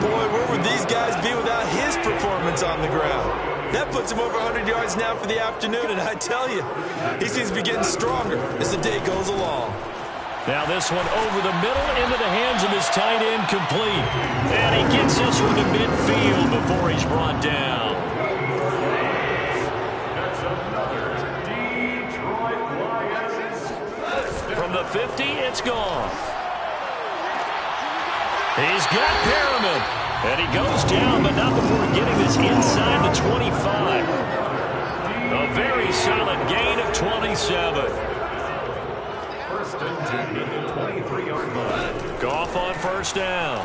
Boy, where would these guys be without his performance on the ground? That puts him over 100 yards now for the afternoon, and I tell you, he seems to be getting stronger as the day goes along. Now this one over the middle into the hands of his tight end, complete. And he gets this one to midfield before he's brought down. That's another Detroit Lions. From the 50, it's gone. He's got Perriman. And he goes down, but not before getting this inside the 25. A very solid gain of 27. 1st and 10 at the 23-yard line. Goff on 1st down.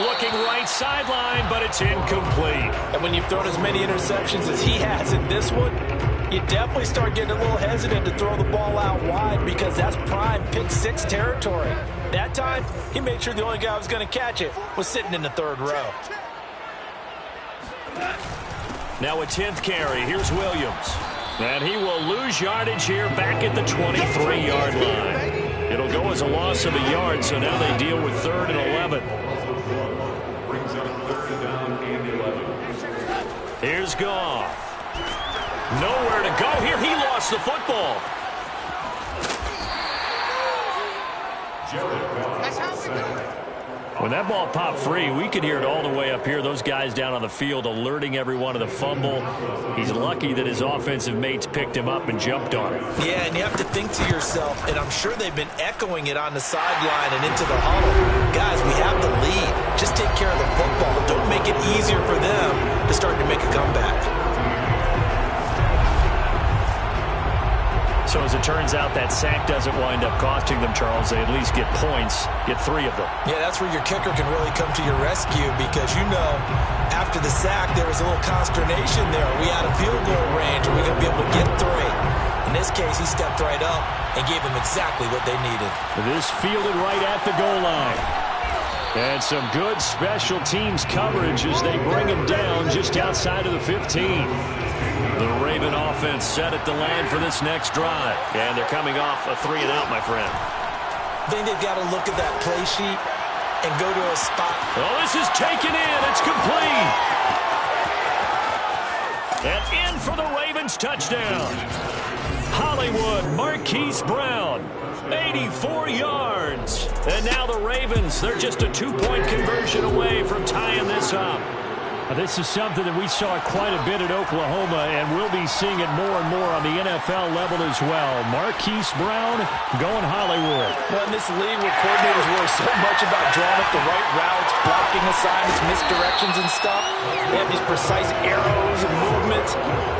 Looking right sideline, but it's incomplete. And when you've thrown as many interceptions as he has in this one, you definitely start getting a little hesitant to throw the ball out wide because that's prime pick 6 territory. That time, he made sure the only guy who was going to catch it was sitting in the 3rd row. Now a 10th carry. Here's Williams. And he will lose yardage here back at the 23-yard line. It'll go as a loss of a yard, so now they deal with 3rd and 11. Brings up 3rd down and 11. Here's Goff. Nowhere to go here. He lost the football. When that ball popped free, we could hear it all the way up here. Those guys down on the field alerting everyone of the fumble. He's lucky that his offensive mates picked him up and jumped on it. Yeah, and you have to think to yourself, and I'm sure they've been echoing it on the sideline and into the huddle. Guys, we have the lead. Just take care of the football. Don't make it easier for them to start to make a comeback. So as it turns out, that sack doesn't wind up costing them, Charles. They at least get points, get 3 of them. Yeah, that's where your kicker can really come to your rescue because, you know, after the sack, there was a little consternation there. Are we out of field goal range? Are we going to be able to get 3? In this case, he stepped right up and gave them exactly what they needed. This fielded right at the goal line. And some good special teams coverage as they bring him down just outside of the 15. The Raven offense set at the line for this next drive. And they're coming off a 3-and-out, my friend. I think they've got to look at that play sheet and go to a spot. Oh, this is taken in. It's complete. And in for the Ravens touchdown. Hollywood Marquise Brown, 84 yards. And now the Ravens, they're just a 2-point conversion away from tying this up. This is something that we saw quite a bit at Oklahoma, and we'll be seeing it more and more on the NFL level as well. Marquise Brown going Hollywood. Well, in this league where coordinators worry so much about drawing up the right routes, blocking assignments, misdirections and stuff, they have these precise arrows and movements.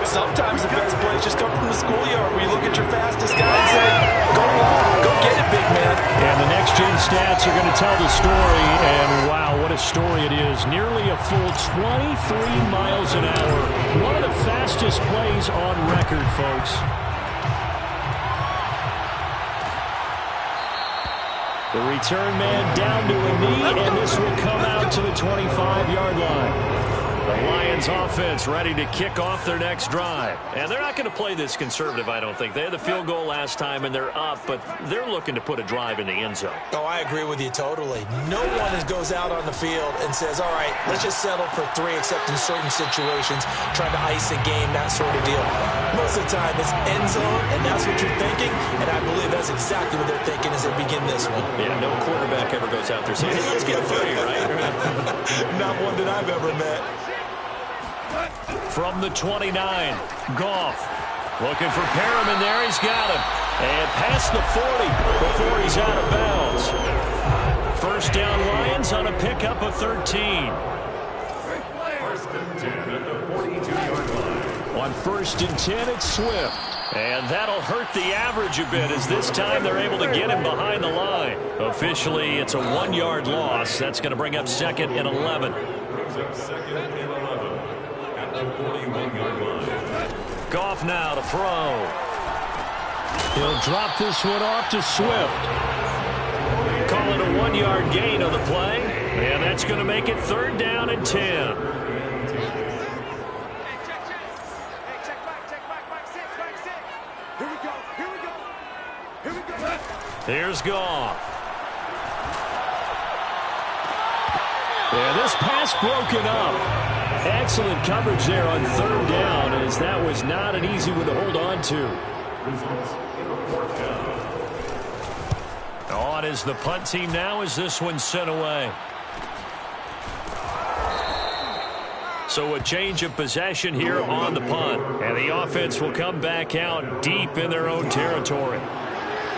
Sometimes the best plays just come from the schoolyard where you look at your fastest guy and say, go long, go get it, big man. And the next-gen stats are going to tell the story, and wow, what a story it is. Nearly a full 23 miles an hour. One of the fastest plays on record, folks. The return man down to a knee, and this will come out to the 25-yard line. The Lions offense ready to kick off their next drive. And they're not going to play this conservative, I don't think. They had the field goal last time, and they're up, but they're looking to put a drive in the end zone. Oh, I agree with you totally. No one goes out on the field and says, all right, let's just settle for 3, except in certain situations, trying to ice a game, that sort of deal. Most of the time, it's end zone, and that's what you're thinking, and I believe that's exactly what they're thinking as they begin this one. Yeah, no quarterback ever goes out there saying, hey, let's get 3, right? Not one that I've ever met. From the 29, Goff looking for Perriman there. He's got him. And past the 40 before he's out of bounds. First down Lions on a pickup of 13. First and 10 at the 42-yard line. On first and 10, it's Swift. And that'll hurt the average a bit as this time they're able to get him behind the line. Officially, it's a 1-yard loss. That's going to bring up 2nd and 11. Brings up 2nd and 11 at the 41-yard line. Goff now to throw. He'll drop this one off to Swift. Call it a 1-yard gain on the play. And that's going to make it 3rd down and 10. Here's Goff. And this pass broken up. Excellent coverage there on 3rd down, as that was not an easy one to hold on to. On is the punt team now as this one's sent away. So a change of possession here on the punt. And the offense will come back out deep in their own territory.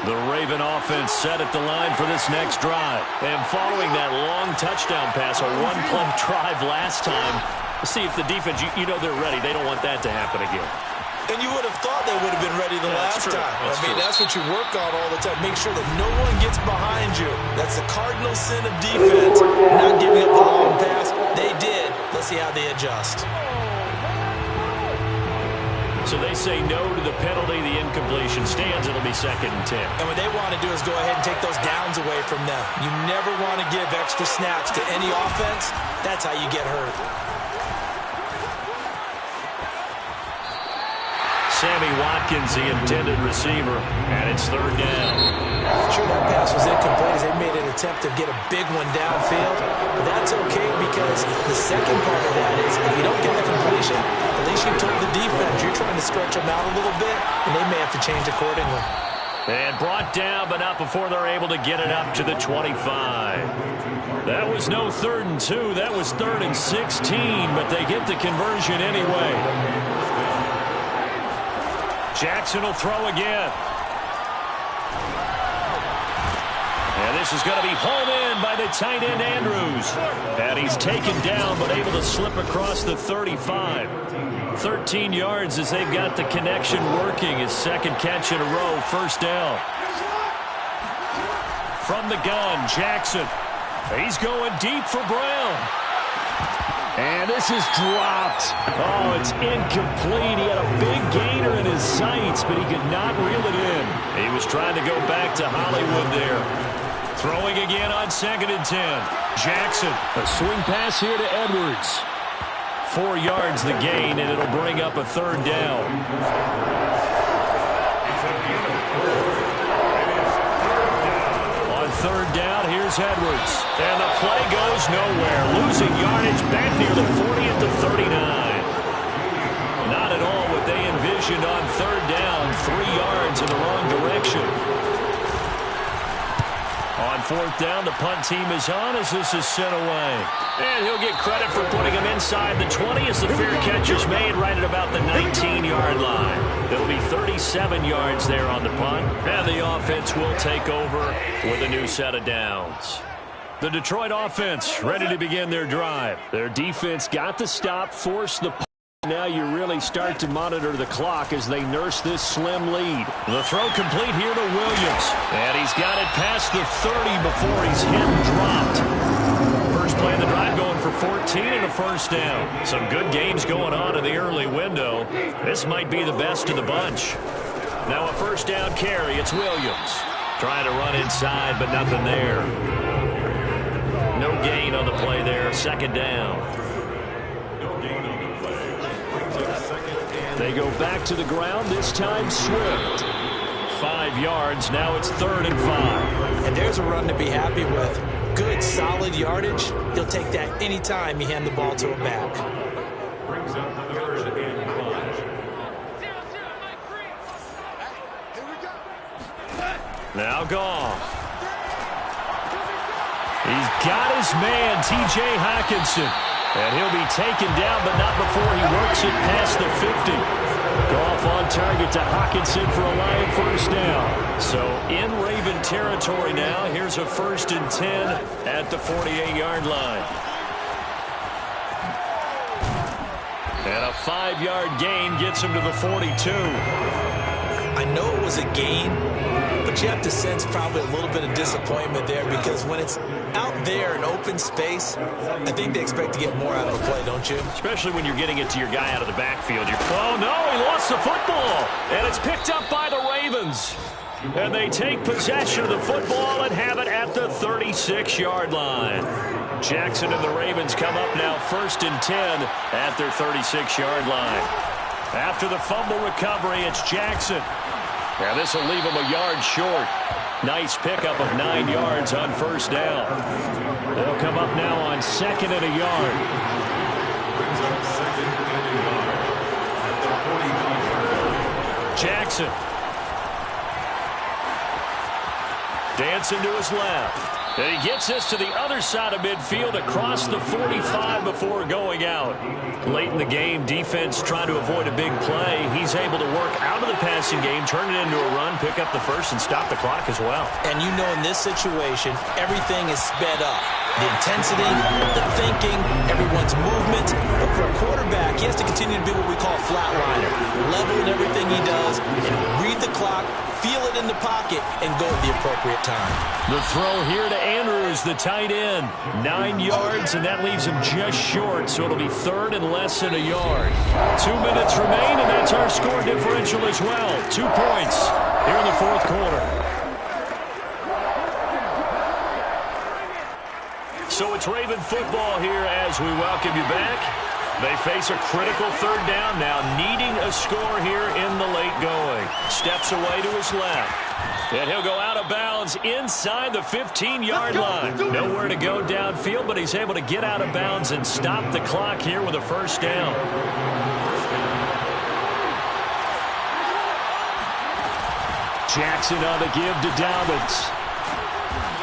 The Raven offense set at the line for this next drive. And following that long touchdown pass, a one-play drive last time, see if the defense, you know they're ready. They don't want that to happen again. And you would have thought they would have been ready the last time. That's what you work on all the time. Make sure that no one gets behind you. That's the cardinal sin of defense, not giving up the long pass. They did. Let's see how they adjust. So they say no to the penalty. The incompletion stands. It'll be 2nd and 10. And what they want to do is go ahead and take those downs away from them. You never want to give extra snaps to any offense. That's how you get hurt. Sammy Watkins, the intended receiver, and it's 3rd down. Sure, that pass was incomplete as they made an attempt to get a big one downfield. But that's okay because the second part of that is if you don't get the completion, at least you told the defense you're trying to stretch them out a little bit, and they may have to change accordingly. And brought down, but not before they're able to get it up to the 25. That was no 3rd and 2. That was 3rd and 16, but they get the conversion anyway. Jackson will throw again. And this is going to be hauled in by the tight end, Andrews. And he's taken down, but able to slip across the 35. 13 yards as they've got the connection working. His 2nd catch in a row, 1st down. From the gun, Jackson. He's going deep for Brown. And this is dropped. Oh, it's incomplete. He had a big gainer in his sights, but he could not reel it in. He was trying to go back to Hollywood there. Throwing again on 2nd and 10. Jackson, a swing pass here to Edwards. 4 yards the gain, and it'll bring up a 3rd down. On 3rd down, here's Edwards. And the play goes nowhere. Losing yardage back near the 40 at the 39. Not at all what they envisioned on 3rd down. 3 yards in the wrong direction. On fourth down, the punt team is on as this is sent away. And he'll get credit for putting him inside the 20 as the fair catch is made right at about the 19-yard line. It'll be 37 yards there on the punt, and the offense will take over with a new set of downs. The Detroit offense ready to begin their drive. Their defense got the stop, forced the punt. Now you really start to monitor the clock as they nurse this slim lead. The throw complete here to Williams. And he's got it past the 30 before he's hit and dropped. First play of the drive going for 14 and a first down. Some good games going on in the early window. This might be the best of the bunch. Now a first down carry. It's Williams. Trying to run inside, but nothing there. No gain on the play there. Second down. They go back to the ground, this time Swift. 5 yards, now it's 3rd and 5. And there's a run to be happy with. Good, solid yardage. He'll take that anytime you hand the ball to a back. Brings up 3rd and 5. Now Goff. He's got his man, T.J. Hockenson. And he'll be taken down, but not before he works it past the 50. Goff on target to Hockenson for a Lion first down. So in Raven territory now. Here's a 1st and 10 at the 48-yard line. And a 5-yard gain gets him to the 42. I know it was a gain, but you have to sense probably a little bit of disappointment there because when it's out there in open space, I think they expect to get more out of the play, don't you? Especially when you're getting it to your guy out of the backfield. Oh, no, he lost the football. And it's picked up by the Ravens. And they take possession of the football and have it at the 36-yard line. Jackson and the Ravens come up now 1st and 10 at their 36-yard line. After the fumble recovery, it's Jackson. Now this will leave him a yard short. Nice pickup of 9 yards on first down. They'll come up now on 2nd and a yard. Jackson. Dancing to his left. And he gets this to the other side of midfield across the 45 before going out. Late in the game, defense trying to avoid a big play. He's able to work out of the passing game, turn it into a run, pick up the first, and stop the clock as well. And you know in this situation, everything is sped up. The intensity, the thinking, everyone's movement. But for a quarterback, he has to continue to be what we call a flatliner. Level in everything he does, and read the clock, feel it in the pocket, and go at the appropriate time. The throw here to Andrews, the tight end. 9 yards, and that leaves him just short, so it'll be 3rd and less than a yard. 2 minutes remain, and that's our score differential as well. 2 points here in the 4th quarter. So it's Raven football here as we welcome you back. They face a critical 3rd down now, needing a score here in the late going. Steps away to his left. And he'll go out of bounds inside the 15-yard line. Nowhere to go downfield, but he's able to get out of bounds and stop the clock here with a first down. Jackson on the give to Dobbins.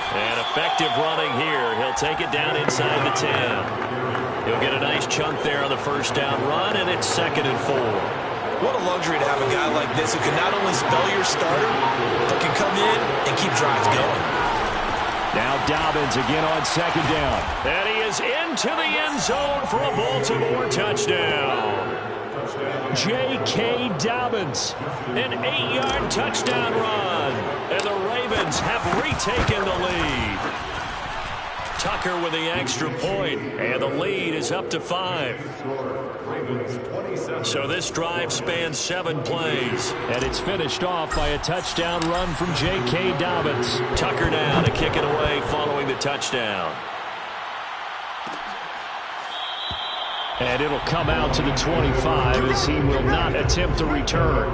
And effective running here. He'll take it down inside the 10. He'll get a nice chunk there on the first down run, and it's 2nd and 4. What a luxury to have a guy like this who can not only spell your starter, but can come in and keep drives going. Now Dobbins again on 2nd down. And he is into the end zone for a Baltimore touchdown. J.K. Dobbins, an 8-yard touchdown run. And the Ravens have retaken the lead. Tucker with the extra point, and the lead is up to 5. So this drive spans 7 plays. And it's finished off by a touchdown run from J.K. Dobbins. Tucker now to kick it away following the touchdown. And it'll come out to the 25 as he will not attempt to return.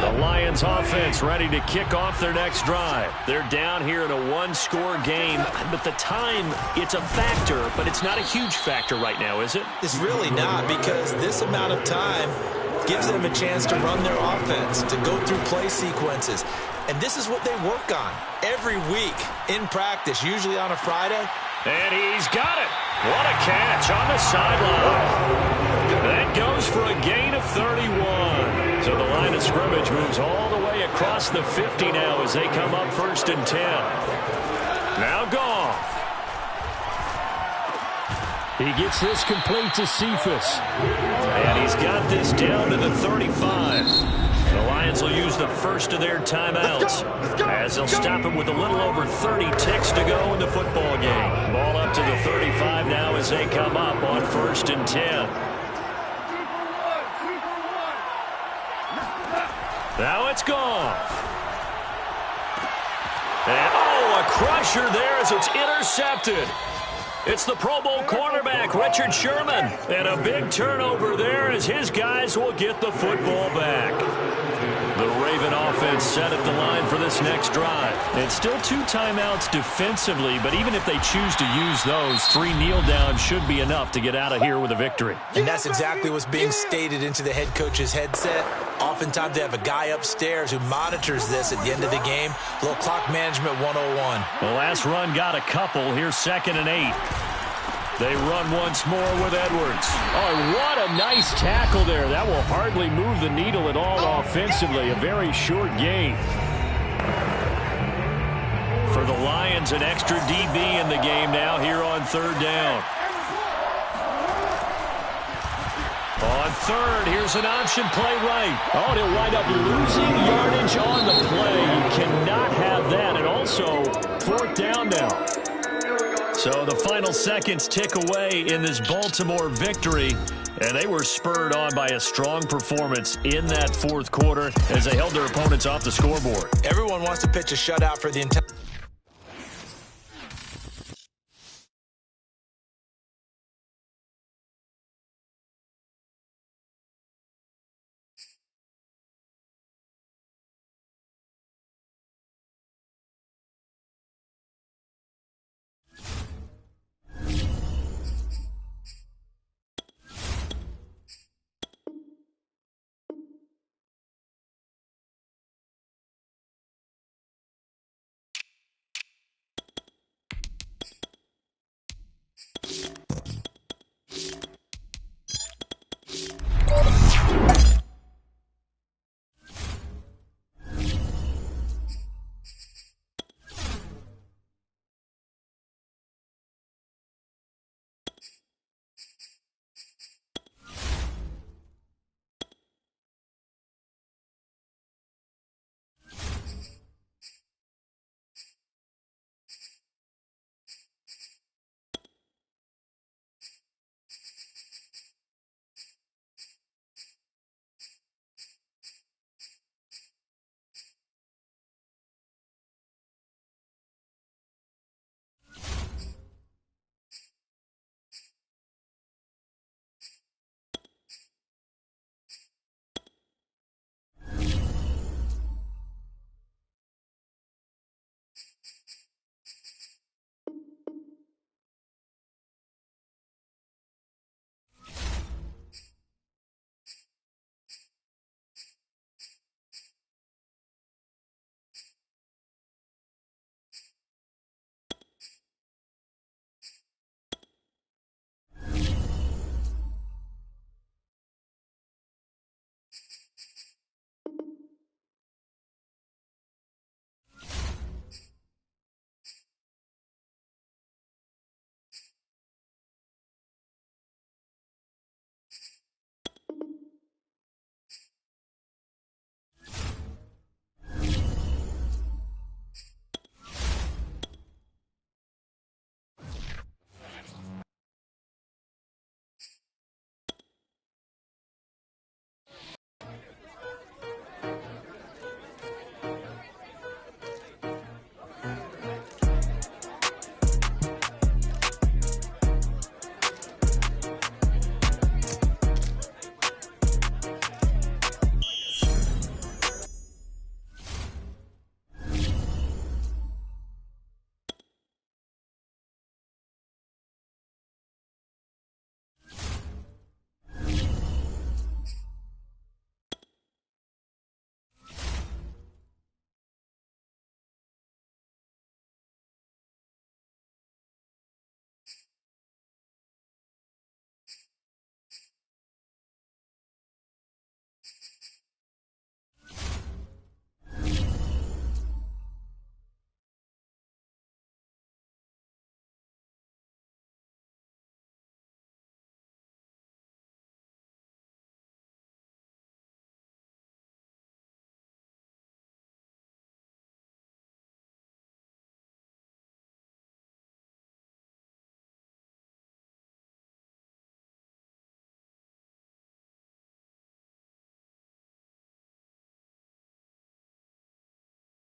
The Lions offense ready to kick off their next drive. They're down here in a 1-score game, but the time, it's a factor, but it's not a huge factor right now, is it? It's really not, because this amount of time gives them a chance to run their offense, to go through play sequences. And this is what they work on every week in practice, usually on a Friday. And he's got it. What a catch on the sideline. That goes for a gain of 31. So the line of scrimmage moves all the way across the 50 now as they come up 1st and 10. Now Goff. He gets this complete to Cephas. And he's got this down to the 35. The Lions will use the first of their timeouts as they'll stop him with a little over 30 ticks to go in the football game. Ball up to the 35 now as they come up on 1st and 10. Now it's Goff. And, a crusher there as it's intercepted. It's the Pro Bowl cornerback, Richard Sherman. And a big turnover there as his guys will get the football back. The Raven offense set at the line for this next drive. It's still 2 timeouts defensively, but even if they choose to use those, 3 kneel downs should be enough to get out of here with a victory. And that's exactly what's being stated into the head coach's headset. Oftentimes they have a guy upstairs who monitors this at the end of the game. A little clock management 101. The last run got a couple. Here's 2nd and 8. They run once more with Edwards. Oh, what a nice tackle there. That will hardly move the needle at all offensively. A very short gain. For the Lions, an extra DB in the game now here on 3rd down. On 3rd, here's an option play right. Oh, and he'll wind up losing yardage on the play. You cannot have that. And also, 4th down now. So the final seconds tick away in this Baltimore victory, and they were spurred on by a strong performance in that 4th quarter as they held their opponents off the scoreboard. Everyone wants to pitch a shutout for the entire